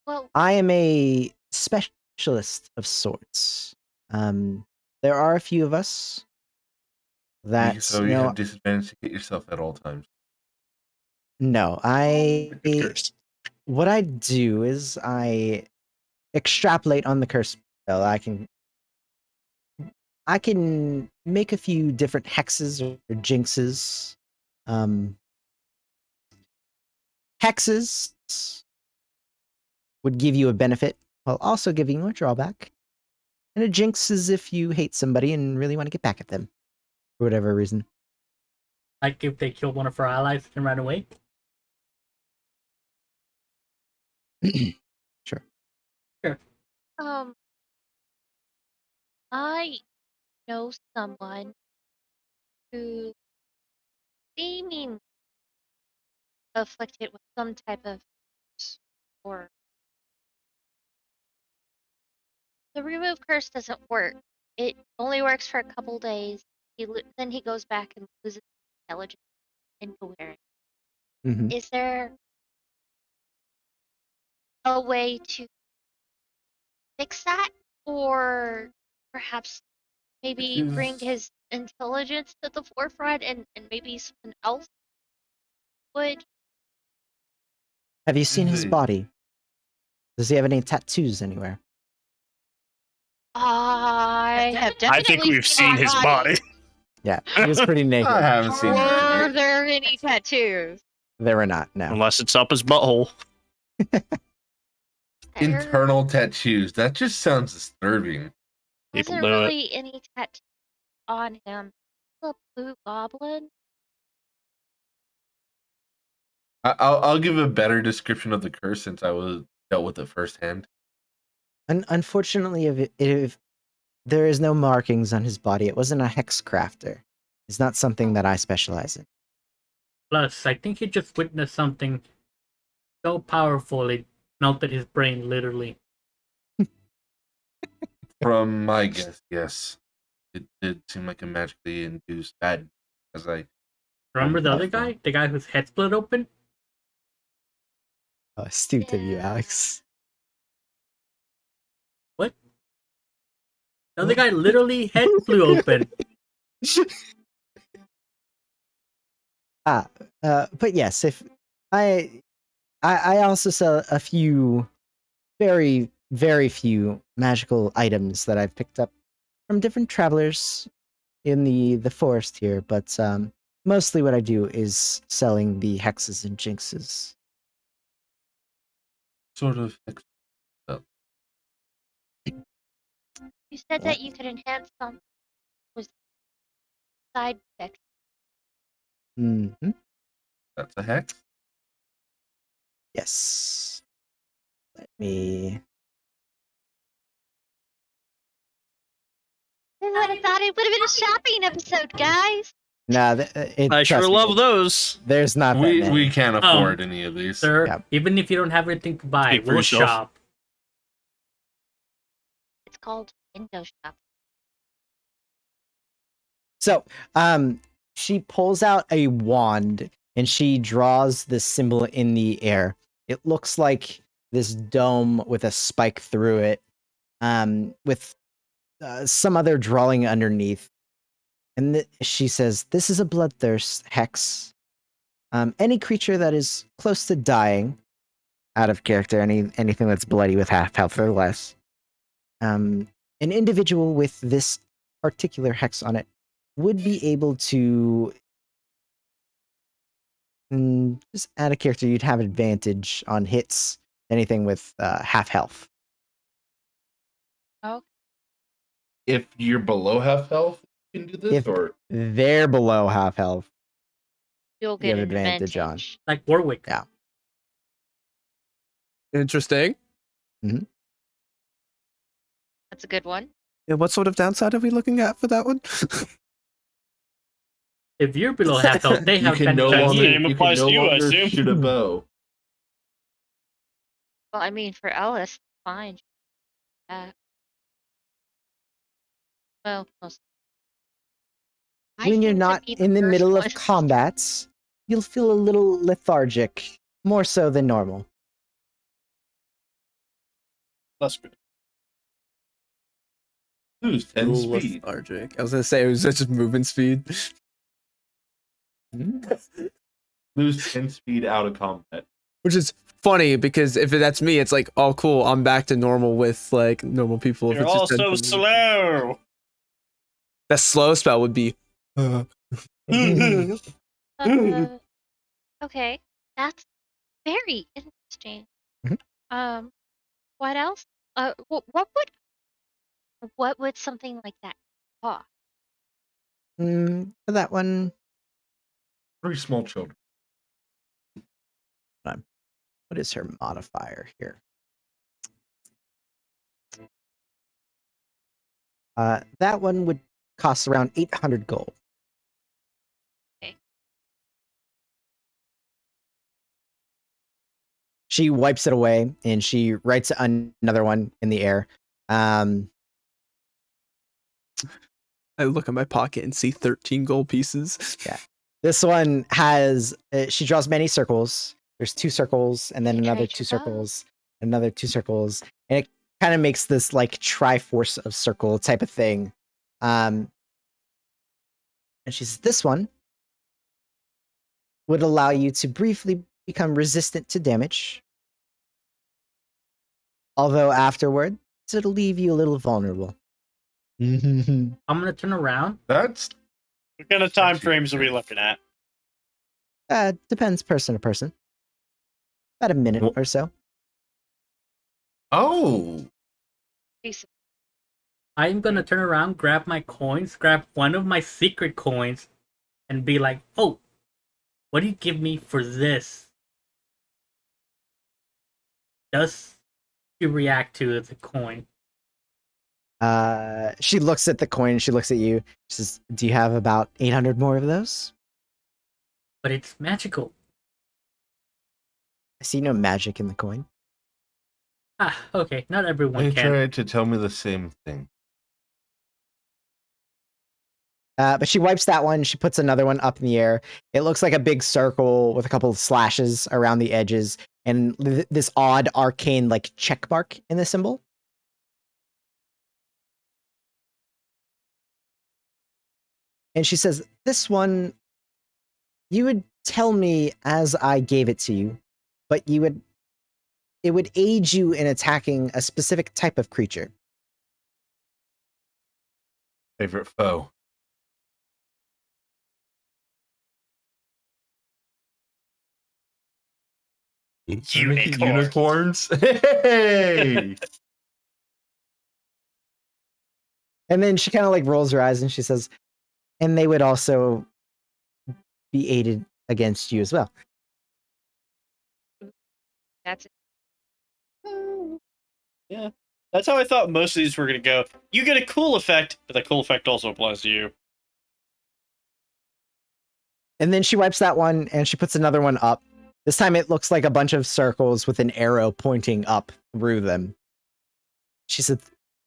Well, I am a specialist of sorts. There are a few of us that So you have disadvantage to hit yourself at all times. no, Good curse. what I do is I extrapolate on the curse spell. I can make a few different hexes or jinxes. Hexes would give you a benefit while also giving you a drawback. And a jinx is if you hate somebody and really want to get back at them for whatever reason. Like if they kill one of our allies and ran away. Sure. I know someone who seeming afflicted with some type of curse or the remove curse doesn't work. it only works for a couple days. Then he goes back and loses intelligence and coherence. Mhm. Is there a way to fix that, or perhaps maybe bring is- his intelligence to the forefront, and maybe someone else would? Have you seen his the- body? Does he have any tattoos anywhere? I have I think definitely we've seen his body. Yeah, he was pretty naked. I haven't seen that. Were yet. there any tattoos? There were not. No. Unless it's up his butthole. There Internal tattoos. That just sounds disturbing. People wasn't do it. really any tattoo on him. The blue goblin. I'll give a better description of the curse since I was dealt with it firsthand. Unfortunately, if there is no markings on his body, it wasn't a hex crafter. It's not something that I specialize in. Plus, I think he just witnessed something so powerful it melted his brain, literally. From my guess, yes, it did seem like a magically induced bad. As I Remember the other guy? The guy whose head split open? Oh, astute of you, Yeah. Alex. What? The other guy literally head flew open. But yes, if I also sell a few very, very few magical items that I've picked up from different travelers in the forest here, but mostly what I do is selling the hexes and jinxes. sort of You said that you could enhance some was side effects. Hmm. that's a hex. Yes. Let me. I would have thought it would have been a shopping episode, guys. Nah, I sure trust me, love those. There's not that We many. can't afford any of these. Sir, Yeah. even if you don't have anything to buy, Speak for we'll yourself. shop. It's called window shop. So, she pulls out a wand and she draws this symbol in the air. It looks like this dome with a spike through it, with some other drawing underneath. And she says, "This is a bloodthirst hex. Any creature that is close to dying, out of character, anything that's bloody with half health or less, an individual with this particular hex on it would be able to just add a character. You'd have advantage on hits, anything with half health." If you're below half health, you can do this, If or they're below half health, You'll You get have an advantage on. advantage. Like Warwick. Yeah. Interesting. That's a good one. Yeah, what sort of downside are we looking at for that one? If you're below half health, they you have can no advantage on longer you. Same you applies can no to you, I longer assume. shoot a bow. Well, I mean, for Ellis, fine. Well, most. I when you're seem to not be in the first middle one. of combats, you'll feel a little lethargic, more so than normal. That's good. Lose 10 Little speed. lethargic. I was gonna say it was just movement speed. Lose 10 speed out of combat. Which is funny because if that's me, it's like, oh cool, I'm back to normal with like normal people. If You're it's all just 10 so for me. slow. That slow spell would be. Okay, that's very interesting. Mhm. What else? What would something like that cost? For that one, 3 small children. what is her modifier here? That one would cost around 800 gold. Okay. She wipes it away and she writes another one in the air. I look in my pocket and see 13 gold pieces. This one has, she draws many circles. There's 2 circles and then Hey, another Trey, 2 chill out. circles, another 2 circles. And it kind of makes this like triforce of circle type of thing. And she says, this one would allow you to briefly become resistant to damage. Although afterward, it'll leave you a little vulnerable. I'm gonna turn around. That's What kind of time frames are we looking at? Depends person to person. About a minute Well- or so. oh. Decent. I'm gonna turn around, grab my coins, grab one of my secret coins, and be like, "Oh, what do you give me for this?" Does she react to the coin? She looks at the coin. She looks at you. She says, "Do you have about 800 more of those?" But it's magical. I see no magic in the coin. Ah, okay. Not everyone They can. tried to tell me the same thing. But she wipes that one. She puts another one up in the air. It looks like a big circle with a couple of slashes around the edges and this odd arcane like check mark in the symbol. And she says, "This one, you would tell me as I gave it to you, but it would aid you in attacking a specific type of creature." Favorite foe. Unicorns. Hey. And then she kind of like rolls her eyes and she says, "And they would also be aided against you as well." That's it. Yeah. That's how I thought most of these were going to go. You get a cool effect, but that cool effect also applies to you. And then she wipes that one and she puts another one up. This time it looks like a bunch of circles with an arrow pointing up through them. She said,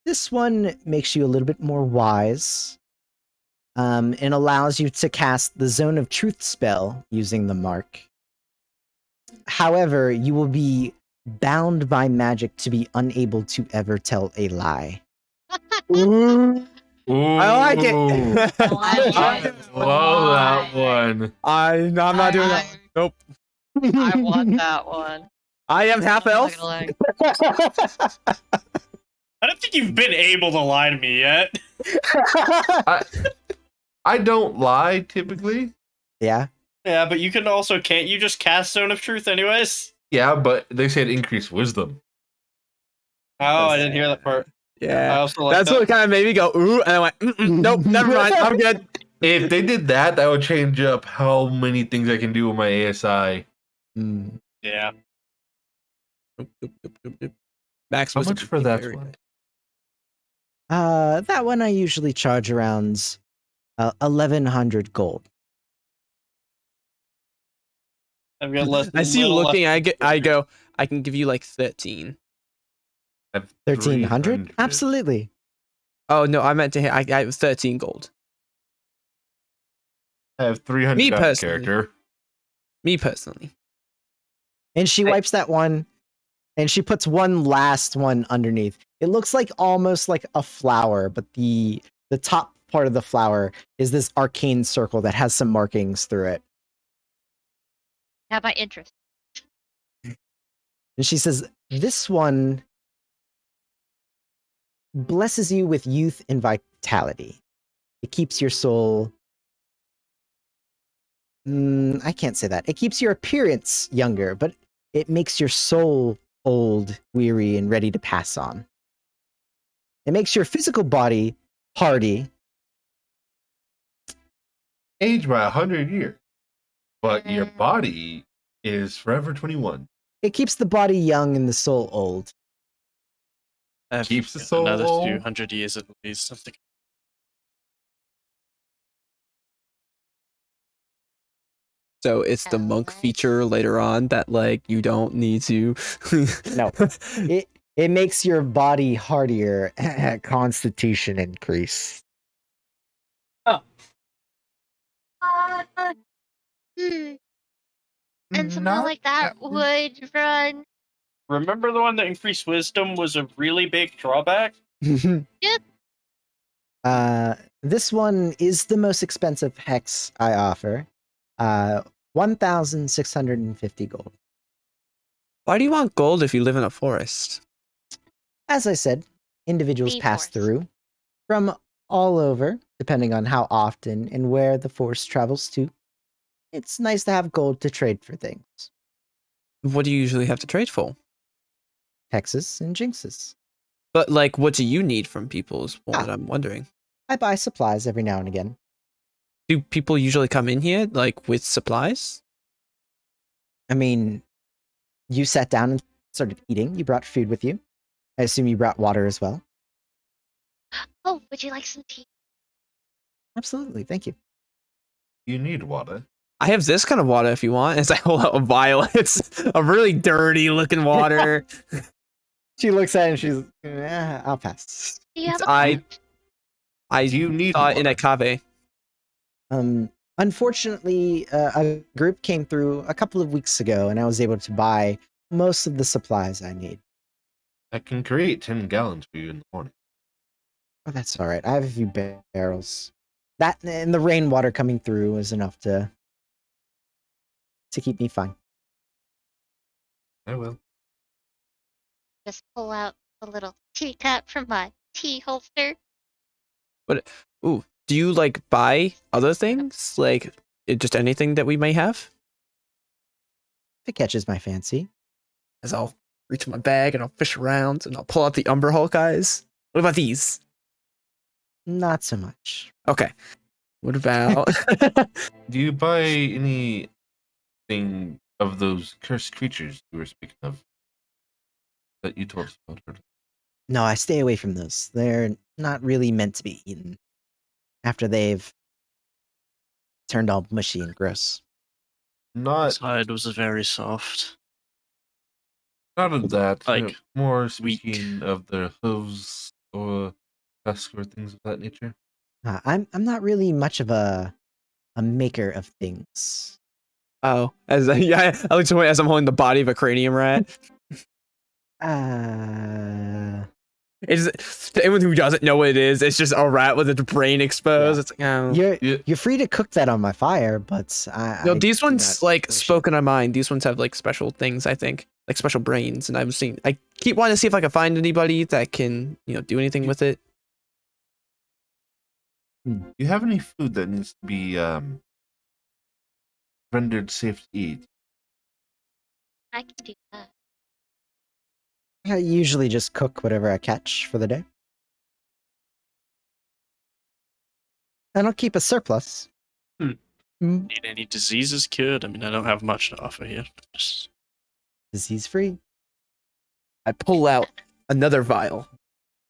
"This one makes you a little bit more wise and allows you to cast the Zone of Truth spell using the mark. However, you will be bound by magic to be unable to ever tell a lie." Ooh, Ooh. I like it. I love that one. I'm not doing that. Nope. I want that one. I am half I'm elf. not gonna lie. I don't think you've been able to lie to me yet. I don't lie typically. Yeah. Yeah, but you can also can't you just cast Zone of Truth anyways? Yeah, but they said increase wisdom. Oh, I didn't hear that part. I Yeah. also like That's that. what kind of made me go, ooh, and I went, nope, never mind. I'm good. If they did that, that would change up how many things I can do with my ASI. Mm. Yeah. Max, How was much for that one? That one I usually charge around 1,100 gold. I've got less. I see you little looking. less- I go. I can give you like 13. I have 1,300? 300. Absolutely. Oh no, I meant to hit. I have 13 gold. I have 300 Me out of personally. character. Me personally. And she wipes that one and she puts one last one underneath. It looks like almost like a flower, but the top part of the flower is this arcane circle that has some markings through it. Have my interest. And she says, "This one blesses you with youth and vitality. It keeps your soul..." I can't say that. It keeps your appearance younger, but it makes your soul old, weary, and ready to pass on. It makes your physical body hardy. Age by 100 years. But your Mm. body is forever 21. It keeps the body young and the soul old. Keeps the soul another old. 200 years at least. I think. So it's the monk feature later on that like you don't need to. No. It makes your body hardier, constitution increase. Hmm. And something Not like that would run. Remember the one that increased wisdom was a really big drawback? This one is the most expensive hex I offer. 1,650 gold. Why do you want gold if you live in a forest? As I said, individuals The pass forest. through from all over, depending on how often and where the force travels to. It's nice to have gold to trade for things. What do you usually have to trade for? Hexes and jinxes. But like, what do you need from people is what Ah. I'm wondering. I buy supplies every now and again. Do people usually come in here like with supplies? I mean, you sat down and started eating. You brought food with you. I assume you brought water as well. Oh, would you like some tea? Absolutely. Thank you. You need water. I have this kind of water if you want. As I hold out a vial, it's a really dirty looking water. She looks at it and she's, I'll pass. Do you have It's- a I- cart? I Do you need saw it in a water? cave. Unfortunately, a group came through a couple of weeks ago, and I was able to buy most of the supplies I need. I can create 10 gallons for you in the morning. Oh, that's all right. I have a few barrels. That and the rainwater coming through is enough to keep me fine. I will. Just pull out a little teacup from my tea holster. Ooh, do you like buy other things? Like just anything that we may have? If it catches my fancy. As I'll reach in my bag and I'll fish around and I'll pull out the Umber Hulk eyes. What about these? Not so much. Okay. What about Do you buy anything of those cursed creatures you were speaking of that you told us about earlier? No, I stay away from those. They're not really meant to be eaten after they've turned all mushy and gross. Not, His hide was very soft. not of that. Like, more weak. speaking of the hooves or tusk or things of that nature. I'm not really much of a maker of things. Oh, as yeah, I like to point as I'm holding the body of a cranium rat. It's to anyone who doesn't know what it is, it's just a rat with its brain exposed. Yeah. It's like, oh. Yeah. You're free to cook that on my fire, but No, I these do ones not like wish it. spoken on mine. These ones have like special things, I think, like special brains. And I've seen. I keep wanting to see if I can find anybody that can, do anything with it. Do you have any food that needs to be rendered safe to eat? I can do that. I usually just cook whatever I catch for the day. And I'll keep a surplus. Hmm. Need any diseases cured? I mean, I don't have much to offer here. Just Disease free. I pull out another vial.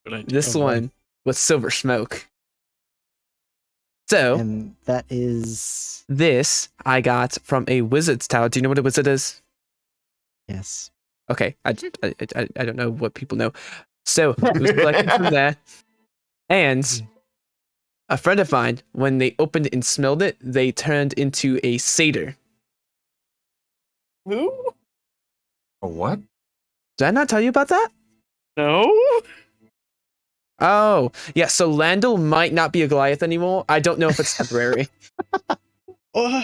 good idea. This Oh, boy. one with silver smoke. So And that is this I got from a wizard's tower. Do you know what a wizard is? yes. Okay, I don't know what people know. So it was collected from there, and a friend of mine, when they opened and smelled it, they turned into a satyr. Who? A what? Did I not tell you about that? No. Oh, yeah. So Landel might not be a Goliath anymore. I don't know if it's temporary. Oh,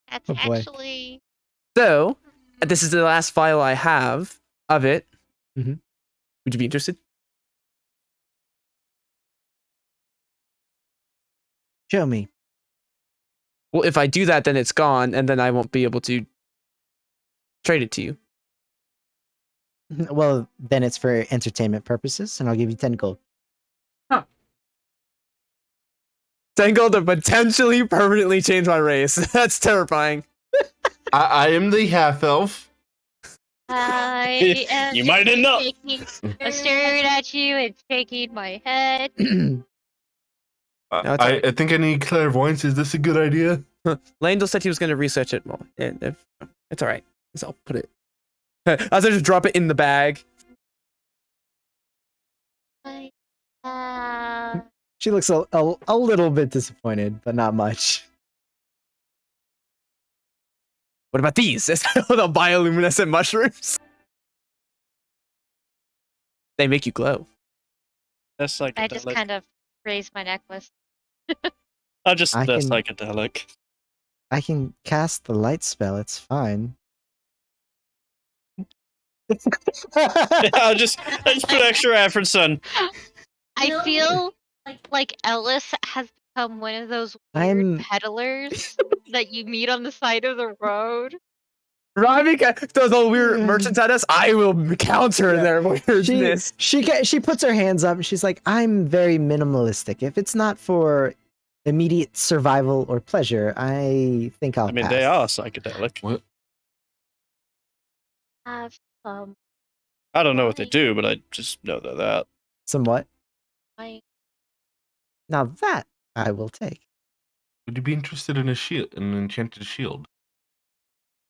That's Oh, boy. actually. So this is the last file I have of it. Mhm. Would you be interested? Show me. Well, if I do that, then it's gone, and then I won't be able to trade it to you. Well, then it's for entertainment purposes, and I'll give you 10 gold. 10 gold to potentially permanently change my race. That's terrifying. I am the half elf. I am you might end up. I'm staring at you and shaking my head. No, it's alright. I think I need clairvoyance. Is this a good idea? Landel said he was going to research it more. It's all right. So I'll put it. I'll just drop it in the bag. I have She looks a little bit disappointed, but not much. What about these? The bioluminescent mushrooms. They make you glow. That's I just psychedelic. kind of raised my necklace. I'll just I that's can- psychedelic. I can cast the light spell. It's fine. I'll just put extra effort, son. I feel like Ellis has become one of those weird I'm- peddlers that you meet on the side of the road. Robbie does all weird merchants at us. I will counter Yeah. their weirdness. She puts her hands up and she's like, I'm very minimalistic. If it's not for immediate survival or pleasure, I think I'll I mean, pass. they are psychedelic. What? Have some I don't know what they do, but I just know they're that. Somewhat. wine. Now that I will take. Would you be interested in a shield, an enchanted shield?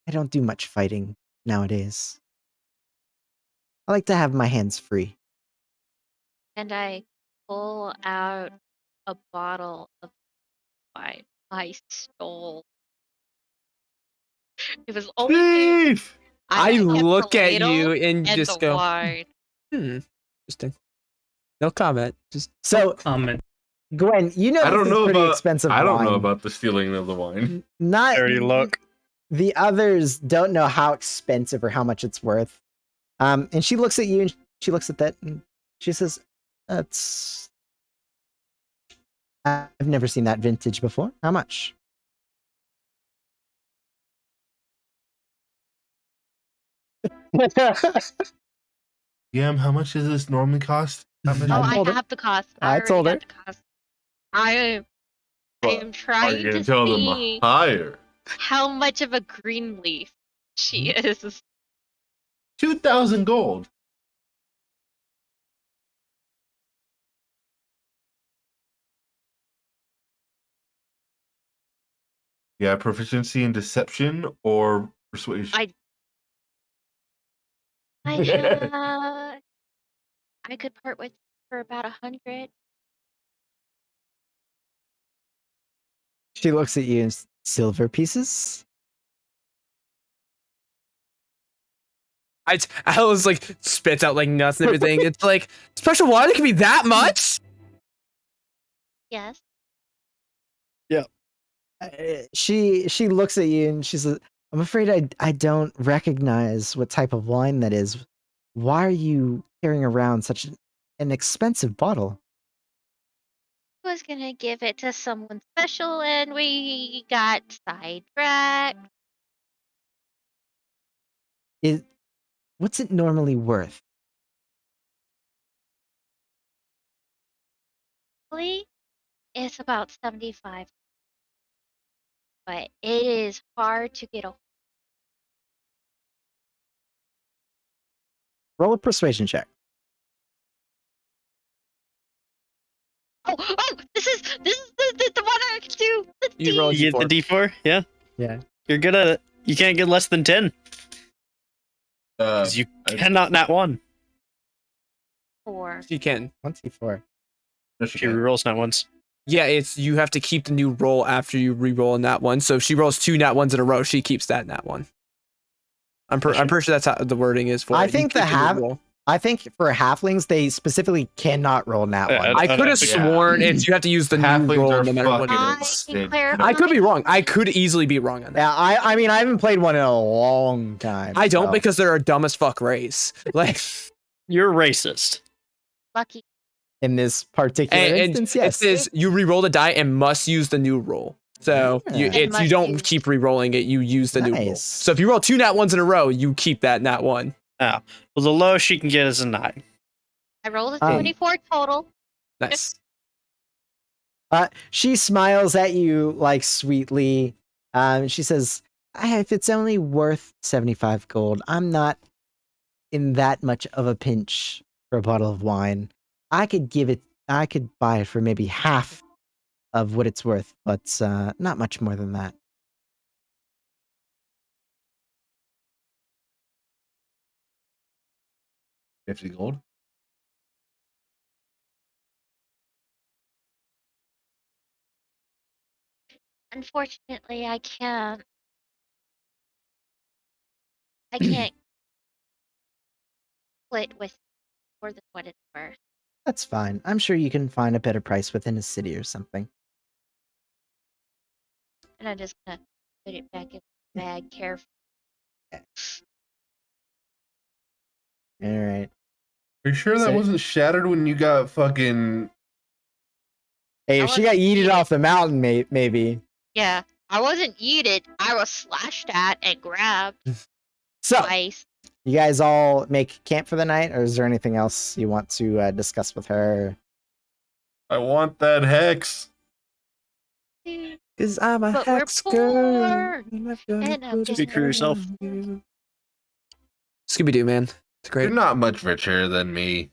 I don't do much fighting nowadays. I like to have my hands free. And I pull out a bottle of wine I stole. It was only Thief! I kept the look at ladle you and and just the go, wine. Interesting. No comment. Just So, Comment. Gwen, you know I don't this is know pretty about. expensive I don't know wine. about the stealing of the wine. Not Dirty look. the others don't know how expensive or how much it's worth. And she looks at you and she looks at that and she says, "That's I've never seen that vintage before. How much?" Yeah, how much does this normally cost? How much Oh, is it? I told her. have the cost. I already told got her. the cost. I What? am Are trying you gonna to tell them see higher? how much of a green leaf she is. 2,000 gold. Yeah, proficiency in deception or persuasion. I could part with for about 100. She looks at you and silver pieces. I was like spits out like nuts and everything. It's like special water can be that much. Yes. She looks at you and she says, "I'm afraid I don't recognize what type of wine that is. Why are you carrying around such an expensive bottle?" Was gonna give it to someone special and we got sidetracked. What's it normally worth? Actually, it's about 75. But it is hard to get a Roll a persuasion check. this is the one I can do. You roll a You get the D4? Yeah. Yeah. You're good at it. You can't get less than 10. Uh, 'Cause you I- cannot nat 1. 4. You can. 24. no, she She can't. rerolls nat 1s. Yeah, it's you have to keep the new roll after you re-roll in that one. So if she rolls 2 nat ones in a row, she keeps that nat one. I'm pretty sure that's how the wording is for I it. You think the keep new half- roll. I think for halflings, they specifically cannot roll nat Yeah, one. I could have Yeah. sworn it's you have to use the new Halflings roll are no matter what fucking it I is. can They- clarify. I could be wrong. I could easily be wrong on that. Yeah, I mean, I haven't played one in a long time. I don't so- because they're a dumb as fuck race. Like, You're racist. Lucky. in this particular and instance, yes. it says you re-roll the die and must use the new roll. So Yeah. you And it's you must don't use- keep re-rolling it. You use the new roll. Nice. So if you roll 2 nat ones in a row, you keep that nat one. Well, the lowest she can get is a 9. I rolled a Um, 24 total. Nice. She smiles at you like sweetly. She says, "If it's only worth 75 gold, I'm not in that much of a pinch for a bottle of wine. I could buy it for maybe half of what it's worth, but not much more than that." 50 gold. Unfortunately, I can't. I can't split with more than what it's worth. That's fine. I'm sure you can find a better price within a city or something. And I'm just gonna put it back in the bag carefully. All right. Are you sure that So- wasn't shattered when you got fucking? Hey, I if she got wasn't yeeted yeeted. off the mountain, maybe. Yeah, I wasn't yeeted. I was slashed at and grabbed So, twice. you guys all make camp for the night, or is there anything else you want to discuss with her? I want that hex. Cause I'm a But we're hex poor, girl. and I'm Speak for yourself. Scooby Doo, man. It's great. You're not much richer than me.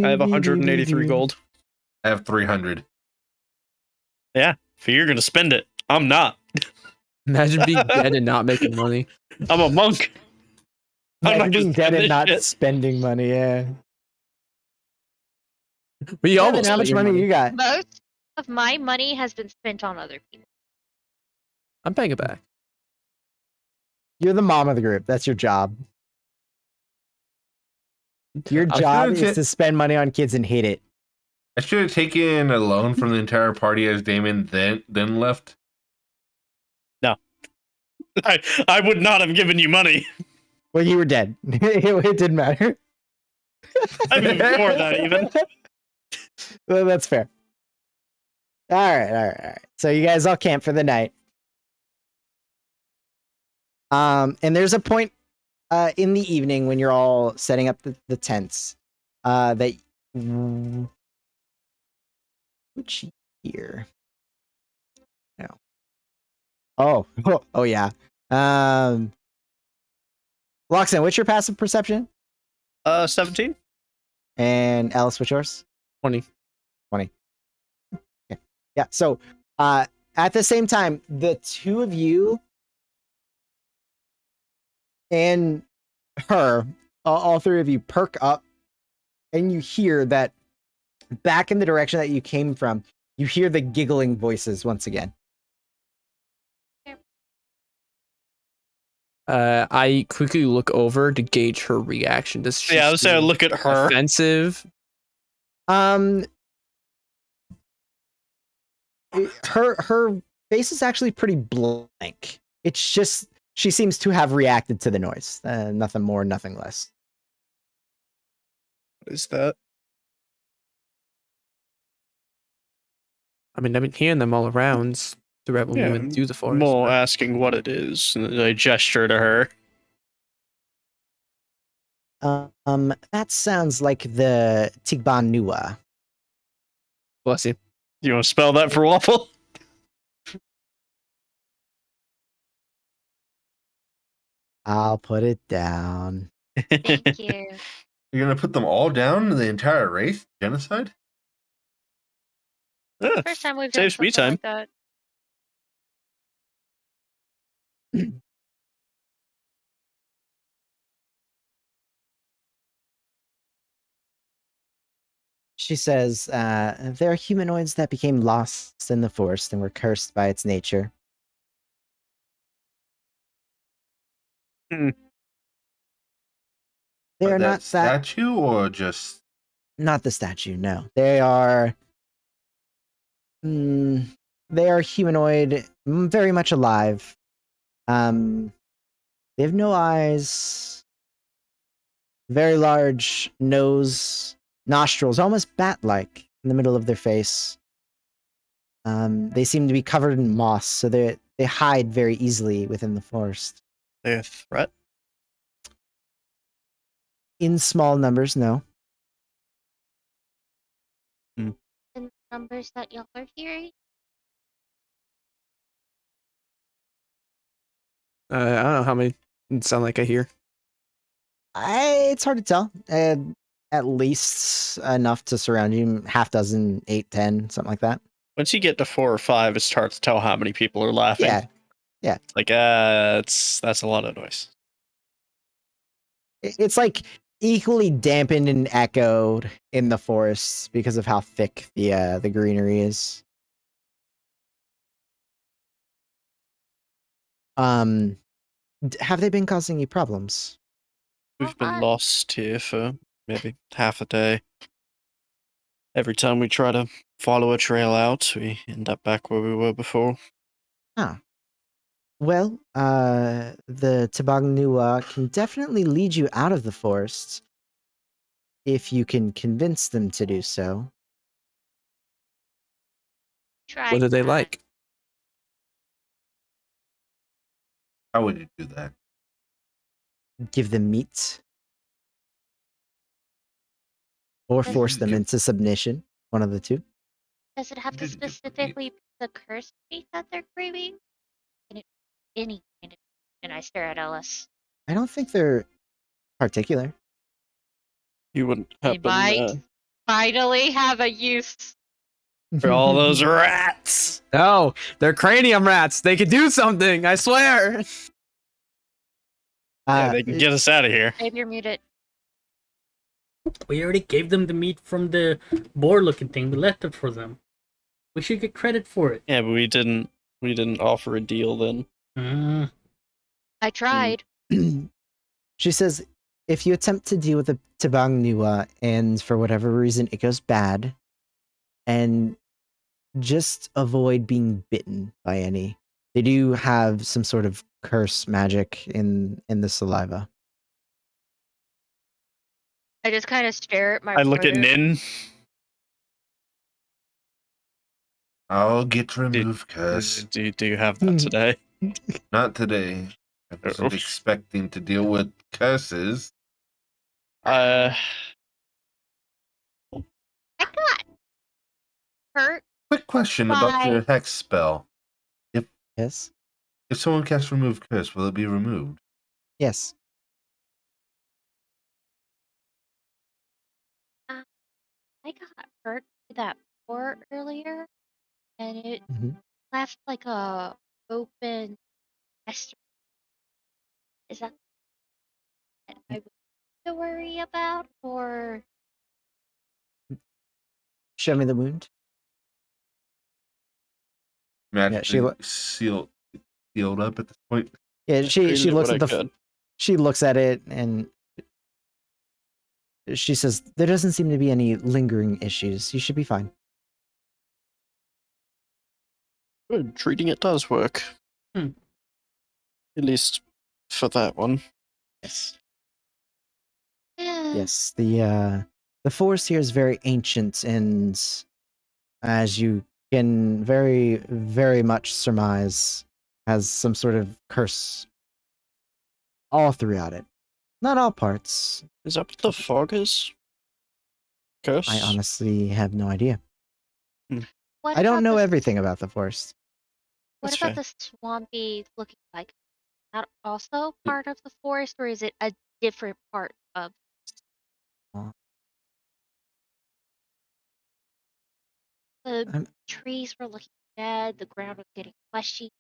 I have 183 gold. I have 300. Yeah, so you're gonna spend it. I'm not. Imagine being dead and not making money. I'm a monk. I'm Imagine not being just dead spend and this not shit. spending money, yeah. We Kevin, almost how spent much your money you got? Most of my money has been spent on other people. I'm paying it back. You're the mom of the group. That's your job. Your I job should've is to spend money on kids and hate it. I should have taken a loan from the entire party as Damon then left. I would not have given you money. Well, you were dead. It didn't matter. I mean, before that, even. Well, that's fair. All right. So you guys all camp for the night. And there's a point in the evening when you're all setting up the tents that which year? No. Oh yeah. Loxan, what's your passive perception? 17. And Alice, what's yours? 20. 20. Okay. Yeah. So at the same time, the two of you and her, all three of you perk up, and you hear that back in the direction that you came from, you hear the giggling voices once again. I quickly look over to gauge her reaction. Does she Yeah, I was saying, seem look at her. offensive? Her face is actually pretty blank. It's just she seems to have reacted to the noise. Nothing more, nothing less. What is that? I mean, I've been hearing them all around throughout when we went through the forest. More but- asking what it is, and I gesture to her. That sounds like the Tigban Nua. Bless you. You want to spell that for Waffle? I'll put it down. Thank you. You're gonna put them all down, the entire race? Genocide? Yeah, First time we've done saves me something time. like that. She says, there are humanoids that became lost in the forest and were cursed by its nature. Hmm. They are not that statue or just not the statue, no. They are they are humanoid, very much alive. They have no eyes, very large nose, nostrils, almost bat-like in the middle of their face. They seem to be covered in moss, so they hide very easily within the forest. They a threat? In small numbers, no. And the numbers that y'all are hearing. I don't know how many sound like I hear. It's hard to tell. At least enough to surround you. Half dozen, 8, 10, something like that. Once you get to 4 or 5, it's hard to tell how many people are laughing. Yeah. Like, that's a lot of noise. It's like equally dampened and echoed in the forest because of how thick the greenery is. Have they been causing you problems? We've been Uh, lost here for maybe half a day. Every time we try to follow a trail out, we end up back where we were before. Well, the Tabagnua can definitely lead you out of the forest if you can convince them to do so. Try What do they that. like? How would you do that? Give them meat or Does- force them Give- into submission. One of the two. Does it have to Did give the meat. specifically be the cursed meat that they're craving? Can it be any kind of? And I stare at Ellis. I don't think they're particular. You wouldn't They happen might finally have a use. for all those rats. No, they're cranium rats. They could do something. I swear. Yeah, they can get us out of here. Babe, you're muted. We already gave them the meat from the boar-looking thing. We left it for them. We should get credit for it. Yeah, but we didn't offer a deal then. I tried. She says, if you attempt to deal with the Tabang Niwa and for whatever reason it goes bad, and just avoid being bitten by any. They do have some sort of curse magic in the saliva. I just kind of stare at my. I look at brother. Nin. I'll get remove curse. Do you have that today? Not today. I wasn't Oof. expecting to deal with curses. Uh, I got hurt. Quick question about your hex spell. Yes? If someone casts remove curse, will it be removed? Yes. I got hurt with that boar earlier, and it Mhm. left like a open fester. Is that what I would to worry about, or Show me the wound. Magically lo- sealed up at this point. Yeah, she treated it looks what at I the could. she looks at it and she says, there doesn't seem to be any lingering issues. You should be fine. Good, treating it does work. Hmm. At least for that one. Yes. yeah. Yes, the forest here is very ancient, and as you can very, very much surmise, has some sort of curse all throughout it. Not all parts. Is that what the fog is? Curse? I honestly have no idea. What I don't about know the- everything about the forest. What That's about fair. the swampy looking like? That also part of the forest, or is it a different part of? The I'm- trees were looking dead. The ground was getting fleshy.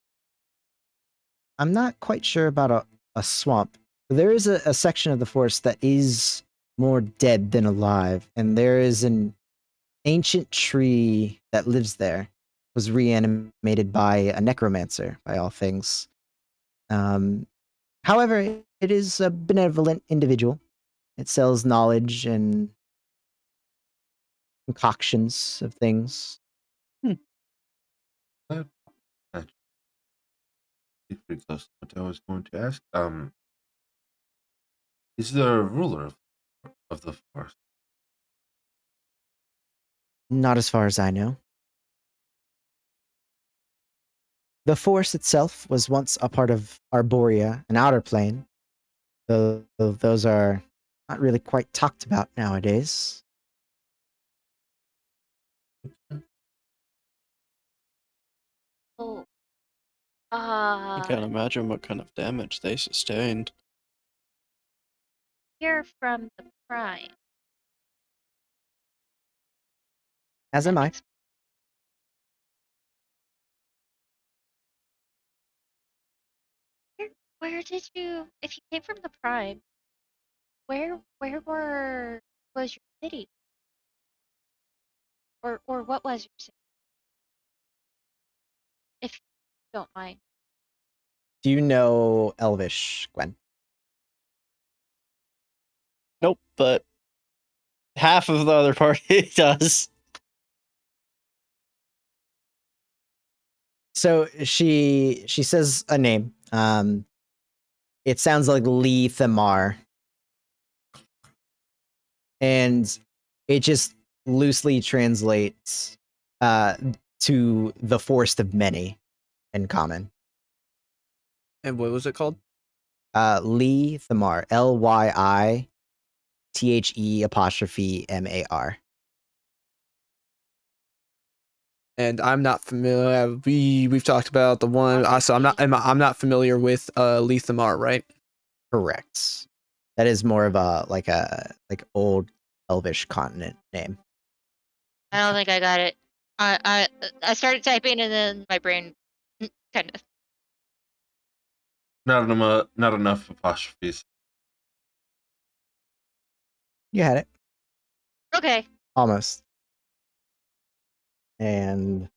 I'm not quite sure about a swamp. There is a section of the forest that is more dead than alive, and there is an ancient tree that lives there. Was reanimated by a necromancer, by all things. However, it is a benevolent individual. It sells knowledge and concoctions of things. It brings us to what I was going to ask. Is there a ruler of the forest? Not as far as I know. The forest itself was once a part of Arborea, an outer plane, though those are not really quite talked about nowadays. Oh, I can't imagine what kind of damage they sustained. hear from the prime. As am I. Where did you? If you came from the prime, where was your city, or what was your city? If you don't mind. Do you know Elvish, Gwen? Nope, but half of the other party does. So she says a name. It sounds like Lee Thamar. And it just loosely translates to the forest of many in common. And what was it called? Lee Thamar. LYITHE''MAR. And I'm not familiar. We've talked about the one. So I'm not familiar with Lethamar, right? Correct. That is more of a like old Elvish continent name. I don't think I got it. I started typing and then my brain kind of. Not enough apostrophes. You had it. Okay. Almost. And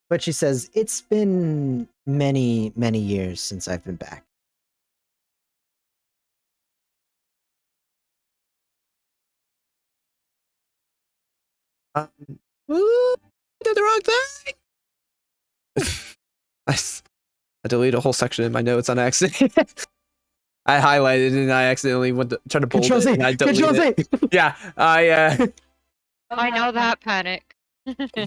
but she says, it's been many, many years since I've been back. Ooh, I did the wrong thing. I deleted a whole section in my notes on accident. I highlighted it and I accidentally went to try to bold Control it Z. and I deleted Control it. Z. Yeah, I know that panic.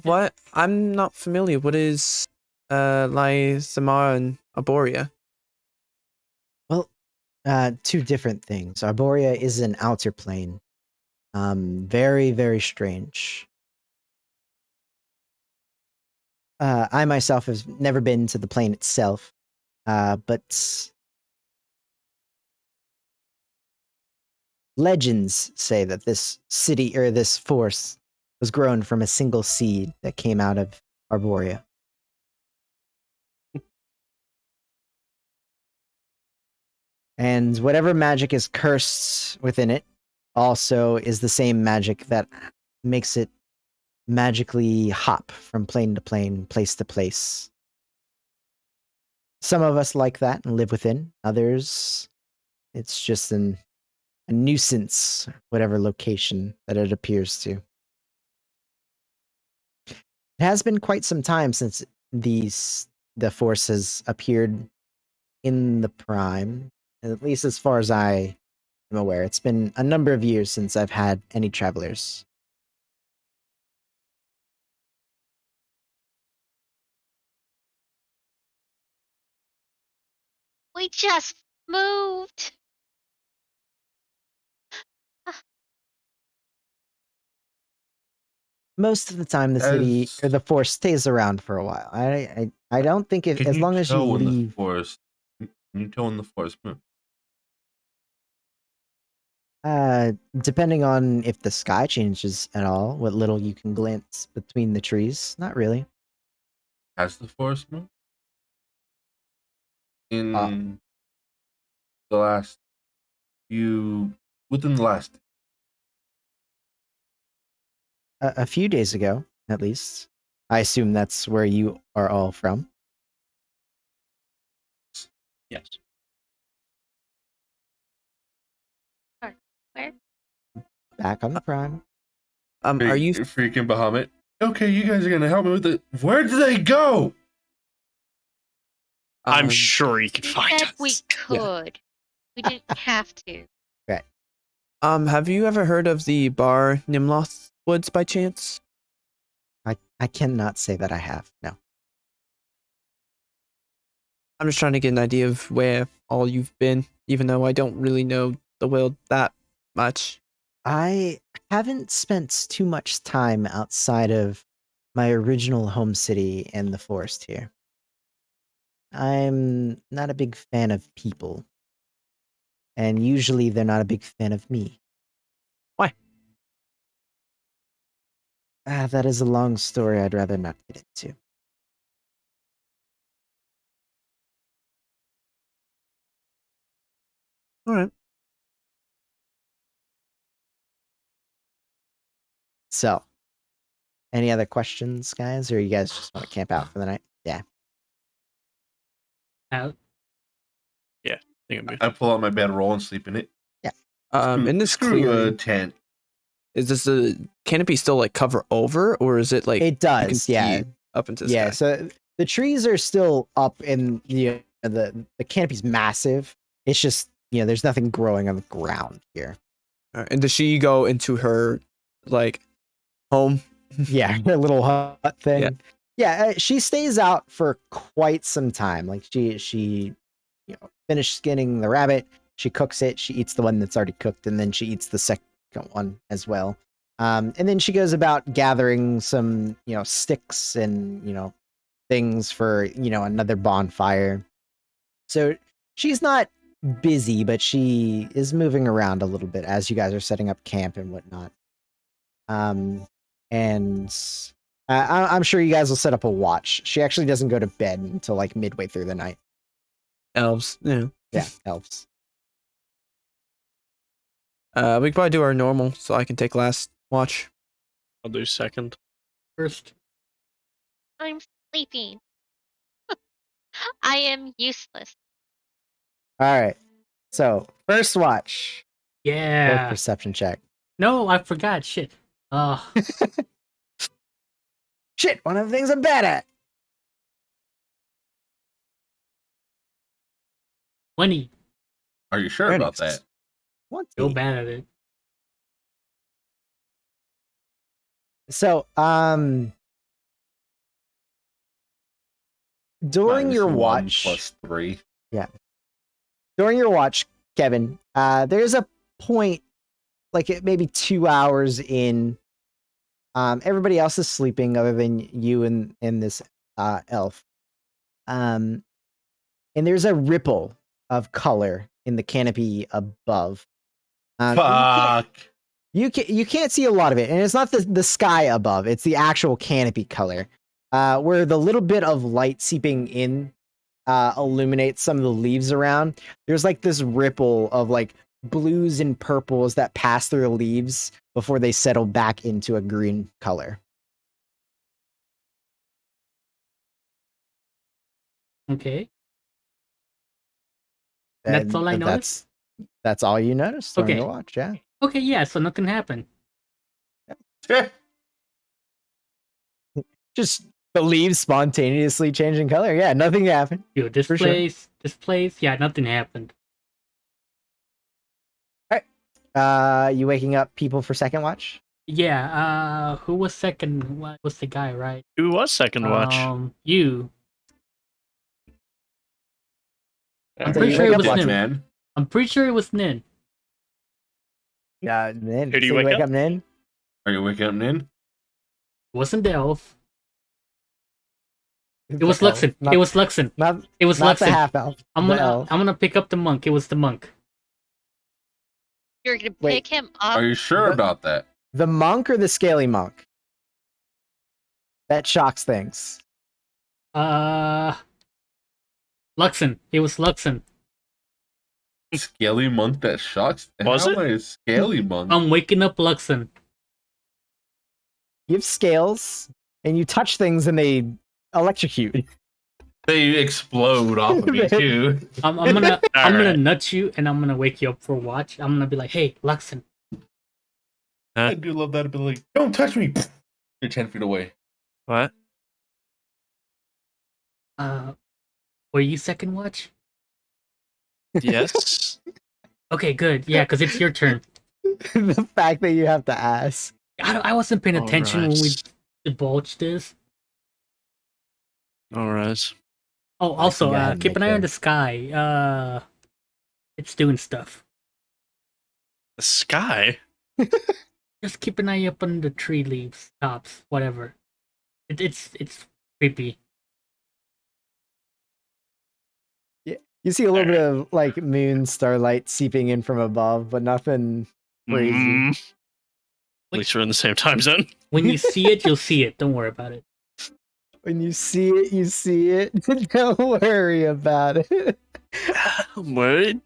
what? I'm not familiar. What is Lysamar and Arborea? Well, two different things. Arborea is an outer plane. Very, very strange. I myself have never been to the plane itself, but legends say that this city or this force was grown from a single seed that came out of Arborea. And whatever magic is cursed within it also is the same magic that makes it magically hop from plane to plane, place to place. Some of us like that and live within. Others, it's just a nuisance, whatever location that it appears to. It has been quite some time since the force has appeared in the Prime, at least as far as I am aware. It's been a number of years since I've had any travelers. We just moved. Most of the time, the city or the force stays around for a while. I don't think it, as long as you leave. Can you tell when the forest moved? Depending on if the sky changes at all, what little you can glance between the trees. Not really. Has the forest moved? In the last within the last. A few days ago, at least. I assume that's where you are all from. Yes. Where? Back on the Prime. Are you freaking Bahamut? Okay, you guys are gonna help me with it. Where did they go? I'm sure you could We find said us. we could. We didn't have to. have you ever heard of the Bar Nimloth Woods by chance? I cannot say that I have. No. I'm just trying to get an idea of where all you've been, even though I don't really know the world that much. I haven't spent too much time outside of my original home city and the forest here. I'm not a big fan of people. And usually they're not a big fan of me. Why? That is a long story I'd rather not get into. All right. So, any other questions, guys, or you guys just want to camp out for the night? Yeah. Out. I think I'm good. I pull out my bedroll and sleep in it. In this Screw a clearing, tent. is this the canopy still like cover over, or is it like It you can does, see yeah. up into the Yeah, sky? so the trees are still up in the canopy's massive. It's just, there's nothing growing on the ground here. All right, and does she go into her like home? Yeah, a little hut thing. Yeah. Yeah, she stays out for quite some time. Like she finished skinning the rabbit, she cooks it, she eats the one that's already cooked, and then she eats the second one as well. And then she goes about gathering some, sticks and, things for, another bonfire. So she's not busy, but she is moving around a little bit as you guys are setting up camp and whatnot. And I'm sure you guys will set up a watch. She actually doesn't go to bed until like midway through the night. Elves. Yeah. Yeah, elves. We can probably do our normal, so I can take last watch. I'll do second. First. I'm sleeping. I am useless. All right. So first watch. Roll a Yeah. perception check. No, I forgot. Shit. Shit, one of the things I'm bad at. 20. Are you sure Very about nice. that? Still bad at it. So, during Minus your 1 watch, plus 3. during your watch, Kevin, there's a point, like maybe 2 hours in. Everybody else is sleeping other than you and this elf. And there's a ripple of color in the canopy above. Fuck. You can't see a lot of it, and it's not the sky above; it's the actual canopy color, where the little bit of light seeping in illuminates some of the leaves around. There's like this ripple of like blues and purples that pass through the leaves before they settle back into a green color. Okay. That's all I noticed? That's all you noticed during Okay. your watch, yeah. Okay, yeah, so nothing happened. Just the leaves spontaneously changing color. Yeah, nothing happened. Dude, this For sure. place, yeah, nothing happened. You waking up people for second watch? Yeah, who was second? What was the guy, right? Who was second watch? You. I'm So pretty you sure wake it up was watch, Nin. man. I'm pretty sure it was Nin. Yeah, Nin. Who do you So wake up? Nin? Are you waking up, Nin? It wasn't the elf. It was The elf. Luxon. It was Luxon. Not It was not the Luxon. half elf. I'm the gonna elf. I'm gonna pick up the monk. It was the monk. You're gonna Wait. pick him up. Are you sure What? about that? The monk or the scaly monk? That shocks things. Luxon. It was Luxon. Scaly monk that shocks? Was How it? am I a scaly monk? I'm waking up Luxon. You have scales, and you touch things, and they electrocute. They explode off of me too. I'm gonna Alright. nut you and I'm gonna wake you up for a watch. I'm gonna be like, hey, Luxon. I do love that ability. Don't touch me. You're 10 feet away. What? Were you second watch? Yes. Okay, good. Yeah, because it's your turn. The fact that you have to ask. I wasn't paying attention when we Alright. divulged this. All right. Oh, also, go ahead and keep an make eye on a- the sky. It's doing stuff. The sky. Just keep an eye up on the tree leaves, tops, whatever. It's creepy. You see a little bit of like moon starlight seeping in from above, but nothing crazy. At least we're in the same time zone. When you see it, you'll see it. Don't worry about it. When you see it, you see it. Don't worry about it. I'm worried.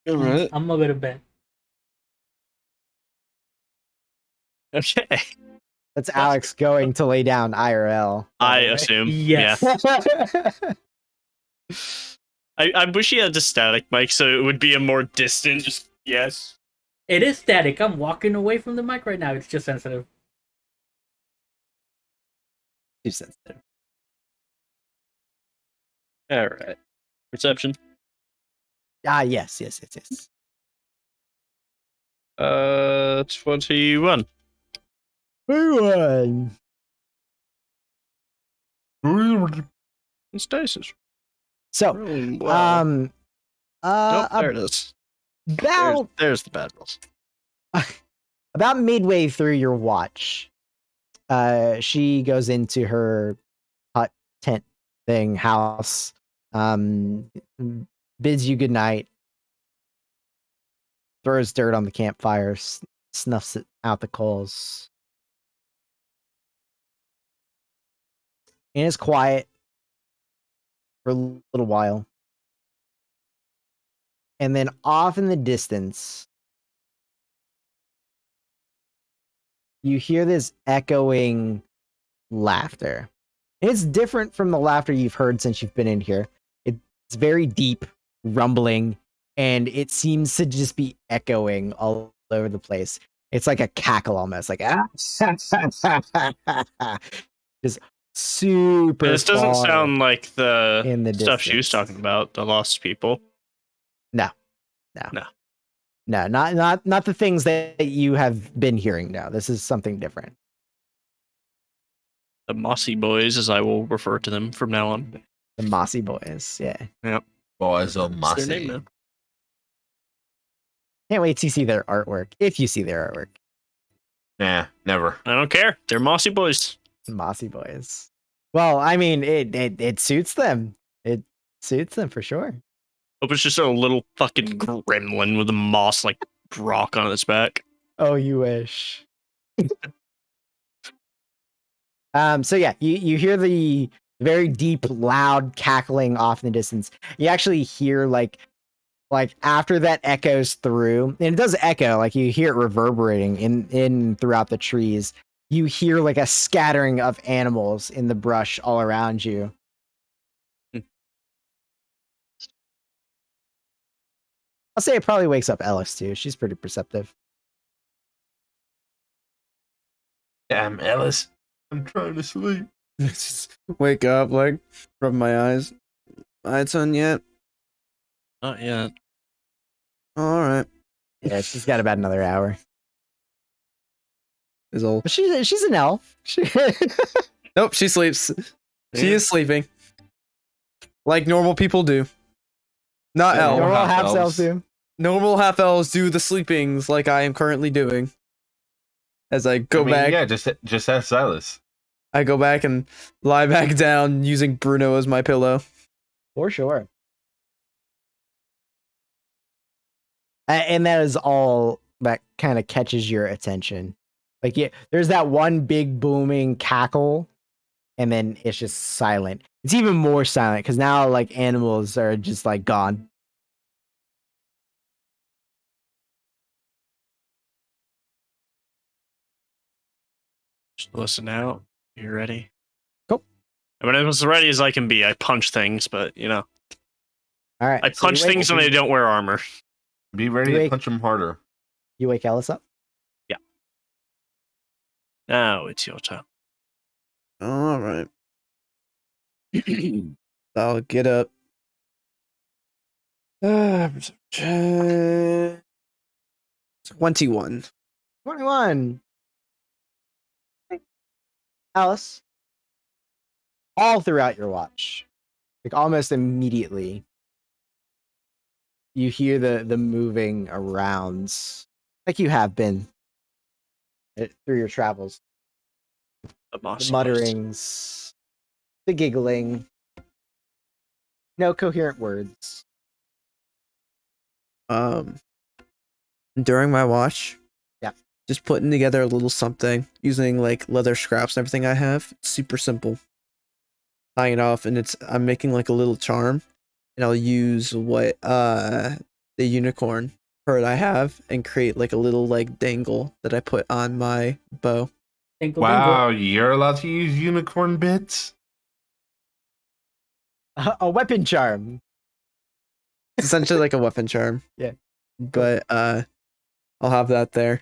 All right. I'm gonna go to bed. Okay. That's Alex going to lay down IRL. I by the way. assume. Yes. I wish he had a static mic so it would be a more distant. Just yes. It is static. I'm walking away from the mic right now. It's just sensitive. Too sensitive. All right. Perception. Yes. 21. Everyone. It's dices. So, Rolling well. nope, There it is. about There's the bad rolls. about midway through your watch, she goes into her hut tent thing house, bids you good night, throws dirt on the campfire, snuffs it out the coals, and it's quiet for a little while, and then off in the distance, you hear this echoing laughter. It's different from the laughter you've heard since you've been in here. It's very deep, rumbling, and it seems to just be echoing all over the place. It's like a cackle almost, like just super. This doesn't far sound like the, in the stuff she was distance. talking about, the lost people. No, not the things that you have been hearing. No, this is something different. The Mossy Boys, as I will refer to them from now on. The Mossy Boys, yeah. Boys of That's their name Mossy. now. Can't wait to see their artwork. If you see their artwork, Nah, never. I don't care. They're Mossy Boys. Mossy Boys. Well, I mean, it suits them. It suits them for sure. Hope it's just a little fucking gremlin with a moss like rock on its back. Oh, you wish. So yeah, you hear the very deep, loud cackling off in the distance. You actually hear like after that echoes through, and it does echo, like you hear it reverberating in throughout the trees. You hear like a scattering of animals in the brush all around you. I'll say it probably wakes up Ellis too. She's pretty perceptive. Damn, Ellis. I'm trying to sleep. Just wake up, like, rub my eyes. Lights on yet? Not yet. All right. Yeah, she's got about another hour. Is old. But she's an elf. Nope, she sleeps. She Yeah. is sleeping. Like normal people do. Not Yeah, elves. normal Normal half half-elves. elves do. Normal half elves do the sleepings like I am currently doing. As I go I mean, back, yeah, just ask Silas. I go back and lie back down using Bruno as my pillow. For sure. And that is all that kind of catches your attention. Like, yeah, there's that one big booming cackle, and then it's just silent. It's even more silent because now, like, animals are just like gone. Just listen out. You ready? Cool. I mean, I'm as ready as I can be. I punch things, but you know, All right. I so punch you wake- things when they don't wear armor. Be ready to Wake- punch him harder. You wake Ellis up. Now it's your turn. All right. I'll get up. 21. 21. Alice, all throughout your watch, like almost immediately, you hear the moving around, like you have been through your travels. The The Mossy Boys. mutterings, the giggling, no coherent words. During my watch, Yeah. just putting together a little something using like leather scraps and everything I have. It's super simple. Tying it off, and I'm making like a little charm, and I'll use what the the unicorn bird I have and create like a little like dangle that I put on my bow. Dinkle, Wow, you're allowed to use unicorn bits? A weapon charm. It's essentially like a weapon charm. Yeah. But I'll have that there.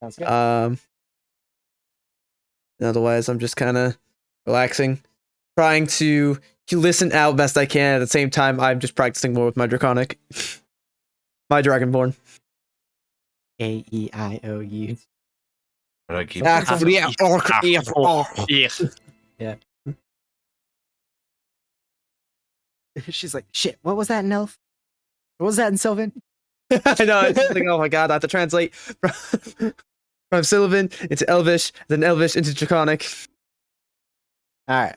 Sounds good. And otherwise, I'm just kind of relaxing, trying to listen out best I can. At the same time, I'm just practicing more with my draconic, my dragonborn. AEIOU. But I keep Yeah. She's like, shit, what was that in Elf? What was that in Sylvan? I know. It's just like, oh my god, I have to translate from Sylvan into Elvish, then Elvish into draconic. All right.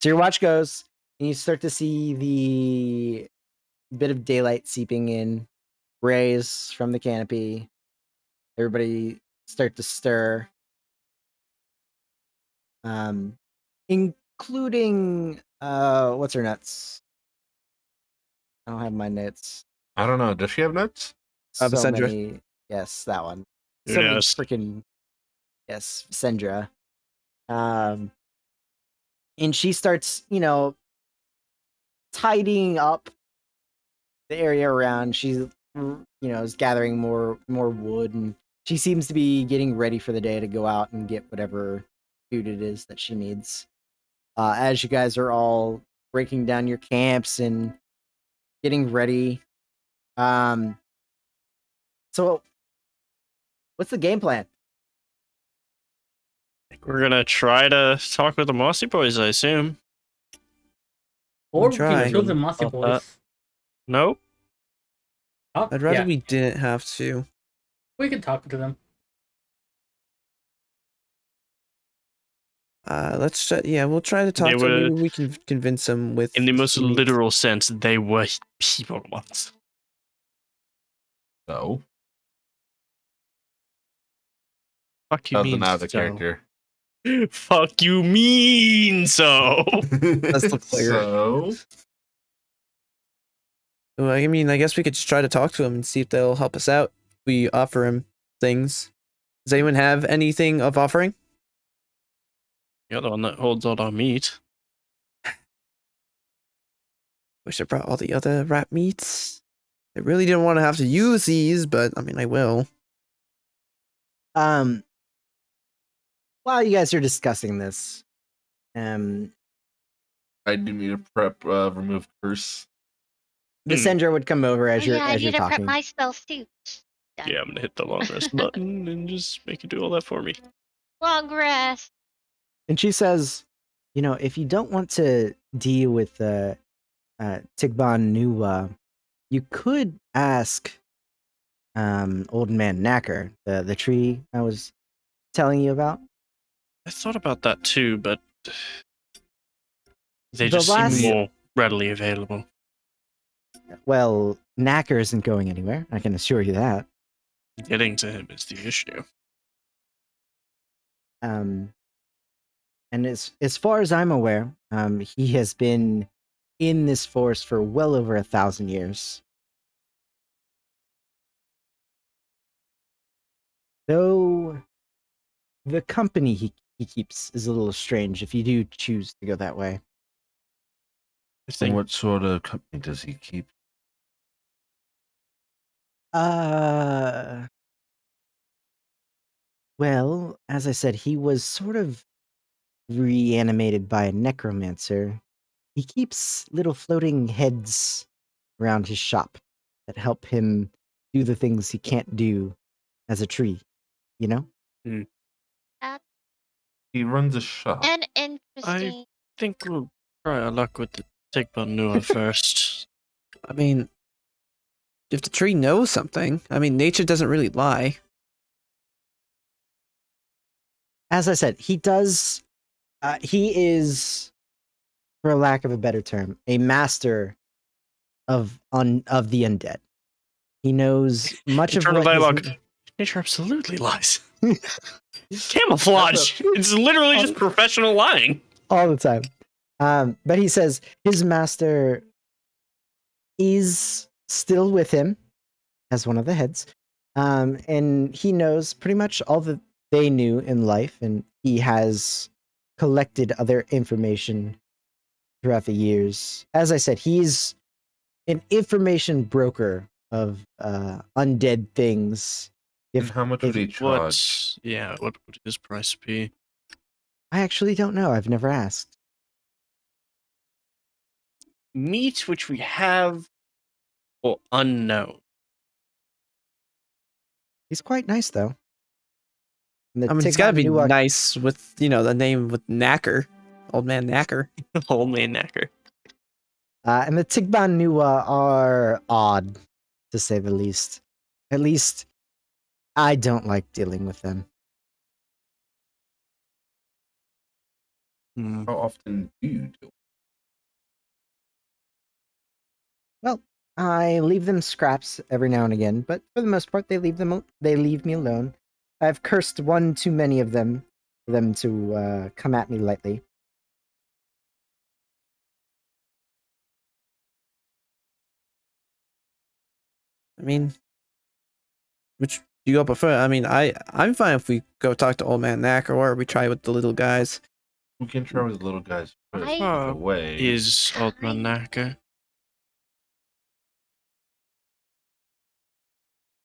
So your watch goes, and you start to see the bit of daylight seeping in, rays from the canopy. Everybody start to stir, including what's her nuts? I don't have my notes. I don't know. Does she have nuts? So Viscendra. many. Yes, that one. Who So many knows? freaking. Yes, Viscendra. And she starts, tidying up the area around. She's, is gathering more wood, and she seems to be getting ready for the day to go out and get whatever food it is that she needs. As you guys are all breaking down your camps and getting ready. So what's the game plan? We're gonna try to talk with the Mossy Boys, I assume. Or we trying. can kill the Mossy About Boys. Nope. Oh, I'd rather yeah, we didn't have to. we can talk to them. Let's try, yeah, we'll try to talk They to them. were- Maybe we can convince them with In the most some meat. literal sense, they were people once. No. Fuck you Doesn't mean have the so. character. Fuck you mean so. That's the player. So, Well, I mean, I guess we could just try to talk to them and see if they'll help us out. We offer him things. Does anyone have anything of offering? You're the one that holds all our meat. Wish I brought all the other rat meats. I really didn't want to have to use these, but I mean, I will. While you guys are discussing this, I do need to prep remove curse. Viscendra would come over as Oh, you're yeah, I as need you're to prep talking. my spells too. Done. Yeah, I'm gonna hit the long rest button and just make it do all that for me. Long rest. And she says, if you don't want to deal with Tigban Nuwa, you could ask Old Man Knacker, the tree I was telling you about. I thought about that too, but they The just last- seem more readily available. Well, Knacker isn't going anywhere, I can assure you that. Getting to him is the issue. And as far as I'm aware, he has been in this forest for well over 1,000 years. Though the company he keeps is a little strange if you do choose to go that way. I And think what sort of company does he keep? Well, as I said, he was sort of reanimated by a necromancer. He keeps little floating heads around his shop that help him do the things he can't do as a tree, you know? He runs a shop. And interesting. think we'll try our luck with the Tigbanua first. I mean, if the tree knows something, I mean, nature doesn't really lie. As I said, he does. He is, for lack of a better term, a master of the undead. He knows much Internal of what dialogue. Nature absolutely lies. Camouflage. It's literally just professional lying. all the time. But he says his master is still with him as one of the heads. And he knows pretty much all that they knew in life, and he has collected other information throughout the years. As I said, he's an information broker of undead things. And how much would he charge? What would his price be? I actually don't know. I've never asked. Meat which we have or unknown? He's quite nice though. And the I mean, he's got to be Tigban Nuak- nice with, the name with Knacker. Old man Knacker. Old man knacker. And the Tigban Nua are odd, to say the least. At least, I don't like dealing with them. Hmm. How often do you do? Well, I leave them scraps every now and again, but for the most part, they leave me alone. I've cursed one too many of them for them to come at me lightly. I mean, which do you all prefer? I mean, I'm fine if we go talk to Old Man Knacker, or we try with the little guys. We can try with the little guys first. I- Either way. Is old man knacker?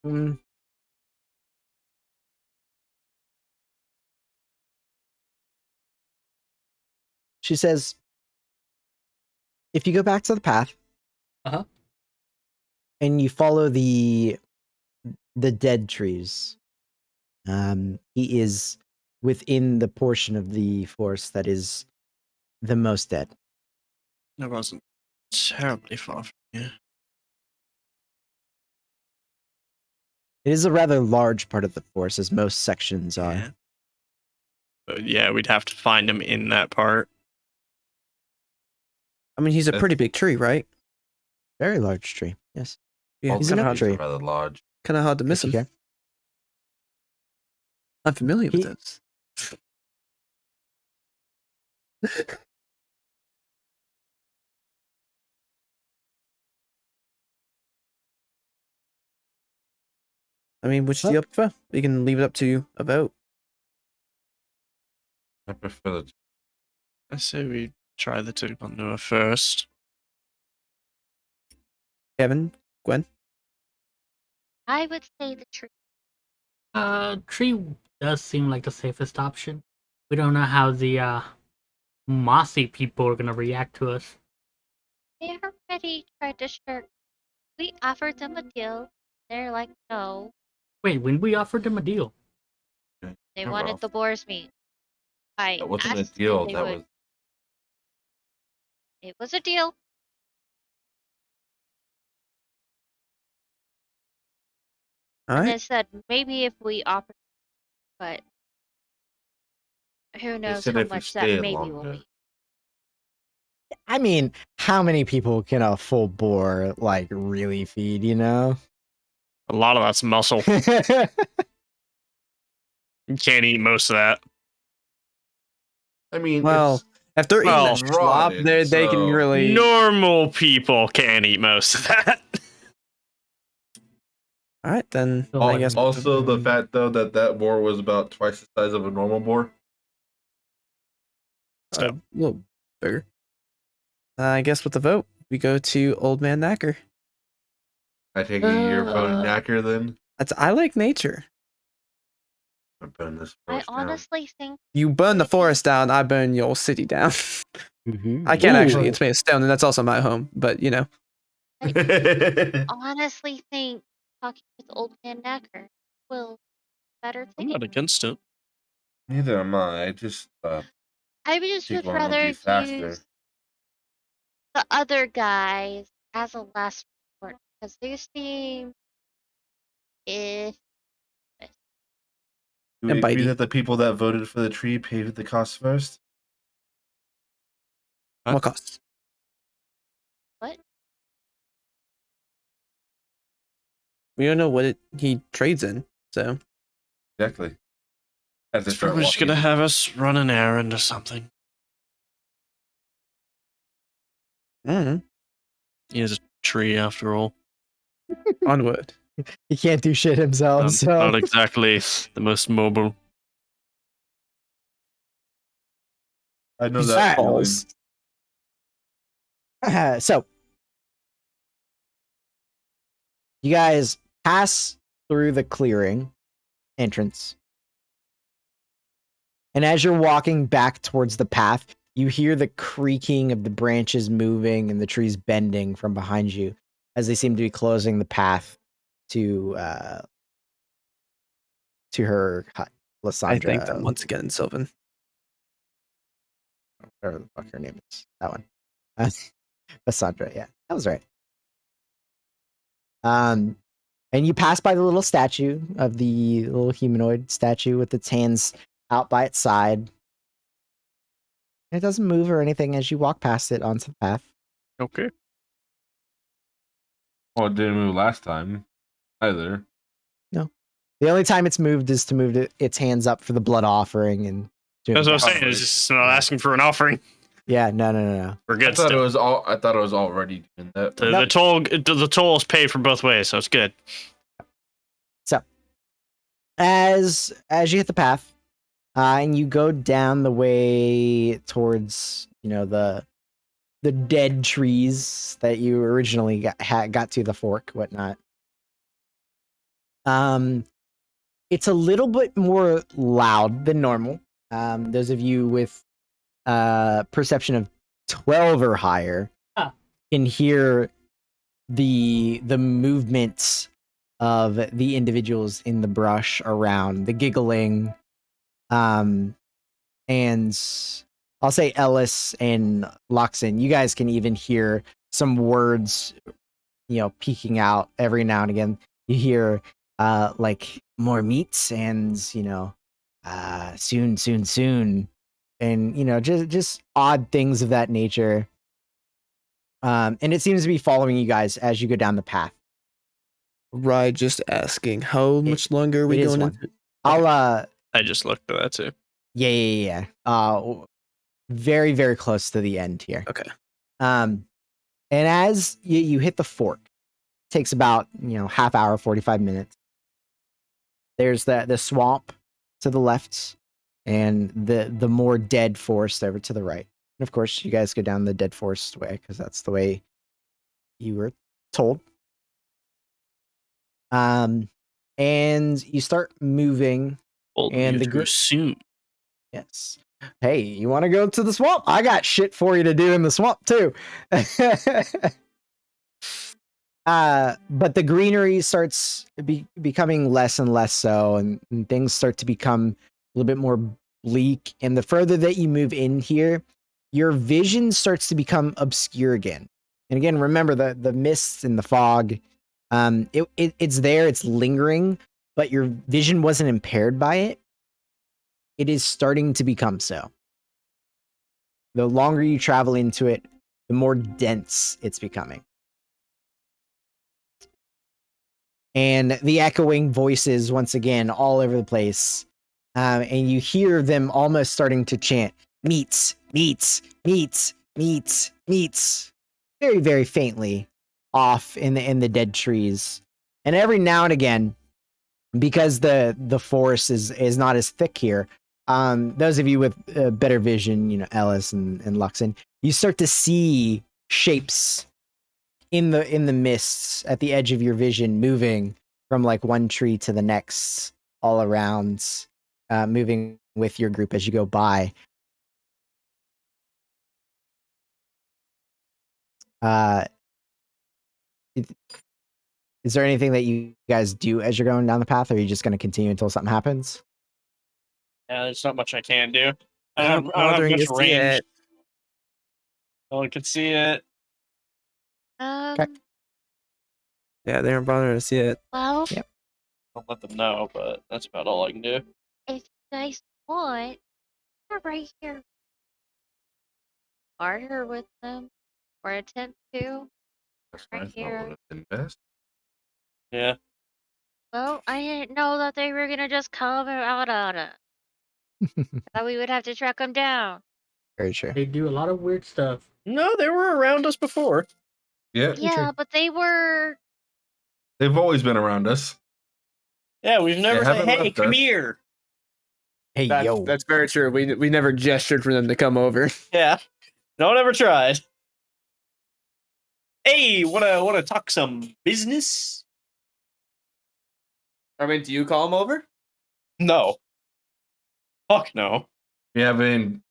Mm. She says, if you go back to the path, Uh-huh. and you follow the dead trees, he is within the portion of the forest that is the most dead. That wasn't terribly far from here. It is a rather large part of the forest, as most sections are. Yeah. But yeah, we'd have to find him in that part. I mean, he's a That's- pretty big tree, right? Very large tree. Yes. Yeah, All he's the kind of oak hard, tree. rather large. kind of hard to miss Yes, you him. can. I'm familiar with He- this. I mean, which do you prefer? We can leave it up to you a vote. I prefer the I say we try the Tigban first. Kevin, Gwen. I would say the tree. Tree does seem like the safest option. We don't know how the mossy people are gonna react to us. They already tried to shirk. We offered them a deal. They're like, no. Wait, when we offered them a deal, They Never wanted offered. the boar's meat. I That wasn't a asked if deal. they That would- was It was a deal. All And right. they said maybe if we offer, but who knows said how if we much stay that maybe will longer. be. I mean, how many people can a full boar like really feed? You know. A lot of that's muscle. You can't eat most of that. I mean, Well, it's, if they're eating well, the slop, rotted, they can so- really. Normal people can't eat most of that. All right, then. So, I like, guess. also the fact though that boar was about twice the size of a normal boar. A little bigger. I guess with the vote, we go to Old Man Knacker. I take it you're voting knacker then. I like nature. I'm putting this I forest down. honestly think You burn the forest down, I burn your city down. I can't Ooh. actually. It's made of stone, and that's also my home. But honestly think talking with Old Man Knacker will better I'm things. not against it. Neither am I. I just I would just think would one would rather be faster. use the other guys as a last resort because they seem if Do we And agree bitey. that the people that voted for the tree paid the cost first? Huh? what costs? what We don't know what he trades in. So Exactly. As they It's start probably just walking. gonna have us run an errand or something. I don't know. He is a tree after all. Onward. He can't do shit himself. So Not exactly the most mobile. I know He's that balls. So you guys pass through the clearing entrance. And as you're walking back towards the path, you hear the creaking of the branches moving and the trees bending from behind you as they seem to be closing the path to her hut, Lysandra. I think that once again, Sylvan. Whatever the fuck her name is. That one. Lysandra, yeah. That was right. And you pass by the little statue of the little humanoid statue with its hands out by its side. It doesn't move or anything as you walk past it onto the path. Okay. Well, it didn't move last time either. The only time it's moved is to move its hands up for the blood offering and doing That's what I was that. saying. It's just not asking for an offering. Yeah, no. We're I good. thought it Still. was all. I thought it was already doing that. The toll is paid for both ways, so it's good. So, as you hit the path, and you go down the way towards the dead trees that you originally got to the fork, whatnot. It's a little bit more loud than normal. Those of you with perception of 12 or higher can hear the movements of the individuals in the brush around, the giggling, and I'll say Ellis and Loxin. You guys can even hear some words, peeking out every now and again. You hear like more meats and soon, and just odd things of that nature. And it seems to be following you guys as you go down the path. Right, just asking, how much longer are we it is going one. into? I'll I just looked at that too. yeah. Very, very close to the end here. Okay. And as you hit the fork, it takes about half hour, 45 minutes. There's the swamp to the left, and the more dead forest over to the right. And of course, you guys go down the dead forest way because that's the way you were told. And you start moving. And the group soon. Yes. Hey, you want to go to the swamp? I got shit for you to do in the swamp too. But the greenery starts becoming less and less so, and things start to become a little bit more bleak. And the further that you move in here, your vision starts to become obscure again. And again, remember the mists and the fog. It's there, it's lingering, but your vision wasn't impaired by it. It is starting to become so. The longer you travel into it, the more dense it's becoming. And the echoing voices, once again, all over the place. And you hear them almost starting to chant, meats, meats, meats, meats, meats. Very, very faintly off in the dead trees. And every now and again, because the forest is not as thick here, those of you with better vision, Ellis and Luxon, you start to see shapes in the mists at the edge of your vision moving from like one tree to the next all around, moving with your group as you go by. Is there anything that you guys do as you're going down the path, or are you just going to continue until something happens? Yeah, there's not much I can do. I They're don't not have bothering much to see range. it. No one can see it. Um. Yeah, they aren't bothering to see it. Well, Yep. I'll let them know, but that's about all I can do. if you guys want, they're right here. Barter with them, or attempt to. That's Right what I thought here. would have been best. Yeah. Well, I didn't know that they were gonna just come out on us. That we would have to track them down. Very true. They do a lot of weird stuff. No, they were around us before. Yeah. Yeah, but they were They've always been around us. Yeah, we've never said, haven't "Hey, left come us." here." Hey, yo. That's very true. We never gestured for them to come over. Yeah, no one ever tried. Hey, wanna talk some business? I mean, do you call them over? No. Fuck no. We haven't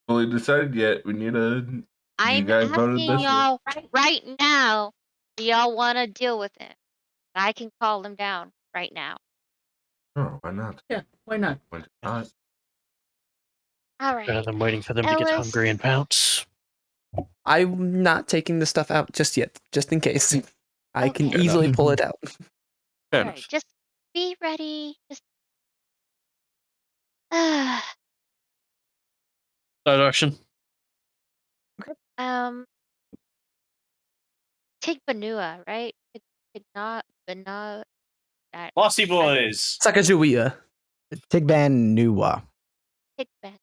fully decided yet. We need a. I'm guys voted asking this year. y'all right now. Do y'all want to deal with it? I can call them down right now. Oh, why not? Yeah, why not? Why not? All right. Rather than waiting for them to get Ellis. hungry and pounce. I'm not taking the stuff out just yet, just in case. I can Okay. easily pull it out. Fair All right. enough. Just be ready. Just. Side action. Take Banua, right? Not Banua. Mossy boys. Sakajuia. Tigban Nuwa. Take Ben.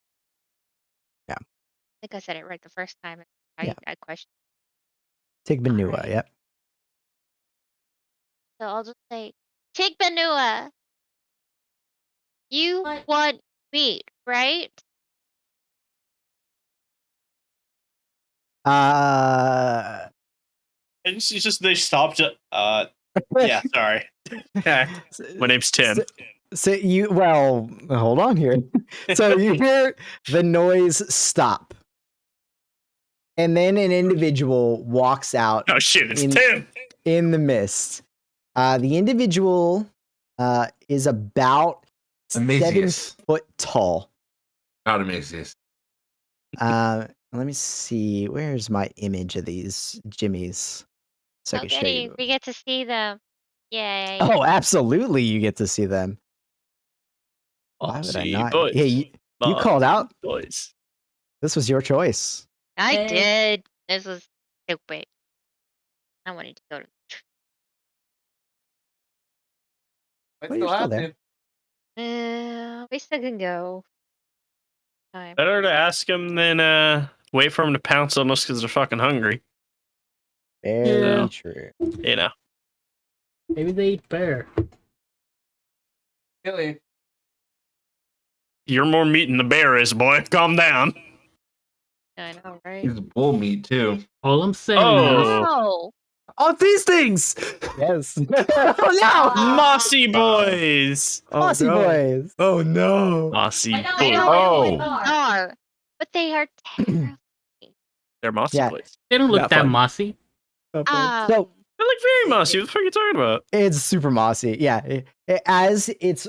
Yeah. I think I said it right the first time. Yeah. I questioned. Tigban Nuwa, Alright. yep. So I'll just say, Take Banua. You want meat, right? It's just they stopped. Yeah, sorry. My name's Tim. So you, well, hold on here. So you hear the noise stop. And then an individual walks out Oh shit, it's in- Tim. in the mist. The individual is about 7 Amazius. foot tall. Not Amazius. Let me see. Where's my image of these Jimmies? So I can show Okay, you. we get to see them. Yay. Oh, absolutely, you get to see them. Why would I Mossy not? boys. Hey, you called out. Boys. This was your choice. I Hey. did. This was stupid. I wanted to go to. Well, you're still there. We still can go. Time. Better to ask them than wait for them to pounce on us because they're fucking hungry. Very Yeah. true. You know. Maybe they eat bear. Billy. You're more meat than the bear is, boy. Calm down. I know, right? He's bull meat too. All I'm saying Oh. Oh. Oh, these things! Yes. Oh no! Mossy boys. Mossy boys. Oh no! Mossy I know boys. what they are, but they are terrible. They're mossy Yeah. boys. they don't look Not that fun. mossy. So They're like very mossy. What the fuck are you talking about? it's super mossy. Yeah. As it's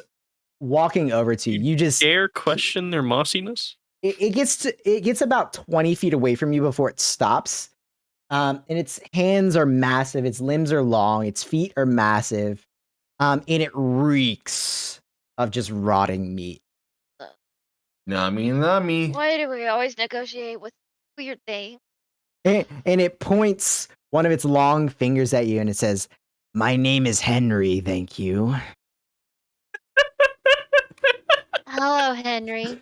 walking over to you, you just Dare question their mossiness? it gets about 20 feet away from you before it stops. And its hands are massive, its limbs are long, its feet are massive, and it reeks of just rotting meat. Nummy. Why do we always negotiate with weird things? And it points one of its long fingers at you and it says, "My name is Henry, thank you." Hello, Henry.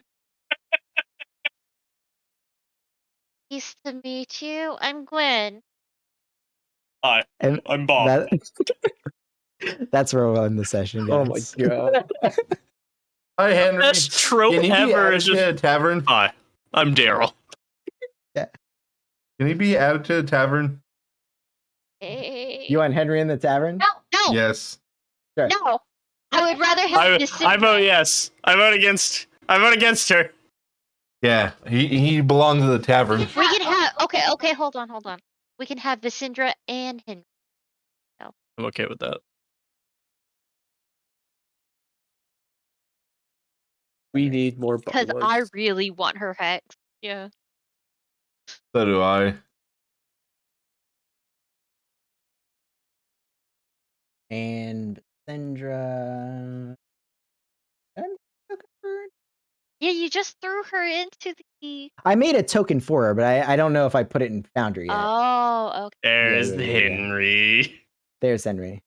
Nice to meet you. I'm Gwen. Hi, And I'm Bob. that's where we'll end the session, Oh my guys. god! Hi, Henry. Best trope Can he be ever added is to just a tavern? hi. I'm Daryl. Can he be added to a tavern? Hey. You want Henry in the tavern? No, Yes. Sure. no. I would rather have I vote yes. I vote against her. Yeah, he belongs to the tavern. We can have. Okay. Hold on. We can have Visindra and Henry. I'm okay with that. We need more Because buffaloes. I really want her hex. Yeah. So do I. And Sandra. Yeah, you just threw her into the. I made a token for her, but I don't know if I put it in Foundry yet. Oh, okay. There's yeah. Henry. There's Henry.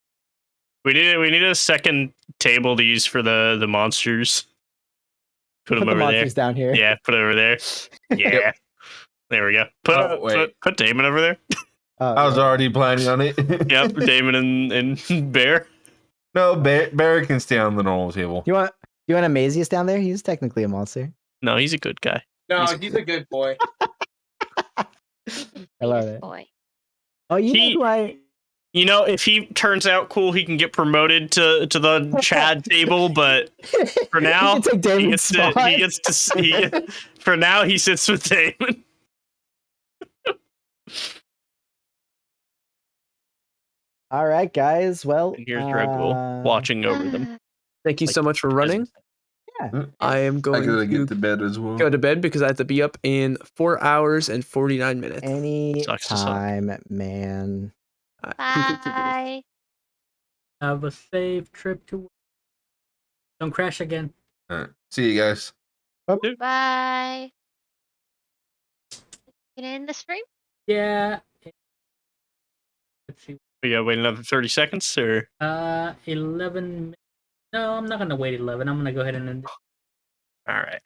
We need a second table to use for the monsters. Put Put them the over there. monsters down here. Yeah, put it over there. Yeah. There we go. Oh, wait. Put Damon over there. I was yeah. already planning on it. Yep, Damon and Bear. No, Barry can stay on the normal table. You want Amazius down there? He's technically a monster. No, he's a good guy. No, He's- he's a good boy. I love Yes, it. boy. Oh, you He- know who I? You know, if he turns out cool, he can get promoted to the Chad table. But for now, you can take he Damon's gets to, spot. he gets to see. For now, he sits with Damon. All right, guys. Well, And here's Dreadwolf watching over them. Thank you Like, so much for running. I am I going gotta to get to bed as well. go to bed because I have to be up in 4 hours and 49 minutes. Any Sucks to suck. time, man. Bye. Have a safe trip to work. Don't crash again. All right. See you guys. Bye. Get in the stream? Yeah. Let's see. We gotta wait another 30 seconds, or 11. No, I'm not gonna wait 11. I'm gonna go ahead and end it. all right.